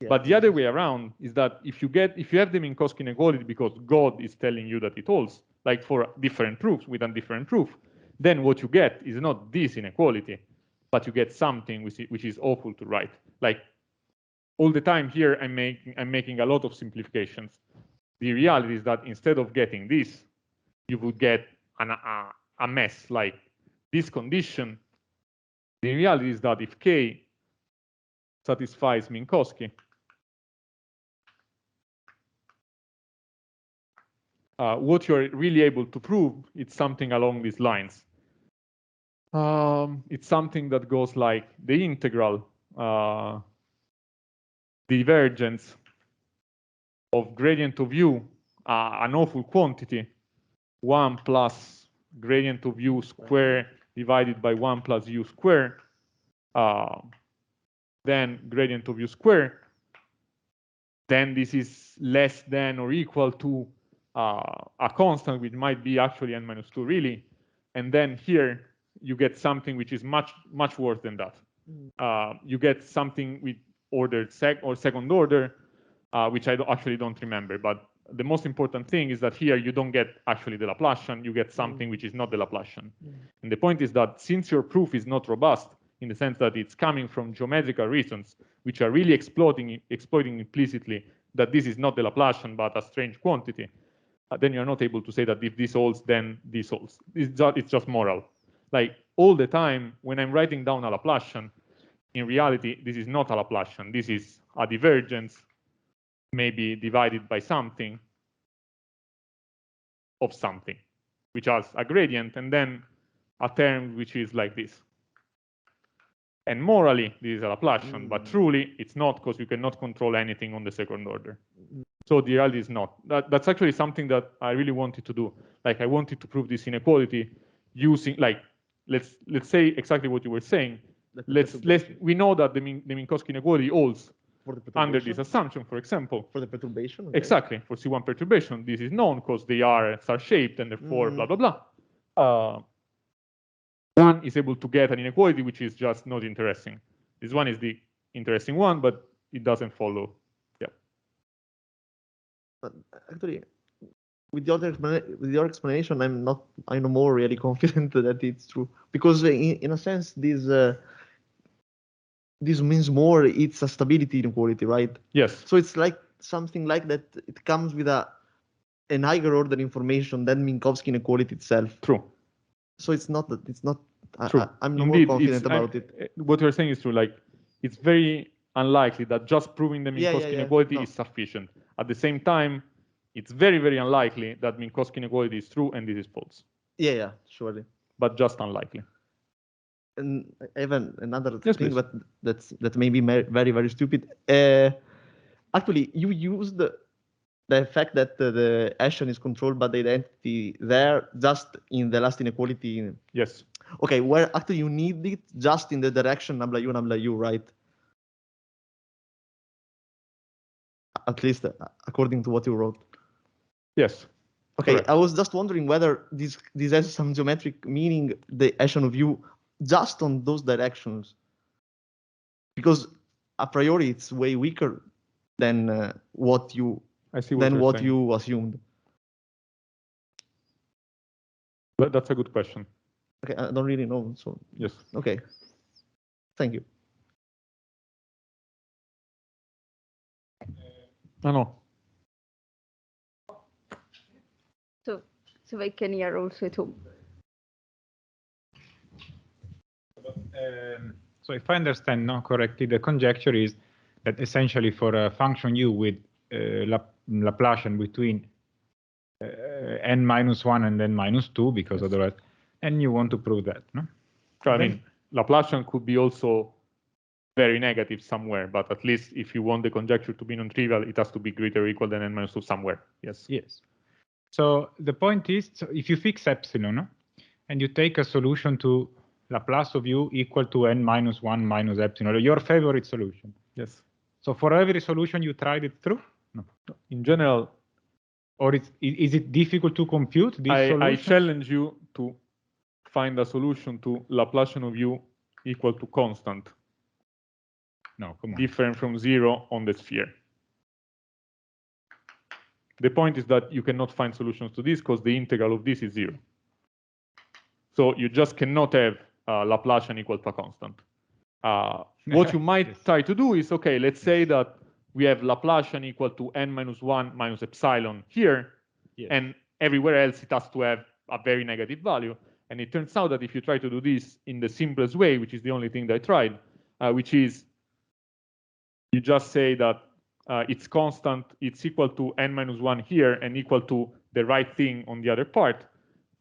Yeah. But the other way around is that if you have the Minkowski inequality because God is telling you that it holds, like for different proofs with a different proof, then what you get is not this inequality, but you get something which is awful to write. Like all the time here, I'm making a lot of simplifications. The reality is that instead of getting this, you would get a mess like this condition. The reality is that if K satisfies Minkowski, what you're really able to prove, it's something along these lines. It's something that goes like the integral divergence of gradient of u, an awful quantity, 1 plus gradient of u square divided by 1 plus u square, then gradient of u square, then this is less than or equal to a constant, which might be actually n minus 2 really, and then here you get something which is much worse than that. You get something with ordered second order, which I actually don't remember, but the most important thing is that here you don't get actually the Laplacian, you get something which is not the Laplacian. And the point is that since your proof is not robust, in the sense that it's coming from geometrical reasons, which are really exploiting implicitly that this is not the Laplacian, but a strange quantity, then you're not able to say that if this holds, then this holds. It's just moral. Like all the time, when I'm writing down a Laplacian, in reality, this is not a Laplacian. This is a divergence, maybe divided by something of something, which has a gradient, and then a term which is like this. And morally, this is a Laplacian, but truly, it's not, because you cannot control anything on the second order. So the reality is not. That's actually something that I really wanted to do. Like I wanted to prove this inequality using, like, let's say exactly what you were saying. We know that the Minkowski inequality holds under this assumption, for example. For the perturbation? Okay. Exactly, for C1 perturbation. This is known because they are star-shaped and therefore blah, blah, blah. One is able to get an inequality which is just not interesting. This one is the interesting one, but it doesn't follow. Yeah. But actually, with your explanation, I'm no more really confident that it's true, because in a sense this means more it's a stability inequality, right? Yes. So it's like something like that. It comes with an higher order information than Minkowski inequality itself. True. So it's not true. I'm no more confident about it. What you're saying is true. Like it's very unlikely that just proving the Minkowski inequality is sufficient. At the same time, it's very, very unlikely that Minkowski inequality is true and this is false. Yeah, surely. But just unlikely. And even another yes, thing, please. but that may be very, very stupid. Actually, you used the fact that the action is controlled by the identity there just in the last inequality. Yes. Okay, where actually you need it just in the direction nabla u, right? At least according to what you wrote. Yes. Okay, correct. I was just wondering whether this has some geometric meaning, the action of u, just on those directions, because a priori it's way weaker than what you assumed. But that's a good question. Okay, I don't really know. So yes. Okay. Thank you. No. So I can hear also too. So if I understand correctly, the conjecture is that essentially for a function u with Laplacian between n minus 1 and n minus 2, because otherwise, and you want to prove that, no? I mean, Laplacian could be also very negative somewhere, but at least if you want the conjecture to be non-trivial, it has to be greater or equal than n minus 2 somewhere. Yes. Yes. So the point is, so if you fix epsilon, and you take a solution to Laplace of u equal to n minus 1 minus epsilon, your favorite solution. Yes. So for every solution you tried it through? No. In general. Or is it difficult to compute this solution? I challenge you to find a solution to Laplacian of u equal to constant. No, come on. Different from 0 on the sphere. The point is that you cannot find solutions to this because the integral of this is 0. So you just cannot have Laplacian equal to a constant. What you might try to do is, okay, let's say that we have Laplacian equal to n minus 1 minus epsilon here, and everywhere else it has to have a very negative value. And it turns out that if you try to do this in the simplest way, which is the only thing that I tried, which is you just say that it's constant, it's equal to n minus 1 here and equal to the right thing on the other part,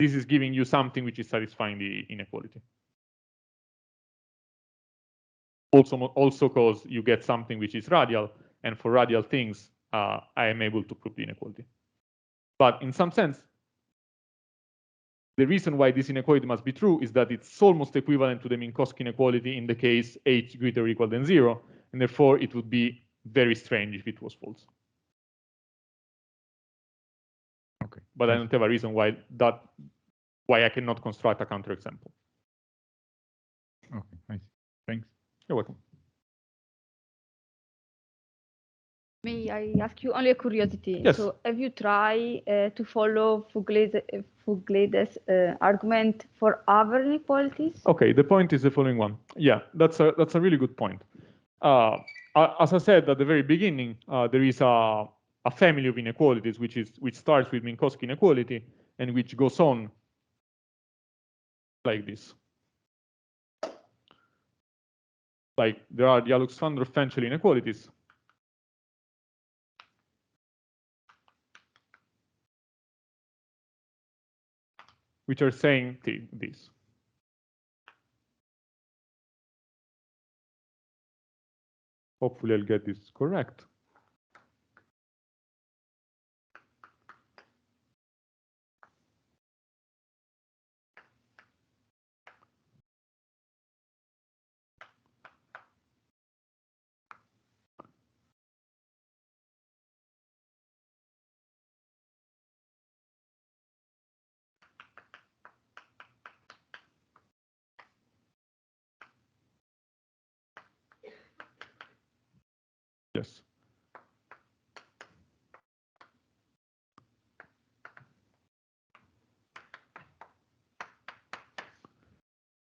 this is giving you something which is satisfying the inequality. Also because you get something which is radial, and for radial things, I am able to prove the inequality. But in some sense, the reason why this inequality must be true is that it's almost equivalent to the Minkowski inequality in the case h greater or equal than 0, and therefore it would be very strange if it was false. Okay, but I don't have a reason why I cannot construct a counterexample. Okay, I see. Thanks. You're welcome. May I ask you only a curiosity? Yes. So have you tried to follow Fuglede's argument for other inequalities? Okay, the point is the following one. Yeah, that's a really good point. As I said at the very beginning, there is a family of inequalities which starts with Minkowski inequality and which goes on like this. Like there are the Alexander-Fenchel inequalities, which are saying this. Hopefully I'll get this correct. Yes.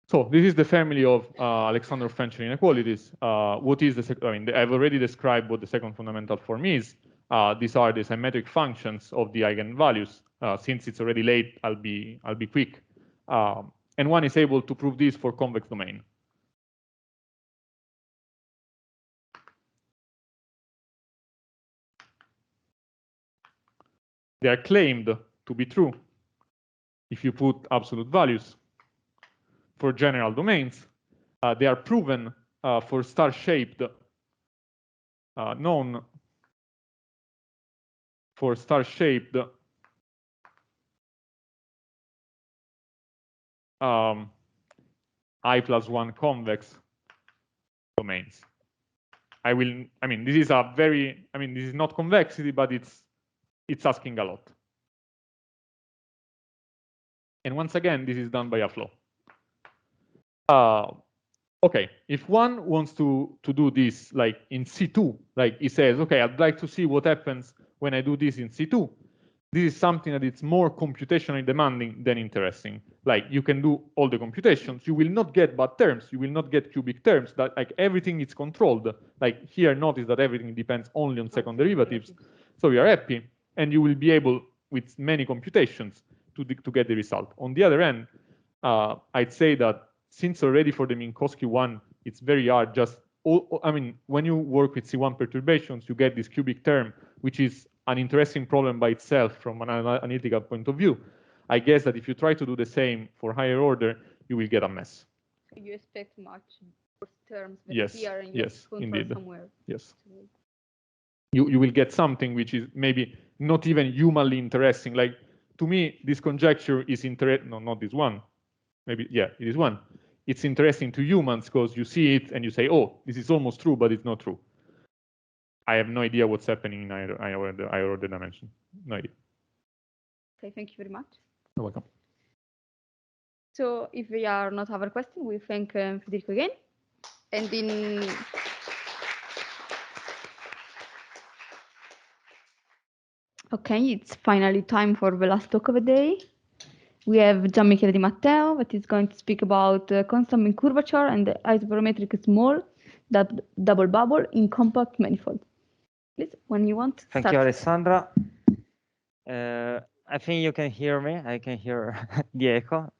So this is the family of Alexander-Fenchel inequalities. What is the? I mean, I've already described what the second fundamental form is. These are the symmetric functions of the eigenvalues. Since it's already late, I'll be quick. And one is able to prove this for convex domain. They are claimed to be true if you put absolute values. For general domains, they are proven for star-shaped known for star-shaped I+1 convex domains. I mean, this is this is not convexity, but it's asking a lot. And once again, this is done by a flow. Okay, if one wants to do this like in C2, like he says, okay, I'd like to see what happens when I do this in C2. This is something that it's more computationally demanding than interesting. Like you can do all the computations, you will not get bad terms, you will not get cubic terms, that like everything is controlled. Like here, notice that everything depends only on second derivatives. So we are happy, and you will be able, with many computations, to get the result. On the other end, I'd say that since already for the Minkowski one, it's very hard. When you work with C1 perturbations, you get this cubic term, which is an interesting problem by itself from an analytical point of view. I guess that if you try to do the same for higher order, you will get a mess. So you expect much worse terms than yes, here, and yes, indeed. Somewhere. Yes. You will get something which is maybe not even humanly interesting. Like to me, this conjecture is interesting. No, not this one. Maybe, yeah, it is one. It's interesting to humans because you see it and you say, oh, this is almost true, but it's not true. I have no idea what's happening in higher order dimension. No idea. Okay, thank you very much. You're welcome. So if we are not other questions, we thank Federico again. And in Okay, it's finally time for the last talk of the day. We have Gianmichele Di Matteo that is going to speak about constant mean curvature and the isoperimetric small double bubble in compact manifold. Please, when you want. Thank you, Alessandra. I think you can hear me. I can hear the echo.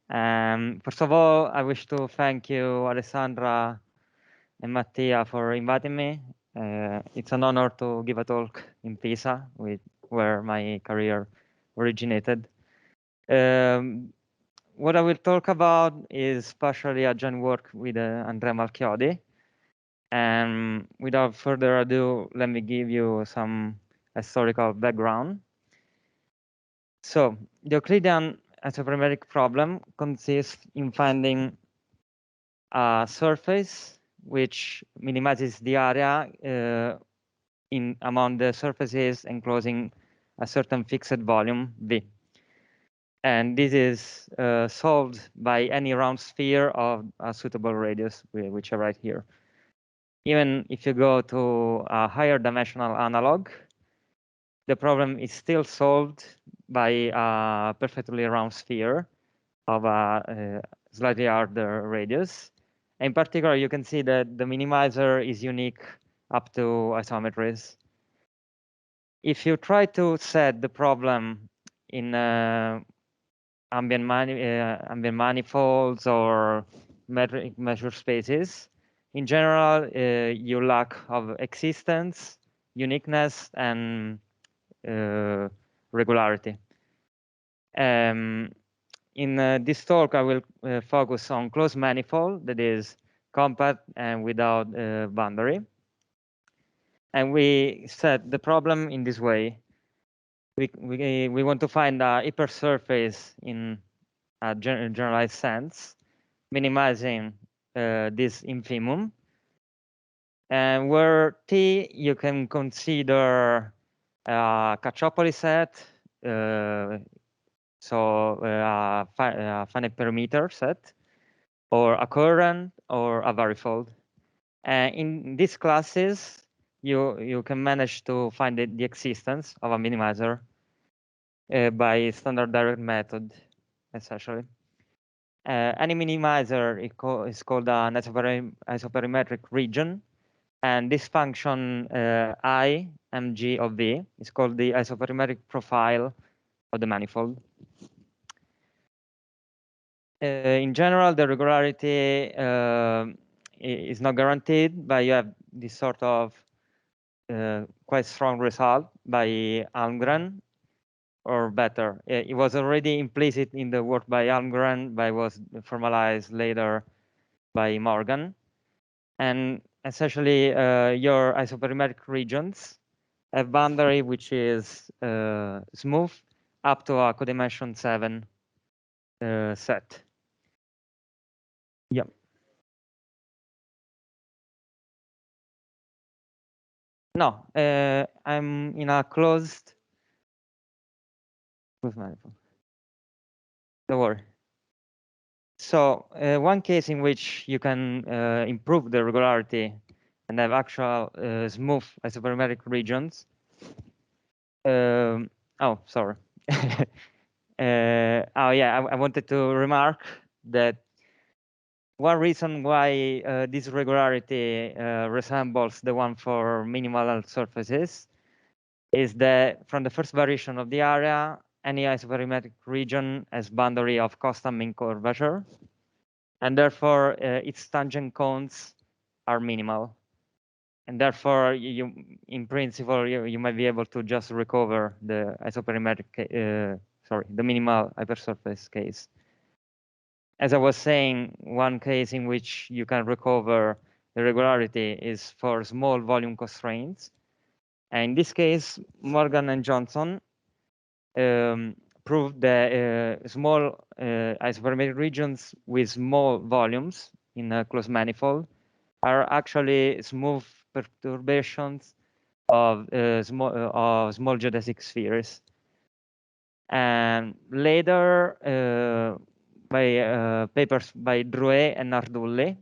First of all, I wish to thank you, Alessandra and Mattia, for inviting me. It's an honor to give a talk in Pisa, where my career originated. What I will talk about is partially a joint work with Andrea Malchiodi. And without further ado, let me give you some historical background. So the Euclidean isoperimetric problem consists in finding a surface which minimizes the area among the surfaces enclosing a certain fixed volume V. And this is solved by any round sphere of a suitable radius, which I write here. Even if you go to a higher dimensional analog, the problem is still solved by a perfectly round sphere of a slightly harder radius. In particular, you can see that the minimizer is unique up to isometries. If you try to set the problem in ambient manifolds or metric measure spaces, in general, you lack of existence, uniqueness, and regularity. In this talk, I will focus on closed manifold, that is compact and without boundary. And we set the problem in this way. We want to find a hypersurface in a generalized sense, minimizing this infimum. And where T, you can consider a Cacciopoli set, so a finite perimeter set, or a current, or a varifold. In these classes, you can manage to find the existence of a minimizer by standard direct method, essentially. Any minimizer is called an isoperimetric region, and this function I, mg of V, is called the isoperimetric profile of the manifold. In general, the regularity is not guaranteed, but you have this sort of quite strong result by Almgren, or better. It was already implicit in the work by Almgren, but it was formalized later by Morgan. And essentially, your isoperimetric regions have boundary which is smooth up to a codimension 7 set. Yep. No, I'm in a closed manifold. Don't worry. So one case in which you can improve the regularity and have actual smooth isoperimetric regions. Oh, sorry. Oh yeah, I wanted to remark that one reason why this regularity resembles the one for minimal surfaces is that from the first variation of the area, any isoperimetric region has boundary of constant mean curvature, and therefore its tangent cones are minimal. And therefore, in principle, you might be able to just recover the isoperimetric, the minimal hypersurface case. As I was saying, one case in which you can recover the regularity is for small volume constraints. And in this case, Morgan and Johnson proved that small isoperimetric regions with small volumes in a closed manifold are actually smooth perturbations of small geodesic spheres. And later, by papers by Drouet and Nardulli,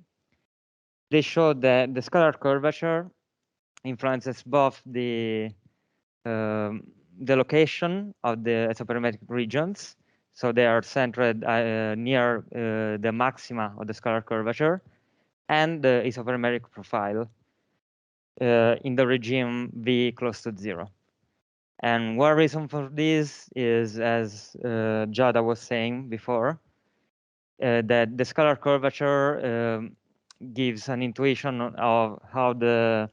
they showed that the scalar curvature influences both the the location of the isoperimetric regions. So they are centered near the maxima of the scalar curvature, and the isoperimetric profile in the regime V close to 0. And one reason for this is, as Giada was saying before, that the scalar curvature gives an intuition of how the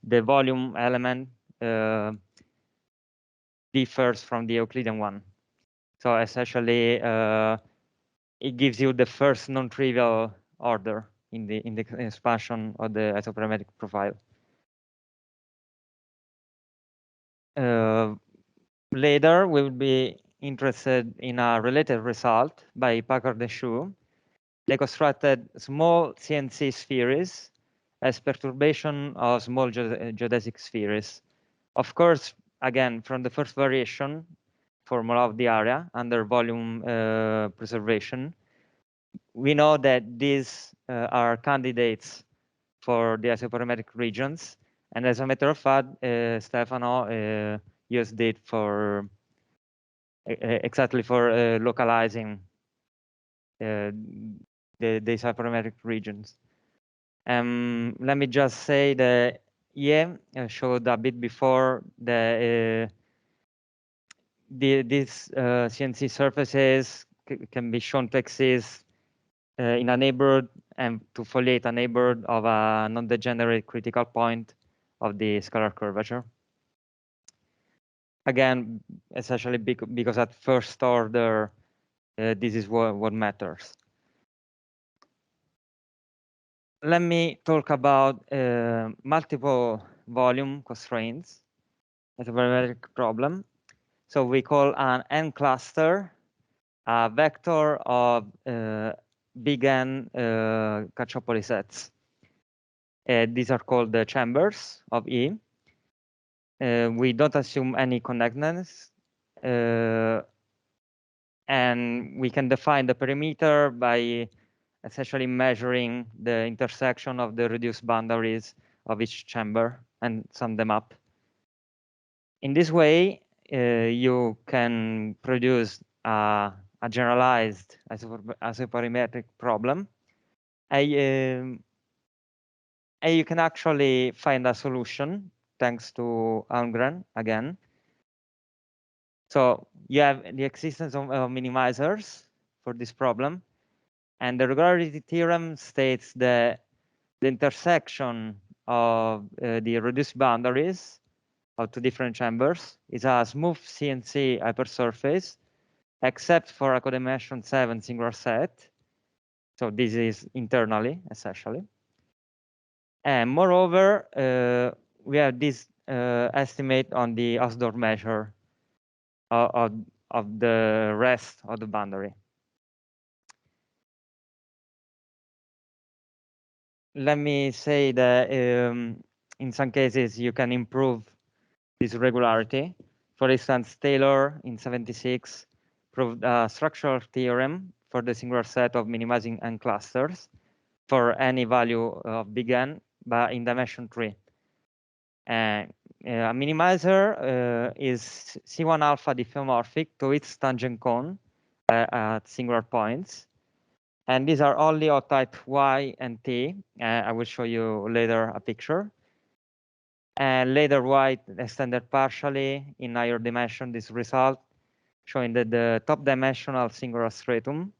volume element differs from the Euclidean one. So essentially, it gives you the first non-trivial order in the expansion of the isoperimetric profile. Later, we will be interested in a related result by Packard and Shu. They constructed small CNC spheres as perturbation of small geodesic spheres. Of course, again, from the first variation formula of the area under volume preservation, we know that these are candidates for the isoperimetric regions. And as a matter of fact, Stefano used it for exactly for localizing the isoperimetric regions. Let me just say that showed a bit before these CNC surfaces can be shown to exist in a neighborhood and to foliate a neighborhood of a non-degenerate critical point of the scalar curvature. Again, essentially because at first order, this is what matters. Let me talk about multiple volume constraints as a parametric problem. So we call an N cluster a vector of big N Cacciopoli sets. These are called the chambers of E. We don't assume any connectedness. And we can define the perimeter by essentially measuring the intersection of the reduced boundaries of each chamber and sum them up. In this way, you can produce a generalized isoperimetric problem. And you can actually find a solution thanks to Almgren again. So you have the existence of minimizers for this problem. And the regularity theorem states that the intersection of the reduced boundaries of two different chambers is a smooth CNC hypersurface, except for a codimension 7 singular set. So this is internally, essentially. And moreover, we have this estimate on the Hausdorff measure of the rest of the boundary. Let me say that in some cases you can improve this regularity. For instance, Taylor in 76 proved a structural theorem for the singular set of minimizing N clusters for any value of big N, but in dimension 3. A minimizer is C1 alpha diffeomorphic to its tangent cone at singular points. And these are only of type Y and T. I will show you later a picture. And later Y extended partially in higher dimension this result, showing that the top dimensional singular stratum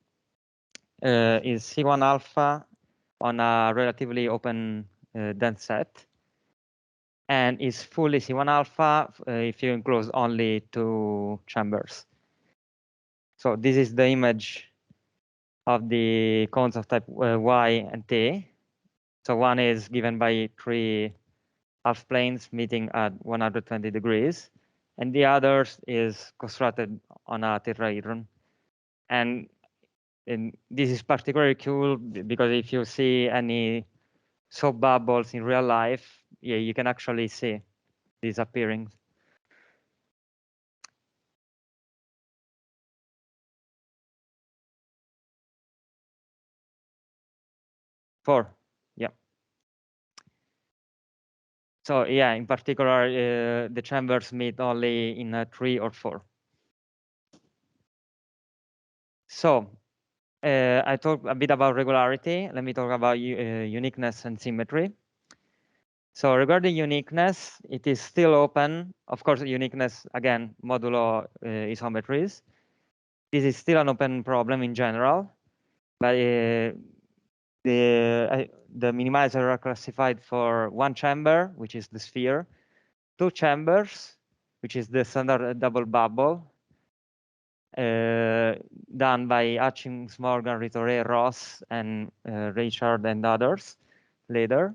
is C1 alpha on a relatively open dense set, and is fully C1 alpha if you enclose only two chambers. So this is the image of the cones of type Y and T. So one is given by 3 half planes meeting at 120 degrees, and the other is constructed on a tetrahedron. And this is particularly cool because if you see any soap bubbles in real life, yeah, you can actually see these appearing. Four, yeah. So yeah, in particular, the chambers meet only in 3 or 4. So I talked a bit about regularity. Let me talk about uniqueness and symmetry. So regarding uniqueness, it is still open. Of course, uniqueness, again, modulo isometries. This is still an open problem in general, but the minimizers are classified for one chamber, which is the sphere, two chambers, which is the standard double bubble, done by Hutchings, Morgan, Ritoré, Ross, and Richard and others later.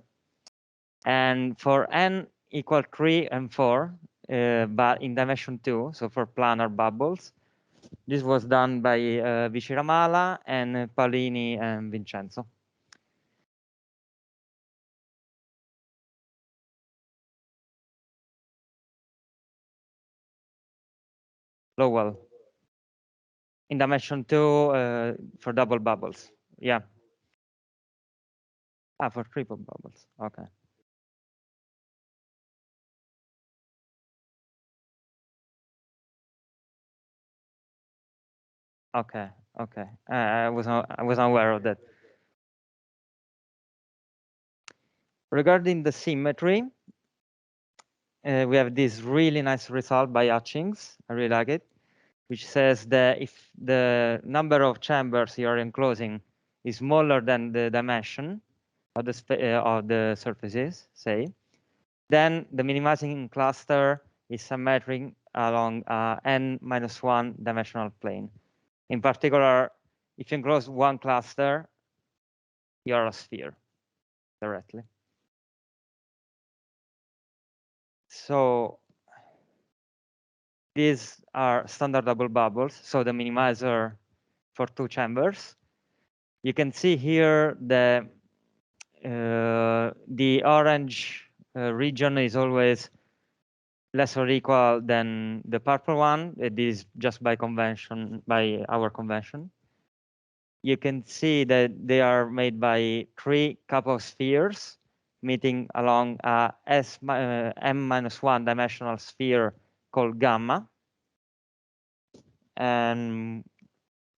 And for n equal 3 and 4, but in dimension 2, so for planar bubbles, this was done by Viciramala and Paolini and Vincenzo. Lowell. In dimension 2 for double bubbles. Yeah. Ah, for triple bubbles. Okay. Okay. Okay. I was unaware of that. Regarding the symmetry, we have this really nice result by Hutchings. I really like it, which says that if the number of chambers you are enclosing is smaller than the dimension of the surfaces, say, then the minimizing cluster is symmetric along n-1 dimensional plane. In particular, if you enclose one cluster, you are a sphere directly. So these are standard double bubbles, so the minimizer for two chambers. You can see here the orange region is always less or equal than the purple one. It is just by convention, by our convention. You can see that they are made by 3 couple spheres meeting along a m-1 dimensional sphere called gamma. And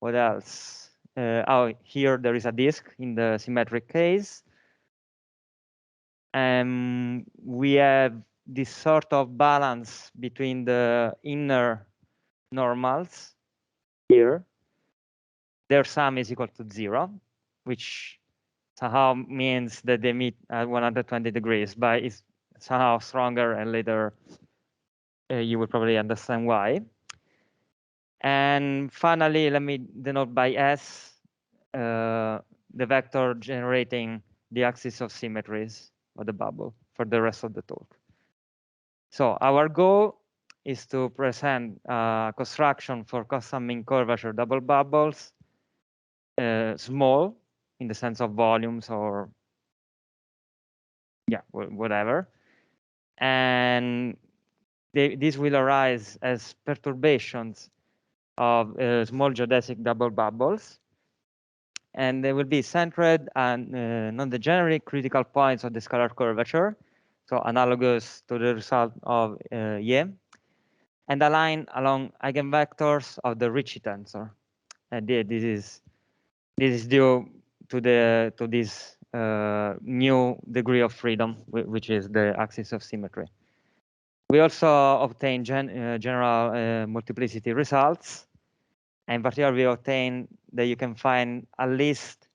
what else? Oh, here there is a disk in the symmetric case. And we have this sort of balance between the inner normals here. Their sum is equal to 0, which somehow means that they meet at 120 degrees, but it's somehow stronger, and later you will probably understand why. And finally, let me denote by S the vector generating the axis of symmetries of the bubble for the rest of the talk. So our goal is to present a construction for constant mean curvature double bubbles, small in the sense of volumes or yeah, whatever. And this will arise as perturbations of small geodesic double bubbles. And they will be centered on non-degenerate critical points of the scalar curvature, so analogous to the result of Ye, and align along eigenvectors of the Ricci tensor. And this is due to this new degree of freedom, which is the axis of symmetry. We also obtain general multiplicity results. And in particular, we obtain that you can find at least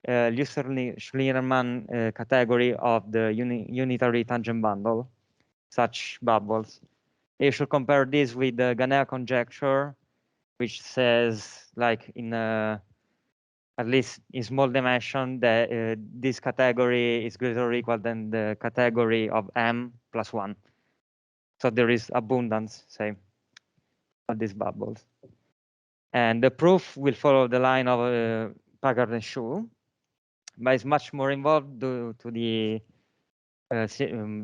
Schliermann category of the unitary tangent bundle, such bubbles. You should compare this with the Ganea conjecture, which says, like in at least in small dimension, that this category is greater or equal than the category of m plus 1. So there is abundance, say, of these bubbles. And the proof will follow the line of Packard and Shu, but it's much more involved due to the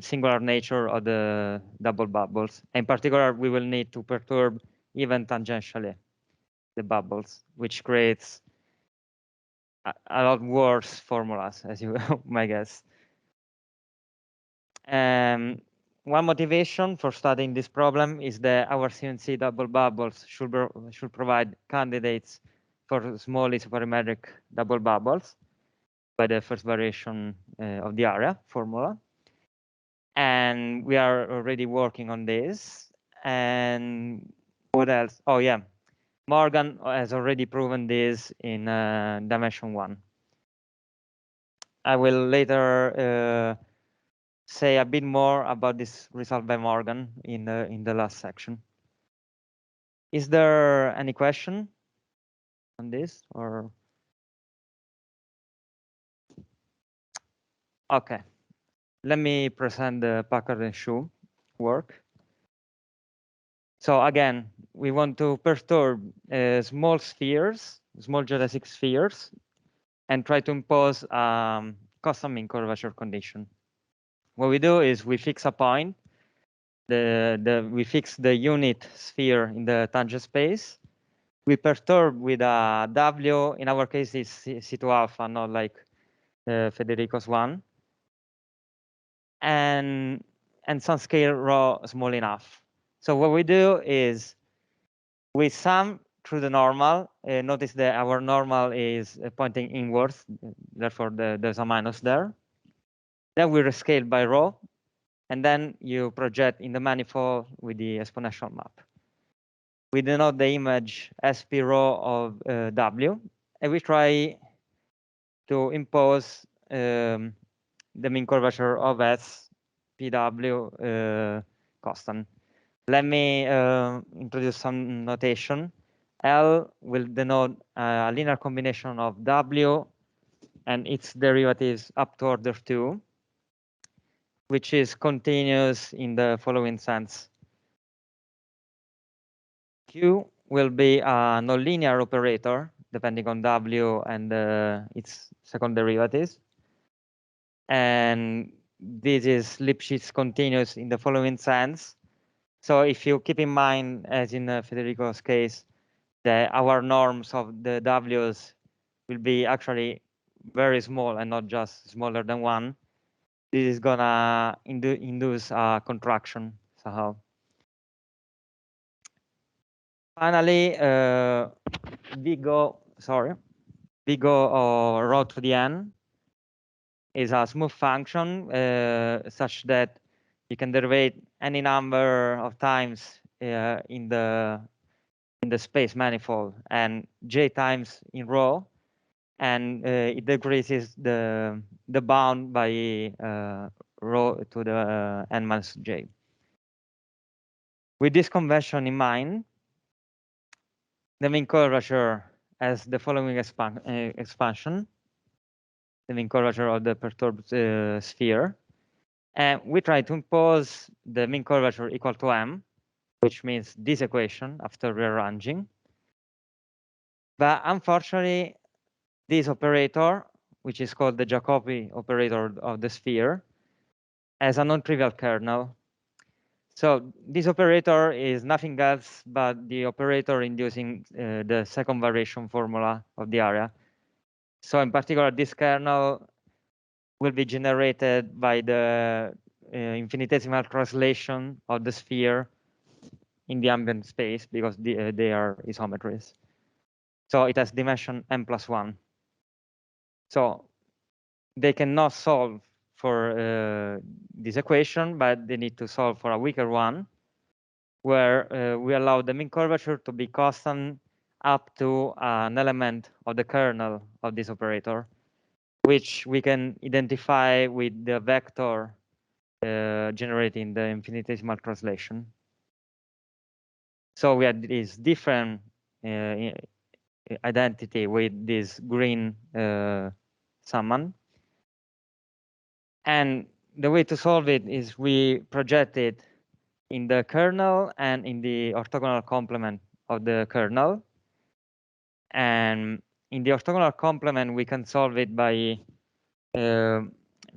singular nature of the double bubbles. In particular, we will need to perturb even tangentially the bubbles, which creates a lot worse formulas, as you might guess. One motivation for studying this problem is that our CNC double bubbles should provide candidates for small isoperimetric double bubbles by the first variation of the area formula. And we are already working on this. And what else? Oh, yeah. Morgan has already proven this in dimension 1. I will later say a bit more about this result by Morgan in the last section. Is there any question on this or? Okay, let me present the Packard and Shue work. So again, we want to perturb small spheres, small geodesic spheres, and try to impose custom mean curvature condition. What we do is we fix a point. We fix the unit sphere in the tangent space. We perturb with a W. In our case, it's C2 alpha, not like Federico's one, and some scale rho small enough. So what we do is we sum through the normal. Notice that our normal is pointing inwards, therefore there's a minus there. Then we rescale by rho, and then you project in the manifold with the exponential map. We denote the image SP rho of W, and we try to impose the mean curvature of S PW constant. Let me introduce some notation. L will denote a linear combination of W and its derivatives up to order 2, which is continuous in the following sense. Q will be a nonlinear operator depending on W and its second derivatives. And this is Lipschitz continuous in the following sense. So if you keep in mind, as in Federico's case, that our norms of the W's will be actually very small and not just smaller than 1, this is gonna induce a contraction somehow. Finally, Vigo rho to the n is a smooth function such that you can derive any number of times in the space manifold and j times in rho, and it decreases the bound by rho to the n minus j. With this convention in mind, the mean curvature has the following expansion, the mean curvature of the perturbed sphere. And we try to impose the mean curvature equal to m, which means this equation after rearranging. But unfortunately, this operator, which is called the Jacobi operator of the sphere, has a non-trivial kernel. So this operator is nothing else but the operator inducing the second variation formula of the area. So in particular, this kernel will be generated by the infinitesimal translation of the sphere in the ambient space because they are isometries. So it has dimension n+1. So they cannot solve for this equation, but they need to solve for a weaker one, where we allow the mean curvature to be constant up to an element of the kernel of this operator, which we can identify with the vector generating the infinitesimal translation. So we have this different identity with this green summon. And the way to solve it is we project it in the kernel and in the orthogonal complement of the kernel. And in the orthogonal complement, we can solve it by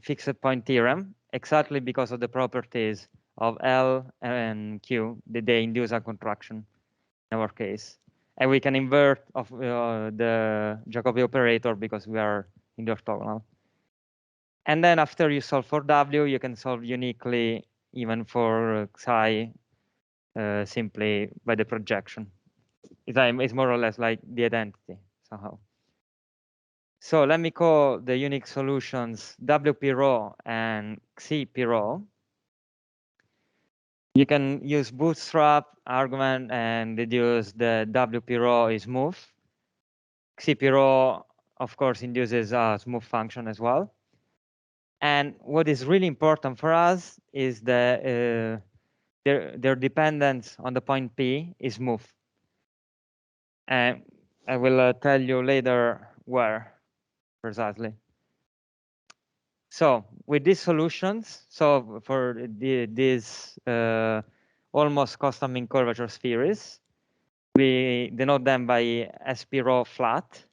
fixed point theorem, exactly because of the properties of L and Q, that they induce a contraction in our case. And we can invert of the Jacobi operator because we are in the orthogonal. And then after you solve for W, you can solve uniquely even for psi simply by the projection. It's more or less like the identity somehow. So let me call the unique solutions WP rho and XP rho. You can use bootstrap argument and deduce the WP rho is smooth. XP rho, of course, induces a smooth function as well. And what is really important for us is the their dependence on the point P is smooth. And I will tell you later where precisely. So with these solutions, so for these almost custom in curvature spheres, we denote them by SP rho flat,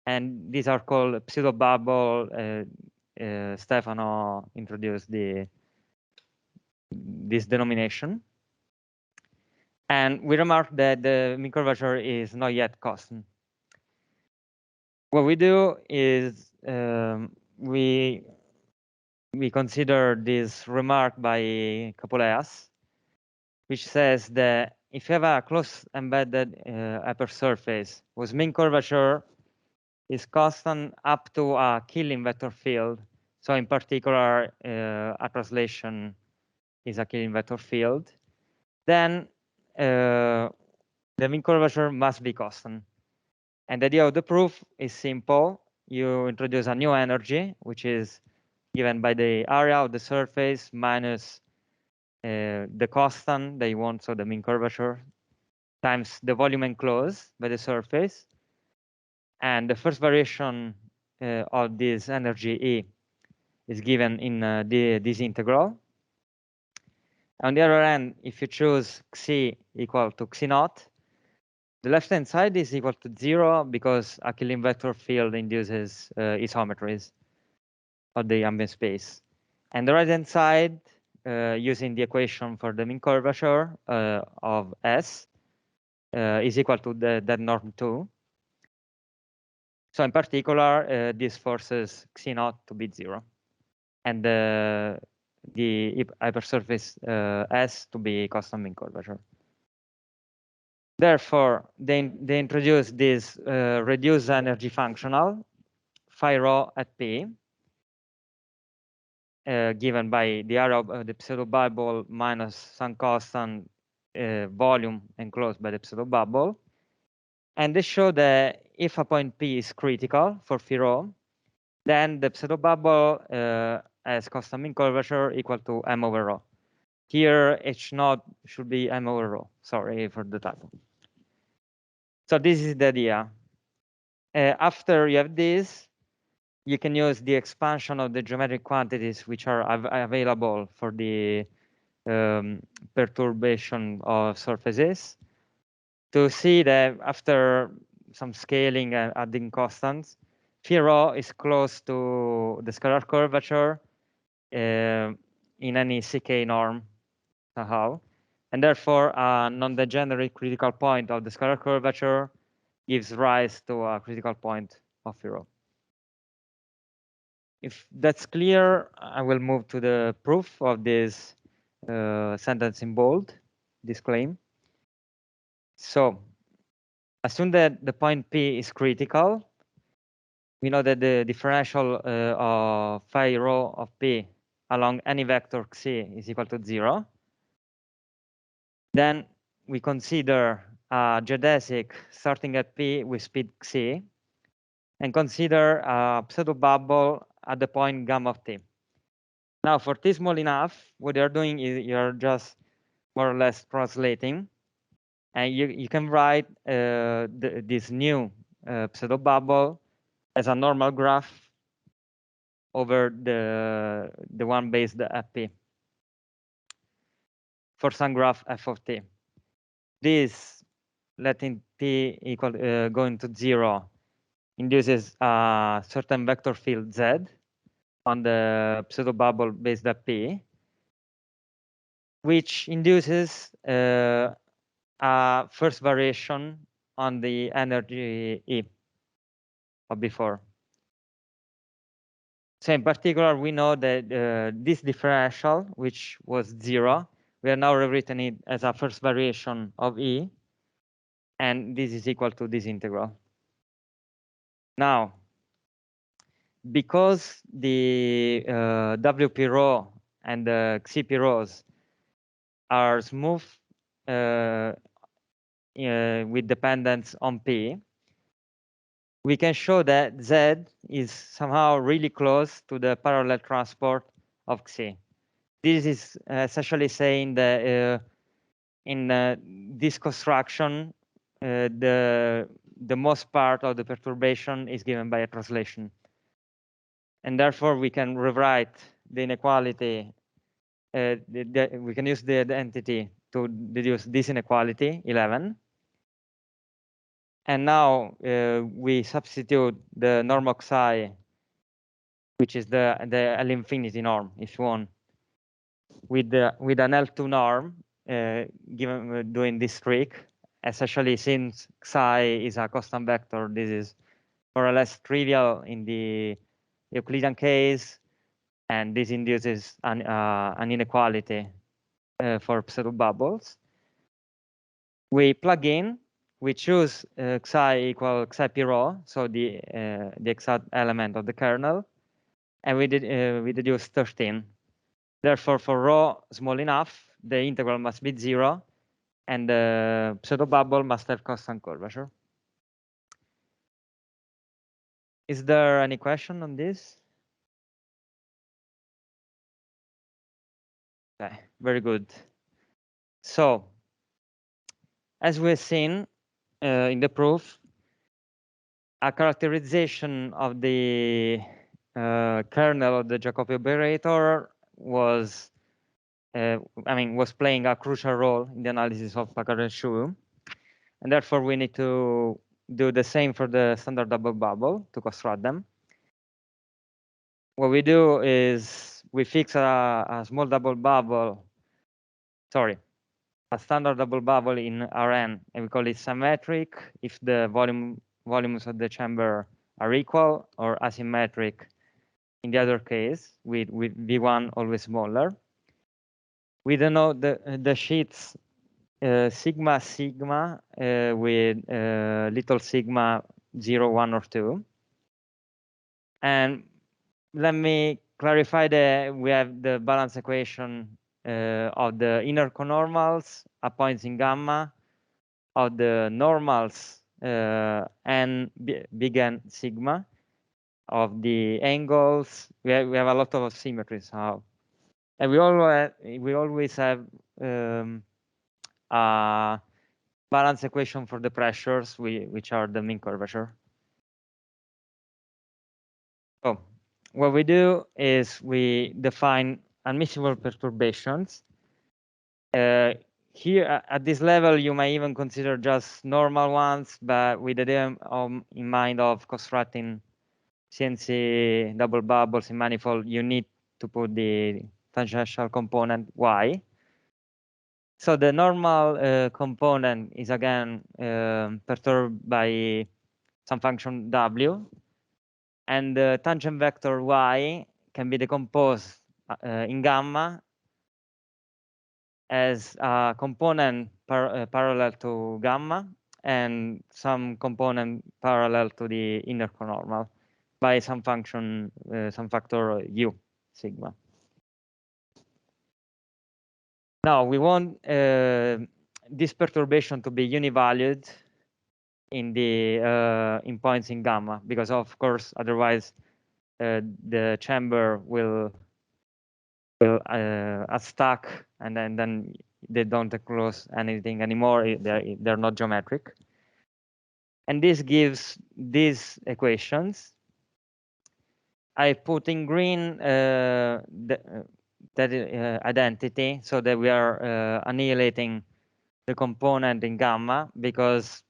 and these are called pseudo bubble. Stefano introduced this denomination. And we remark that the mean curvature is not yet custom. What we do is we consider this remark by Capoleas, which says that if you have a close embedded hypersurface whose mean curvature is constant up to a Killing vector field, so in particular a translation is a Killing vector field, then the mean curvature must be constant. And the idea of the proof is simple. You introduce a new energy, which is given by the area of the surface minus the constant that you want, so the mean curvature, times the volume enclosed by the surface. And the first variation of this energy E is given in this integral. On the other hand, if you choose Xi equal to Xi naught, the left-hand side is equal to 0 because a Killing vector field induces isometries of the ambient space. And the right-hand side, using the equation for the mean curvature of S, is equal to that norm 2. So in particular, this forces Xi naught to be 0, and the hypersurface S to be custom mean curvature. Therefore, they introduce this reduced energy functional, phi rho at P, given by the area of the pseudo bubble minus some constant volume enclosed by the pseudo bubble. And they show that if a point P is critical for phi rho, then the pseudo bubble has constant mean curvature equal to m over rho. Here, H naught should be m over rho. Sorry for the typo. So this is the idea. After you have this, you can use the expansion of the geometric quantities which are available for the perturbation of surfaces to see that after some scaling and adding constants, phi rho is close to the scalar curvature in any CK norm somehow. And therefore, a non-degenerate critical point of the scalar curvature gives rise to a critical point of phi rho. If that's clear, I will move to the proof of this sentence in bold, this claim. So assume that the point P is critical. We know that the differential of phi rho of P along any vector Xi is equal to 0. Then we consider a geodesic starting at P with speed Xi and consider a pseudo bubble at the point gamma of T. Now, for T small enough, what you're doing is you're just more or less translating, and you can write this new pseudo bubble as a normal graph over the one based at P for some graph f of T. This, letting T equal going to 0, induces a certain vector field Z on the pseudo bubble based at P, which induces a first variation on the energy E of before. So in particular, we know that this differential, which was 0, we have now rewritten it as a first variation of E, and this is equal to this integral. Now, because the WP rho and the XP rhos are smooth with dependence on P, we can show that Z is somehow really close to the parallel transport of Xi. This is essentially saying that in this construction, the most part of the perturbation is given by a translation. And therefore, we can rewrite the inequality. We can use the identity to deduce this inequality, 11. And now we substitute the norm of Xi, which is the L infinity norm, if you want, with an L2 norm, given doing this trick. Essentially, since Xi is a constant vector, this is more or less trivial in the Euclidean case, and this induces an inequality for pseudo bubbles. We plug in, we choose Xi equal Xi P rho, so the exact element of the kernel, and we deduce 13. Therefore, for rho small enough, the integral must be 0, and the pseudo bubble must have constant curvature. Is there any question on this? Okay, very good. So, as we've seen in the proof, a characterization of the kernel of the Jacobi operator was playing a crucial role in the analysis of Packard and Shu, and therefore we need to do the same for the standard double bubble to construct them. What we do is we fix a small double bubble, a standard double bubble in Rn, and we call it symmetric if the volumes of the chamber are equal, or asymmetric in the other case, with V1 always smaller. We denote the sheets sigma sigma with little sigma 0, 1, or 2. And let me clarify that we have the balance equation of the inner conormals at points in gamma, of the normals n big N sigma, of the angles. We have a lot of symmetries now, and we always have a balance equation for the pressures, which are the mean curvature. So what we do is we define admissible perturbations. Here at this level, you may even consider just normal ones, but with the idea in mind of constructing CNC double bubbles in manifold, you need to put the tangential component y. So the normal component is again perturbed by some function w, and the tangent vector y can be decomposed in gamma as a component parallel to gamma and some component parallel to the inner conormal by some function, some factor u sigma. Now we want this perturbation to be univalued in the in points in gamma, because of course otherwise the chamber will stuck, and then they don't enclose anything anymore. They're not geometric, and this gives these equations. I put in green that identity, so that we are annihilating the component in gamma, because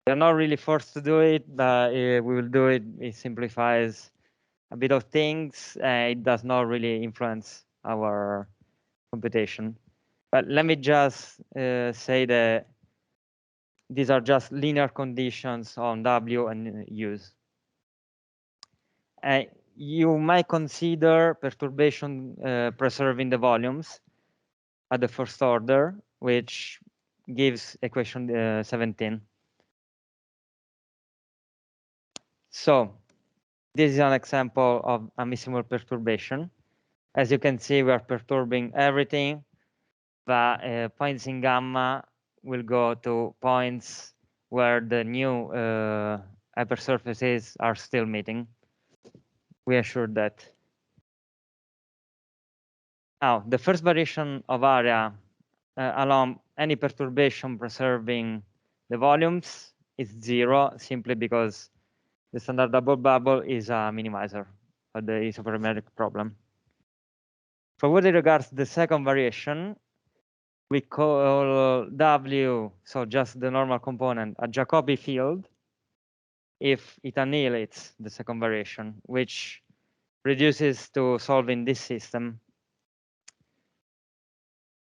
we're not really forced to do it, but we will do it. It simplifies a bit of things. It does not really influence our computation. But let me just say that these are just linear conditions on W and U's. you might consider perturbation preserving the volumes at the first order, which gives equation 17. So this is an example of a miscible perturbation. As you can see, we are perturbing everything, but points in gamma will go to points where the new hypersurfaces are still meeting. We assured that. Now, the first variation of area along any perturbation preserving the volumes is 0, simply because the standard double bubble is a minimizer of the isoperimetric problem. For what it regards the second variation, we call W, so just the normal component, a Jacobi field if it annihilates the second variation, which reduces to solving this system.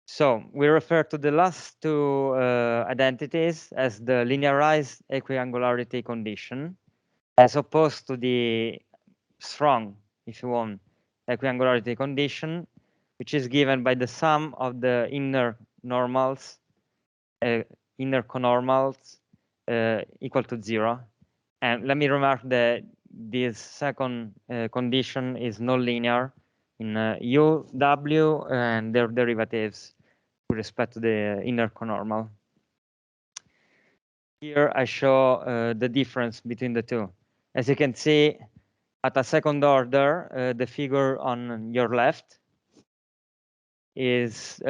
So we refer to the last two identities as the linearized equiangularity condition, as opposed to the strong, if you want, equiangularity condition, which is given by the sum of the inner normals, inner conormals equal to 0. And let me remark that this second condition is nonlinear in U, W, and their derivatives with respect to the inner conormal. Here I show the difference between the two. As you can see, at a second order, the figure on your left is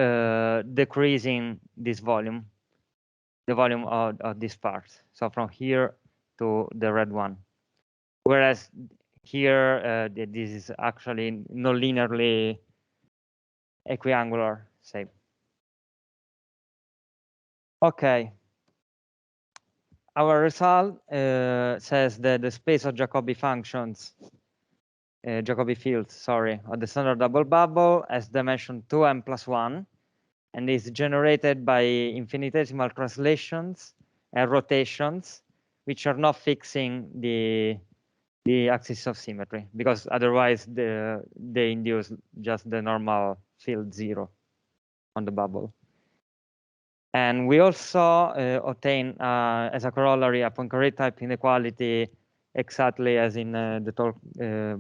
decreasing this volume, the volume of this part. So from here to the red one. Whereas here, this is actually non-linearly equiangular, say. Okay. Our result says that the space of Jacobi functions, Jacobi fields, sorry, of the standard double bubble has dimension 2m+1 and is generated by infinitesimal translations and rotations, which are not fixing the axis of symmetry, because otherwise they induce just the normal field 0 on the bubble. And we also obtain, as a corollary, a Poincare type inequality exactly as in the talk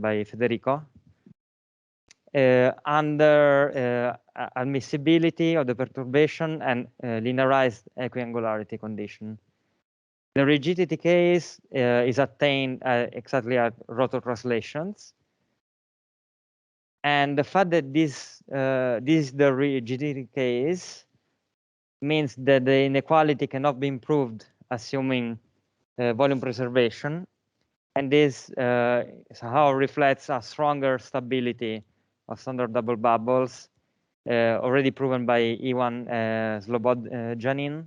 by Federico, under admissibility of the perturbation and linearized equiangularity condition. The rigidity case is attained exactly at rotor translations. And the fact that this is the rigidity case means that the inequality cannot be improved assuming volume preservation. And this somehow reflects a stronger stability of standard double bubbles, already proven by Iwan Slobodjanin.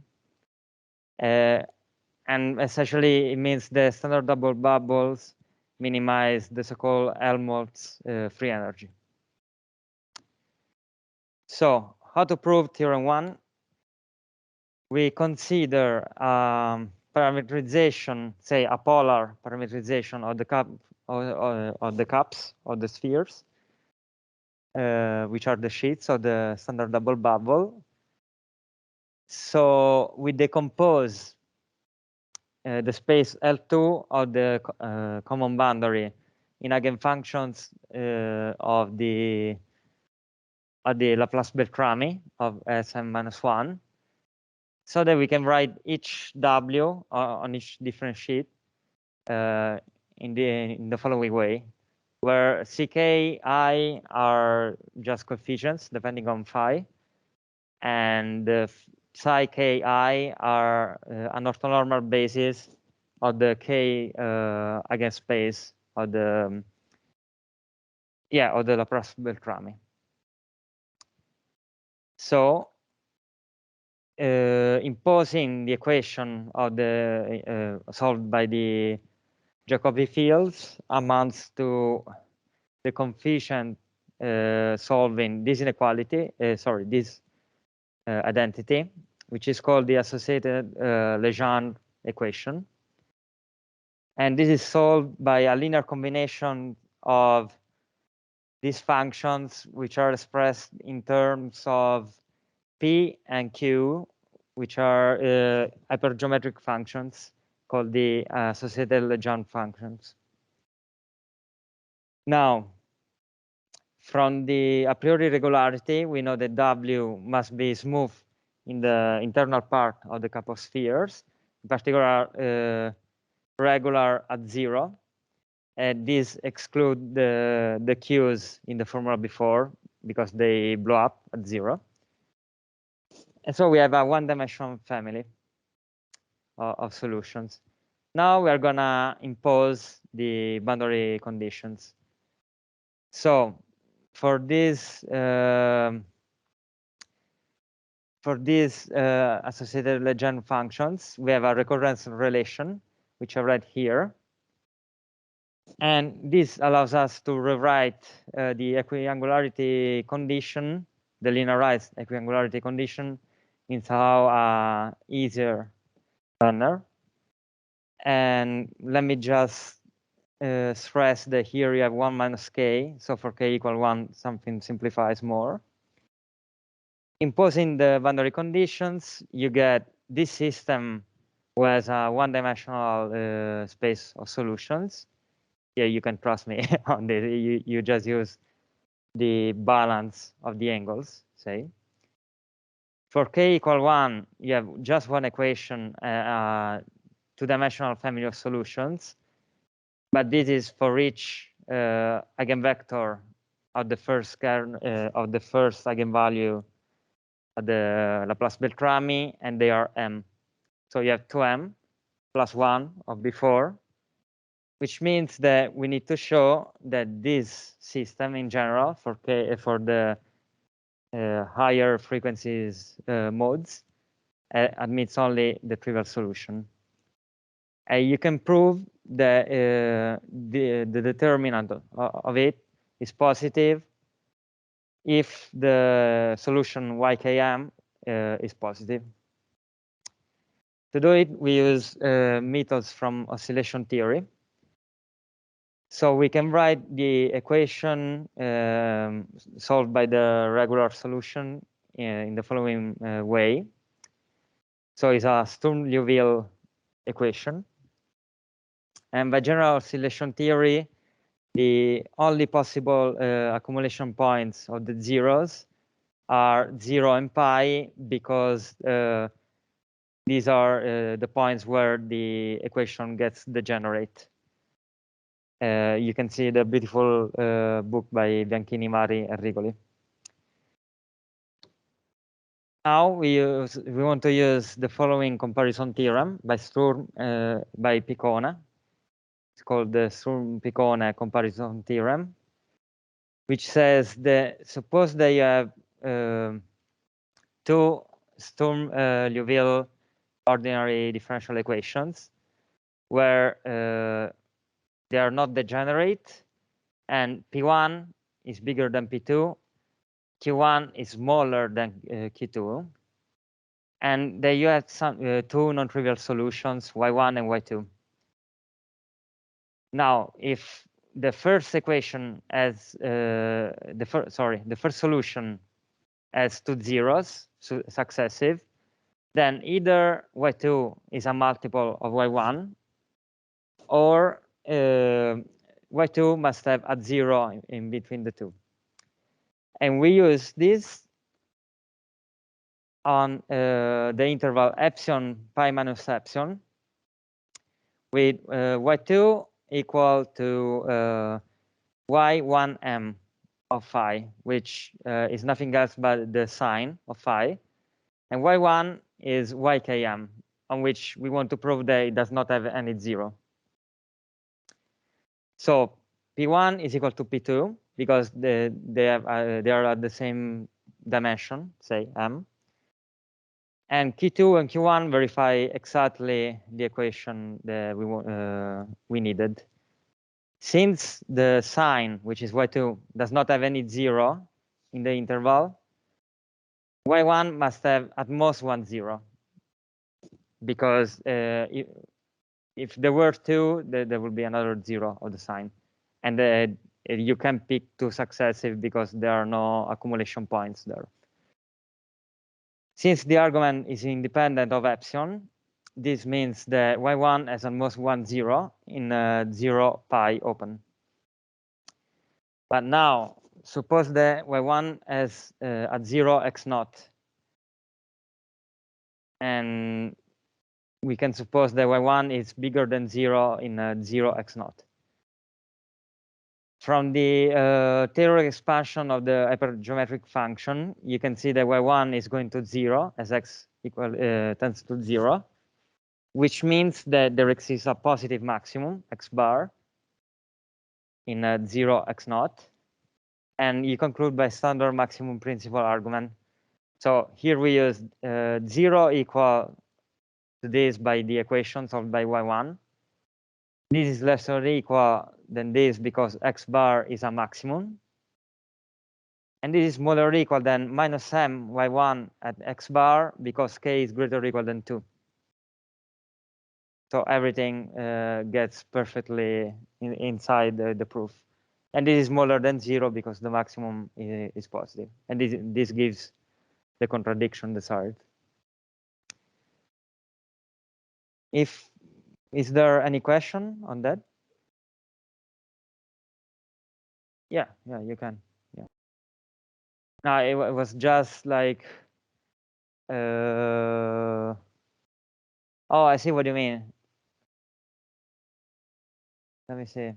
And essentially, it means the standard double bubbles minimize the so-called Helmholtz free energy. So, how to prove theorem 1? We consider parametrization, say a polar parametrization of the cups of the spheres, which are the sheets of the standard double bubble. So we decompose the space L2 of the common boundary in eigenfunctions of the Laplace-Beltrami of Sm-1, so that we can write each W on each different sheet in the following way, where Ck, I are just coefficients depending on phi, and the psi Ki are an orthonormal basis of the K eigenspace of the Laplace-Beltrami. So imposing the equation of the solved by the Jacobi fields amounts to the coefficient solving this inequality, this identity, which is called the associated Legendre equation. And this is solved by a linear combination of these functions, which are expressed in terms of P and Q, which are hypergeometric functions called the associated Legendre functions. Now, from the a priori regularity, we know that W must be smooth in the internal part of the cup of spheres, in particular regular at 0. And these exclude the Q's in the formula before because they blow up at 0. And so we have a one-dimensional family of solutions. Now we are gonna impose the boundary conditions. So for these associated Legendre functions, we have a recurrence relation, which I write here. And this allows us to rewrite the equiangularity condition, the linearized equiangularity condition, in somehow easier manner. And let me just stress that here you have 1 minus k. So for k equal 1, something simplifies more. Imposing the boundary conditions, you get this system who has a one-dimensional space of solutions. Yeah, you can trust me on this. You just use the balance of the angles, say. For k equal 1, you have just one equation, two-dimensional family of solutions. But this is for each eigenvector of the first eigenvalue of the Laplace-Beltrami, and they are m. So you have 2m plus 1 of before, which means that we need to show that this system in general for the higher frequencies modes admits only the trivial solution. You can prove that the determinant of it is positive if the solution ykm is positive. To do it, we use methods from oscillation theory. So we can write the equation solved by the regular solution in the following way. So it's a Sturm-Liouville equation. And by general oscillation theory, the only possible accumulation points of the zeros are 0 and pi, because these are the points where the equation gets degenerate. You can see the beautiful book by Bianchini, Mari, and Rigoli. Now we want to use the following comparison theorem by Sturm, by Picone. It's called the Sturm-Picone comparison theorem, which says that suppose that you have two Sturm-Liouville ordinary differential equations where they are not degenerate, and P1 is bigger than P2, Q1 is smaller than Q2, and then you have some two non-trivial solutions, Y1 and Y2. Now, if the first equation has the first solution has two zeros, successive, then either Y2 is a multiple of Y1, or Y2 must have a 0 in between the two. And we use this on the interval epsilon pi minus epsilon with Y2 equal to Y1m of phi, which is nothing else but the sine of phi. And Y1 is Ykm, on which we want to prove that it does not have any 0. So P1 is equal to P2 because they are at the same dimension, say m. And Q2 and Q1 verify exactly the equation that we needed. Since the sign, which is Y2, does not have any 0 in the interval, Y1 must have at most 1 0. Because if there were 2, there would be another 0 of the sign. And you can pick two successive because there are no accumulation points there. Since the argument is independent of epsilon, this means that y1 has almost 1, 0 in 0 pi open. But now, suppose that y1 has at 0 x naught. And we can suppose that y1 is bigger than 0 in 0 x naught. From the Taylor expansion of the hypergeometric function, you can see that y1 is going to 0 as x tends to 0, which means that there exists a positive maximum, x bar, in 0 x naught. And you conclude by standard maximum principal argument. So here we use 0 equal to this by the equation solved by y1. This is less or equal than this because x bar is a maximum. And this is smaller or equal than minus m y1 at x bar because k is greater or equal than 2. So everything gets perfectly inside the proof. And this is smaller than 0 because the maximum is positive. And this gives the contradiction desired. Is there any question on that? Yeah, you can. Yeah. No, it was just like, oh, I see what you mean. Let me see.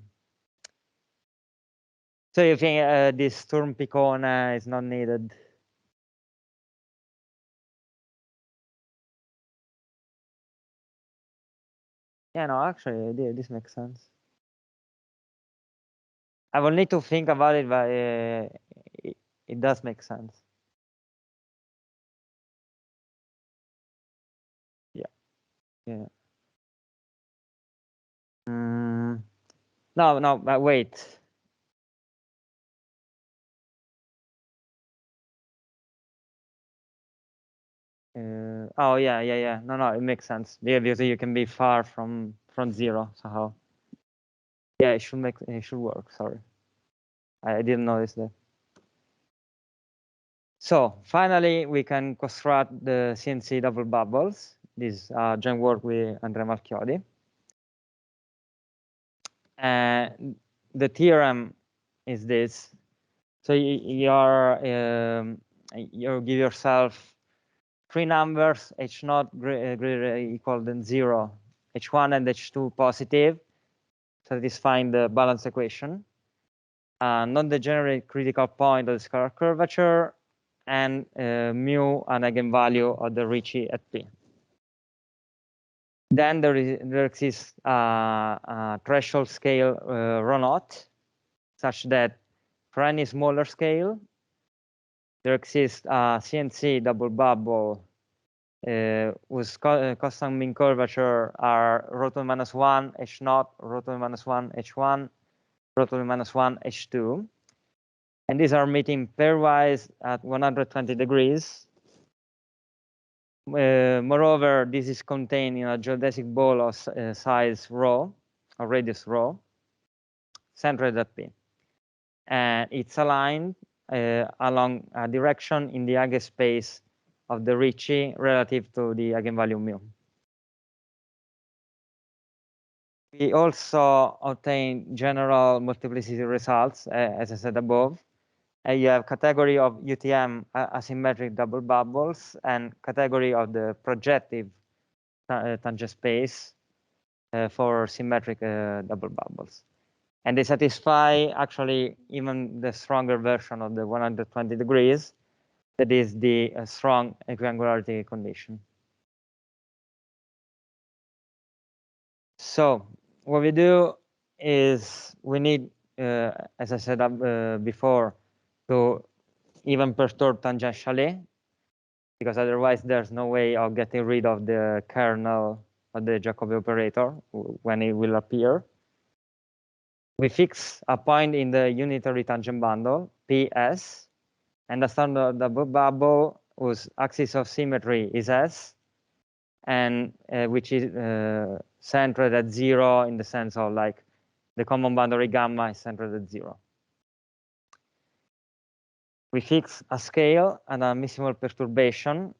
So you think this Sturm Picona is not needed? Yeah, no, actually, this makes sense. I will need to think about it, but it does make sense. Yeah. No, but wait. Oh yeah. No, it makes sense. Yeah, because you can be far from 0 somehow. Yeah, it should work. Sorry, I didn't notice that. So finally, we can construct the CNC double bubbles. This joint work with Andrea Malchiodi. The theorem is this. So you give yourself 3 numbers, h0 greater or equal than 0, h1 and h2 positive, satisfying the balance equation, non-degenerate critical point of the scalar curvature, and mu an eigenvalue of the Ricci at P. Then there exists a threshold scale rho naught, such that for any smaller scale, there exists a CNC double bubble whose constant mean curvature are rho to the minus 1 h0, rho to the minus 1 h1, rho to the minus 1 h2. And these are meeting pairwise at 120 degrees. Moreover, this is contained in a geodesic ball of size rho, or radius rho, centered at P. And it's aligned along a direction in the eigenspace of the Ricci relative to the eigenvalue mu. We also obtain general multiplicity results, as I said above. You have category of UTM asymmetric double bubbles and category of the projective tangent space for symmetric double bubbles. And they satisfy actually even the stronger version of the 120 degrees, that is the strong equiangularity condition. So what we do is we need, as I said before, to even perturb tangentially, because otherwise there's no way of getting rid of the kernel of the Jacobi operator when it will appear. We fix a point in the unitary tangent bundle, PS, and the standard double bubble whose axis of symmetry is S, and which is centered at 0 in the sense of like the common boundary gamma is centered at 0. we fix a scale and a minimal perturbation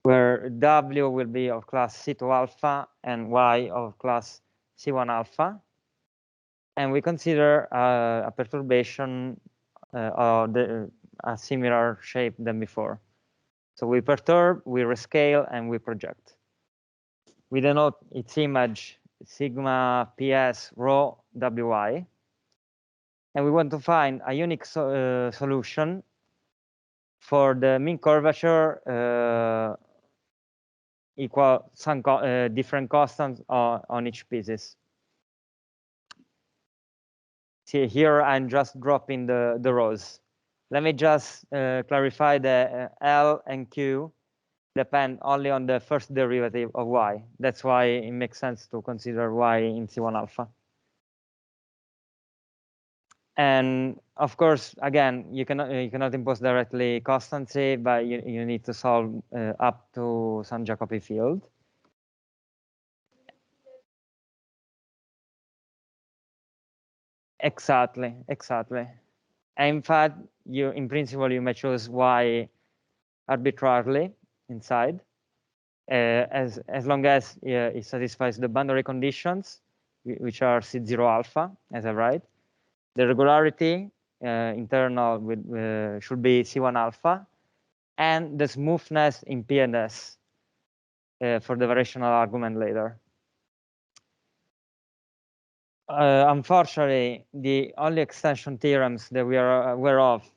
where W will be of class C2 alpha and Y of class C1 alpha. And we consider a perturbation of a similar shape than before. So we perturb, we rescale, and we project. We denote its image sigma ps rho wi. And we want to find a unique solution for the mean curvature equal some different constants on each pieces. See, here I'm just dropping the rows. Let me just clarify that L and Q depend only on the first derivative of y. That's why it makes sense to consider y in C1 alpha. And of course, again, you cannot impose directly constancy, but you need to solve up to some Jacobi field. Exactly. And in fact, in principle, you may choose y arbitrarily inside, as long as it satisfies the boundary conditions, which are C0 alpha, as I write. The regularity internal should be C1 alpha, and the smoothness in P and S for the variational argument later. Unfortunately, the only extension theorems that we are aware of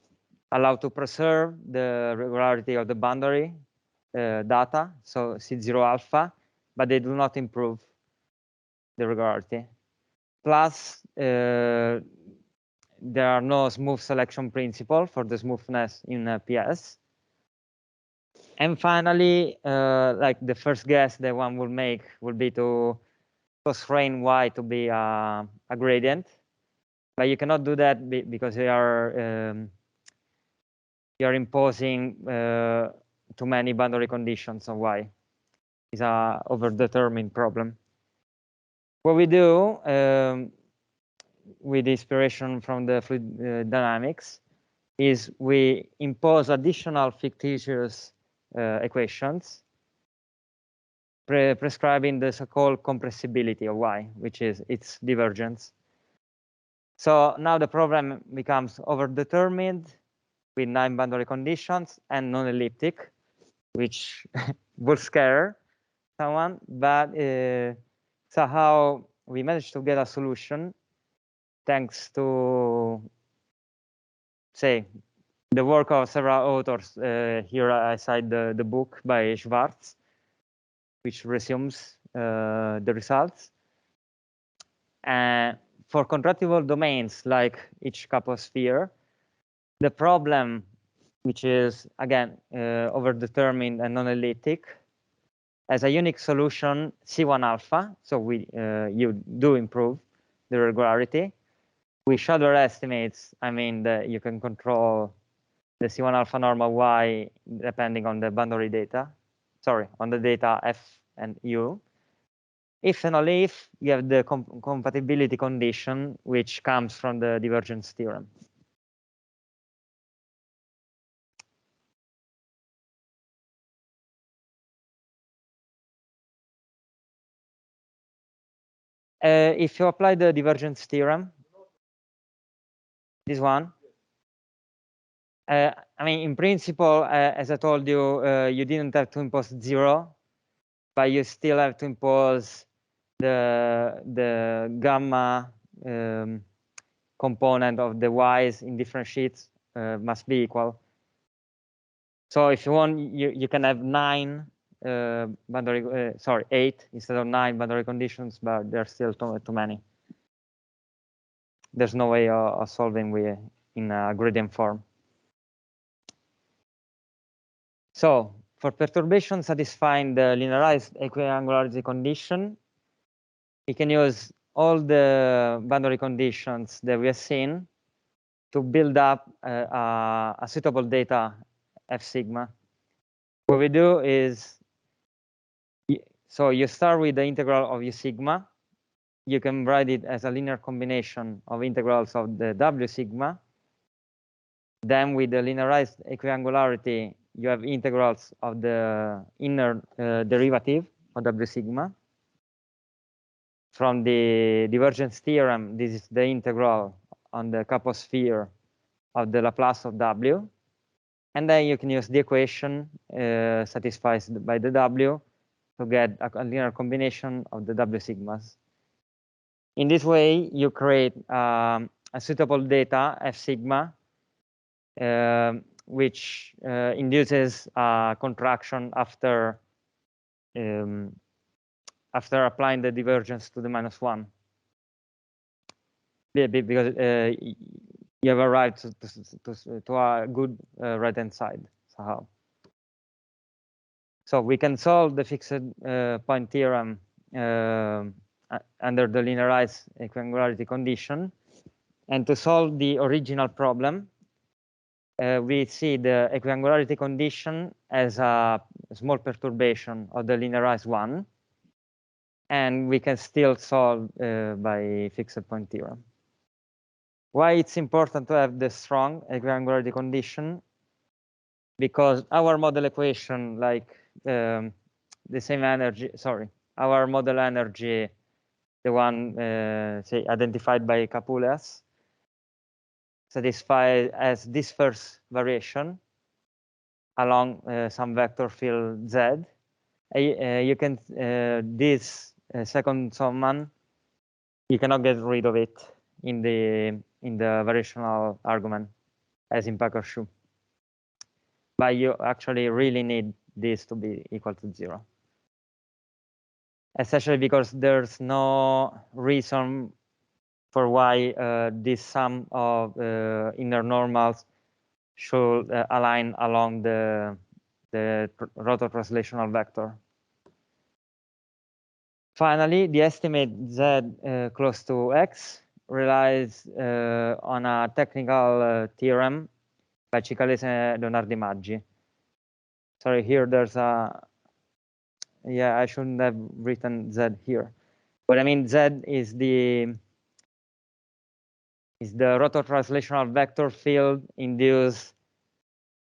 allow to preserve the regularity of the boundary data, so C0 alpha, but they do not improve the regularity. Plus, there are no smooth selection principle for the smoothness in PS. And finally, like the first guess that one will make will be to constrain y to be a gradient, but you cannot do that because you are imposing too many boundary conditions on y. It's a overdetermined problem. What we do with inspiration from the fluid dynamics is we impose additional fictitious equations prescribing the so-called compressibility of y, which is its divergence. So now the problem becomes overdetermined with 9 boundary conditions and non-elliptic, which will scare someone, but somehow we managed to get a solution thanks to, say, the work of several authors. Here I cite the book by Schwarz, which resumes the results. And for contractible domains like each couple sphere, the problem, which is again overdetermined and non-elliptic, has a unique solution C1 alpha. So you do improve the regularity. With shadow estimates, I mean that you can control the C1 alpha normal y depending on the boundary data. Sorry, on the data F and U. If and only if you have the compatibility condition, which comes from the divergence theorem. If you apply the divergence theorem, this one, I mean, in principle, as I told you, you didn't have to impose 0, but you still have to impose the gamma component of the y's in different sheets must be equal. So if you want, you can have 9 boundary, sorry, 8 instead of 9 boundary conditions, but they're still too many. There's no way of solving in a gradient form. So for perturbation satisfying the linearized equiangularity condition, you can use all the boundary conditions that we have seen to build up a suitable data F sigma. What we do is, so you start with the integral of U sigma. You can write it as a linear combination of integrals of the W sigma. Then with the linearized equiangularity, you have integrals of the inner derivative of W sigma. From the divergence theorem, this is the integral on the caposphere of the Laplace of W. And then you can use the equation satisfied by the W to get a linear combination of the W sigmas. In this way, you create a suitable data, F sigma, which induces a contraction after applying the divergence to the -1. Because you have arrived to a good right-hand side somehow. So we can solve the fixed point theorem under the linearized equiangularity condition. And to solve the original problem, we see the equiangularity condition as a small perturbation of the linearized one. And we can still solve by fixed point theorem. Why it's important to have the strong equiangularity condition? Because our model equation, like the same energy, sorry, our model energy, the one say identified by Capulas, satisfies as this first variation along some vector field Z. You can this second summand, you cannot get rid of it in the variational argument as in Packer-Shu. But you actually really need this to be equal to 0. Especially because there's no reason for why this sum of inner normals should align along the rotor translational vector. Finally, the estimate Z close to X relies on a technical theorem by Cicalese and Leonardo Maggi. Sorry, here there's a, yeah, I shouldn't have written Z here. But I mean, Z is the rotor translational vector field induced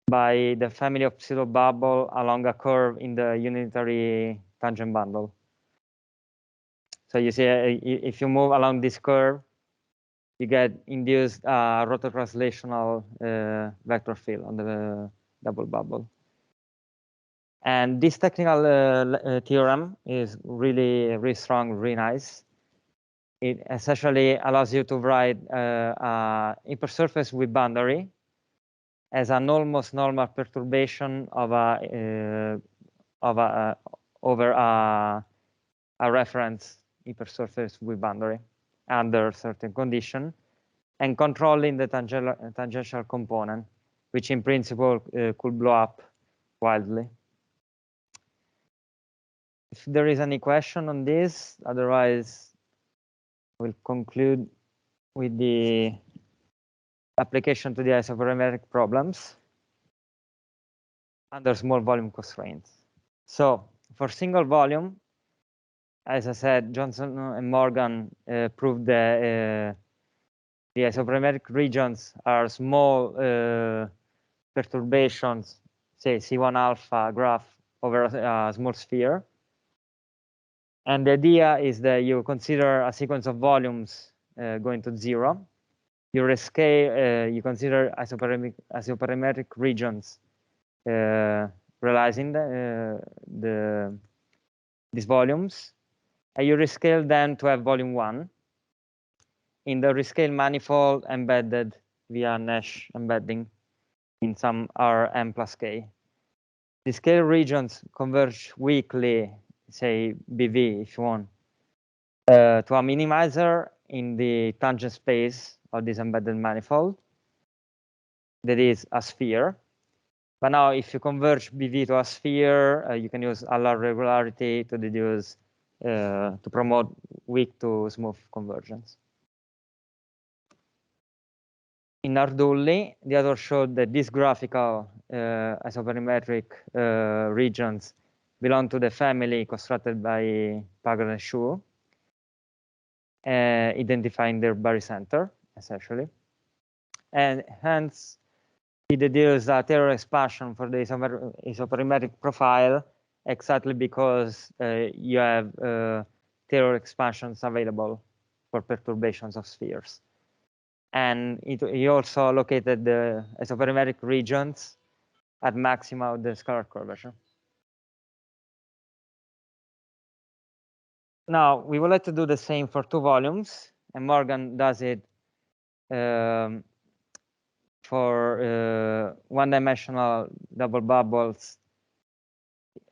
by the family of pseudo bubble along a curve in the unitary tangent bundle. So you see, if you move along this curve, you get induced rotor translational vector field on the double bubble. And this technical theorem is really strong, really nice. It essentially allows you to write hypersurface with boundary as an almost normal perturbation of over a reference hypersurface with boundary under certain condition, and controlling the tangential component, which in principle could blow up wildly. If there is any question on this, otherwise we'll conclude with the application to the isoperimetric problems under small volume constraints. So for single volume, as I said, Johnson and Morgan proved that the isoperimetric regions are small perturbations, say C1 alpha graph over a small sphere. And the idea is that you consider a sequence of volumes going to 0. You rescale, you consider isoperimetric regions realizing these volumes, and you rescale them to have volume 1 in the rescale manifold embedded via Nash embedding in some Rm plus k. The scale regions converge weakly, say BV if you want, to a minimizer in the tangent space of this embedded manifold that is a sphere. But now if you converge BV to a sphere, you can use Allar regularity to deduce, to promote weak to smooth convergence. In Ardulli, the author showed that these graphical isoperimetric regions belong to the family constructed by Packer and Shu, identifying their barycenter, essentially. And hence, he deduced a Taylor expansion for the isoperimetric profile exactly because you have Taylor expansions available for perturbations of spheres. And he also located the isoperimetric regions at maxima of the scalar curvature. Now, we would like to do the same for 2 volumes, and Morgan does it for one-dimensional double bubbles,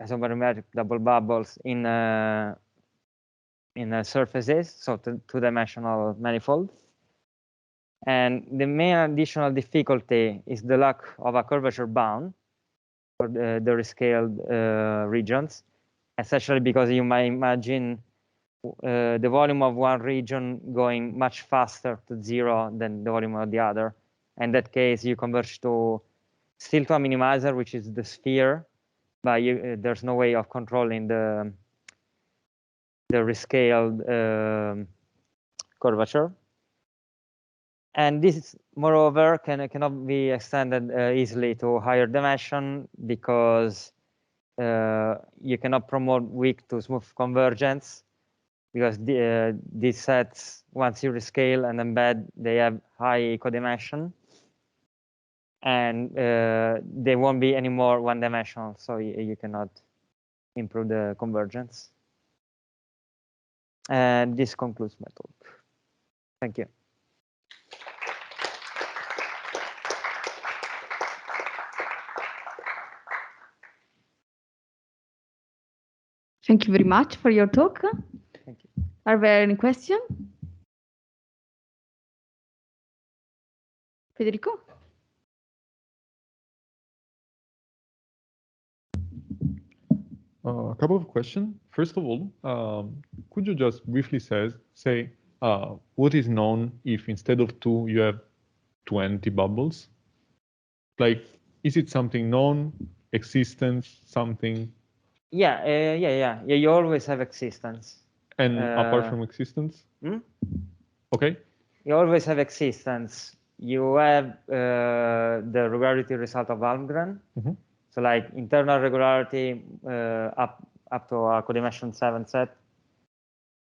isoperimetric double bubbles in surfaces, so 2-dimensional manifolds. And the main additional difficulty is the lack of a curvature bound for the rescaled regions, essentially because you might imagine the volume of one region going much faster to 0 than the volume of the other. In that case, you converge still to a minimizer, which is the sphere, but there's no way of controlling the rescaled curvature. And this, moreover, cannot be extended easily to higher dimension because you cannot promote weak to smooth convergence, because these sets, once you rescale and embed, they have high codimension, and they won't be any more one-dimensional, so you cannot improve the convergence. And this concludes my talk. Thank you. Thank you very much for your talk. Thank you. Are there any questions? Federico? A couple of questions. First of all, could you just briefly say what is known if instead of 2 you have 20 bubbles? Like, is it something known, existence, something? Yeah. You always have existence. And apart from existence? Okay. You always have existence. You have the regularity result of Almgren. So like internal regularity up to a codimension 7 set,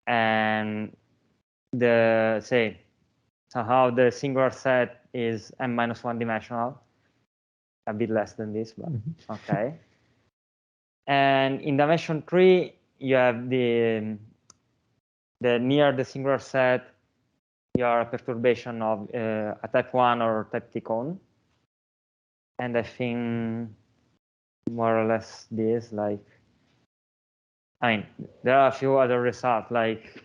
and somehow the singular set is n-1 dimensional, a bit less than this, but okay. And in dimension 3, you have the near the singular set, you are a perturbation of a type 1 or type T cone. And I think more or less this, like, I mean, there are a few other results, like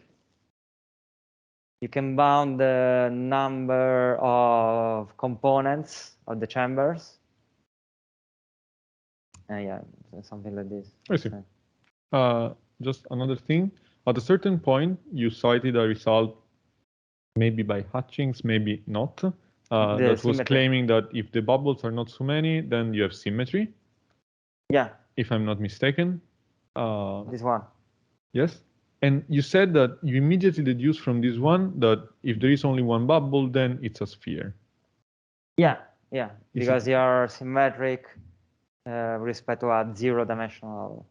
you can bound the number of components of the chambers. Yeah, something like this. I see. Just another thing, at a certain point, you cited a result, maybe by Hutchings, maybe not, that was claiming that if the bubbles are not so many, then you have symmetry. Yeah. If I'm not mistaken. This one. Yes. And you said that you immediately deduce from this one that if there is only one bubble, then it's a sphere. Yeah, because they are symmetric with respect to a 0-dimensional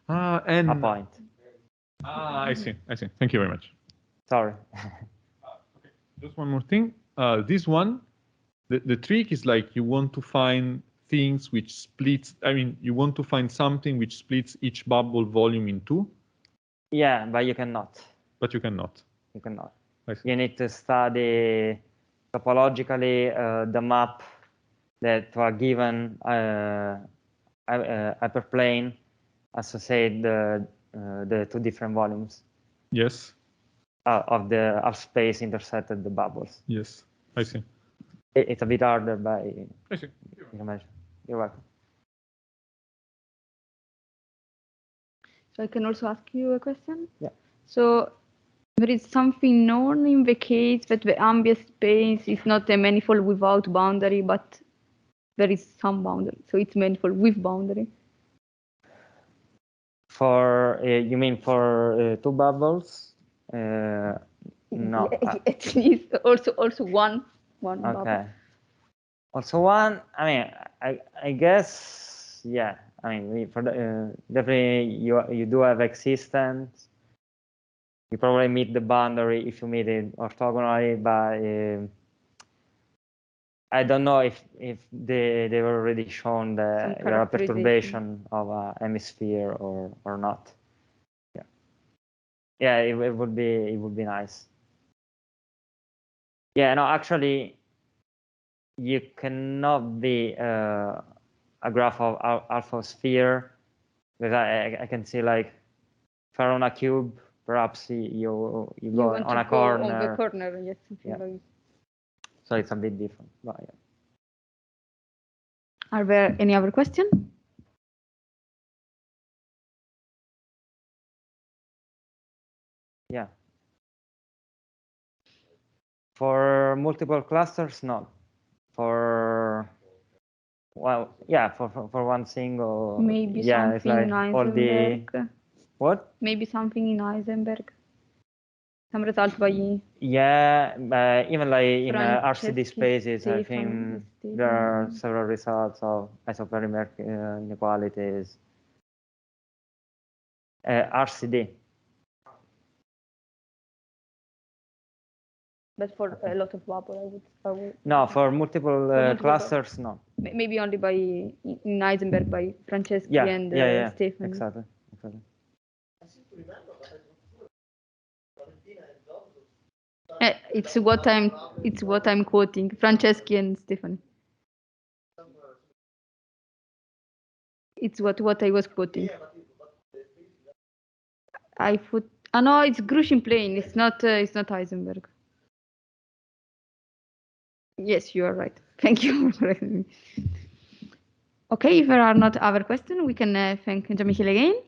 point. I see. Thank you very much. Sorry. Okay. Just one more thing. This one, the trick is like you want to find things which splits. I mean, you want to find something which splits each bubble volume in 2. Yeah, but you cannot. But you cannot. You cannot. I see. You need to study topologically the map that to a given hyperplane associate the 2 different volumes. Yes. Of the space intersected the bubbles. Yes, I see. It's a bit harder, but I see. You're welcome. So I can also ask you a question? Yeah. So there is something known in the case that the ambient space is not a manifold without boundary, but there is some boundary. So it's manifold with boundary. For you mean for 2 bubbles? No. At least also one bubble. Okay. Also one, I mean, I guess, yeah. I mean, for the, definitely you do have existence. You probably meet the boundary if you meet it orthogonally, but I don't know if they've already shown the perturbation of a hemisphere or not. Yeah, yeah, it would be nice. Yeah, no, actually, you cannot be a graph of alpha sphere, because I can see, like, if I'm on a cube, perhaps you go on a corner. On the corner, yes. Yeah. So it's a bit different, but yeah. Are there any other questions? Yeah. For multiple clusters, no. For, well, yeah, for one single. Maybe yeah, something it's like in all the Heisenberg. What? Maybe something in Heisenberg. Some result by. Yeah, even like in Franceschi RCD spaces, I think Stefani. there are several results of isoperimetric inequalities. RCD. But for a lot of bubble, I would. No, for multiple clusters, no. Maybe only by in Heisenberg by Franceschi Yeah, and yeah, Stefani. exactly. It's what I'm quoting, Franceschi and Stefani. It's what I was quoting. No, it's Grushin plane. It's not Heisenberg. Yes, you are right. Thank you for correcting me. Okay, if there are not other questions, we can thank Gianmichele again.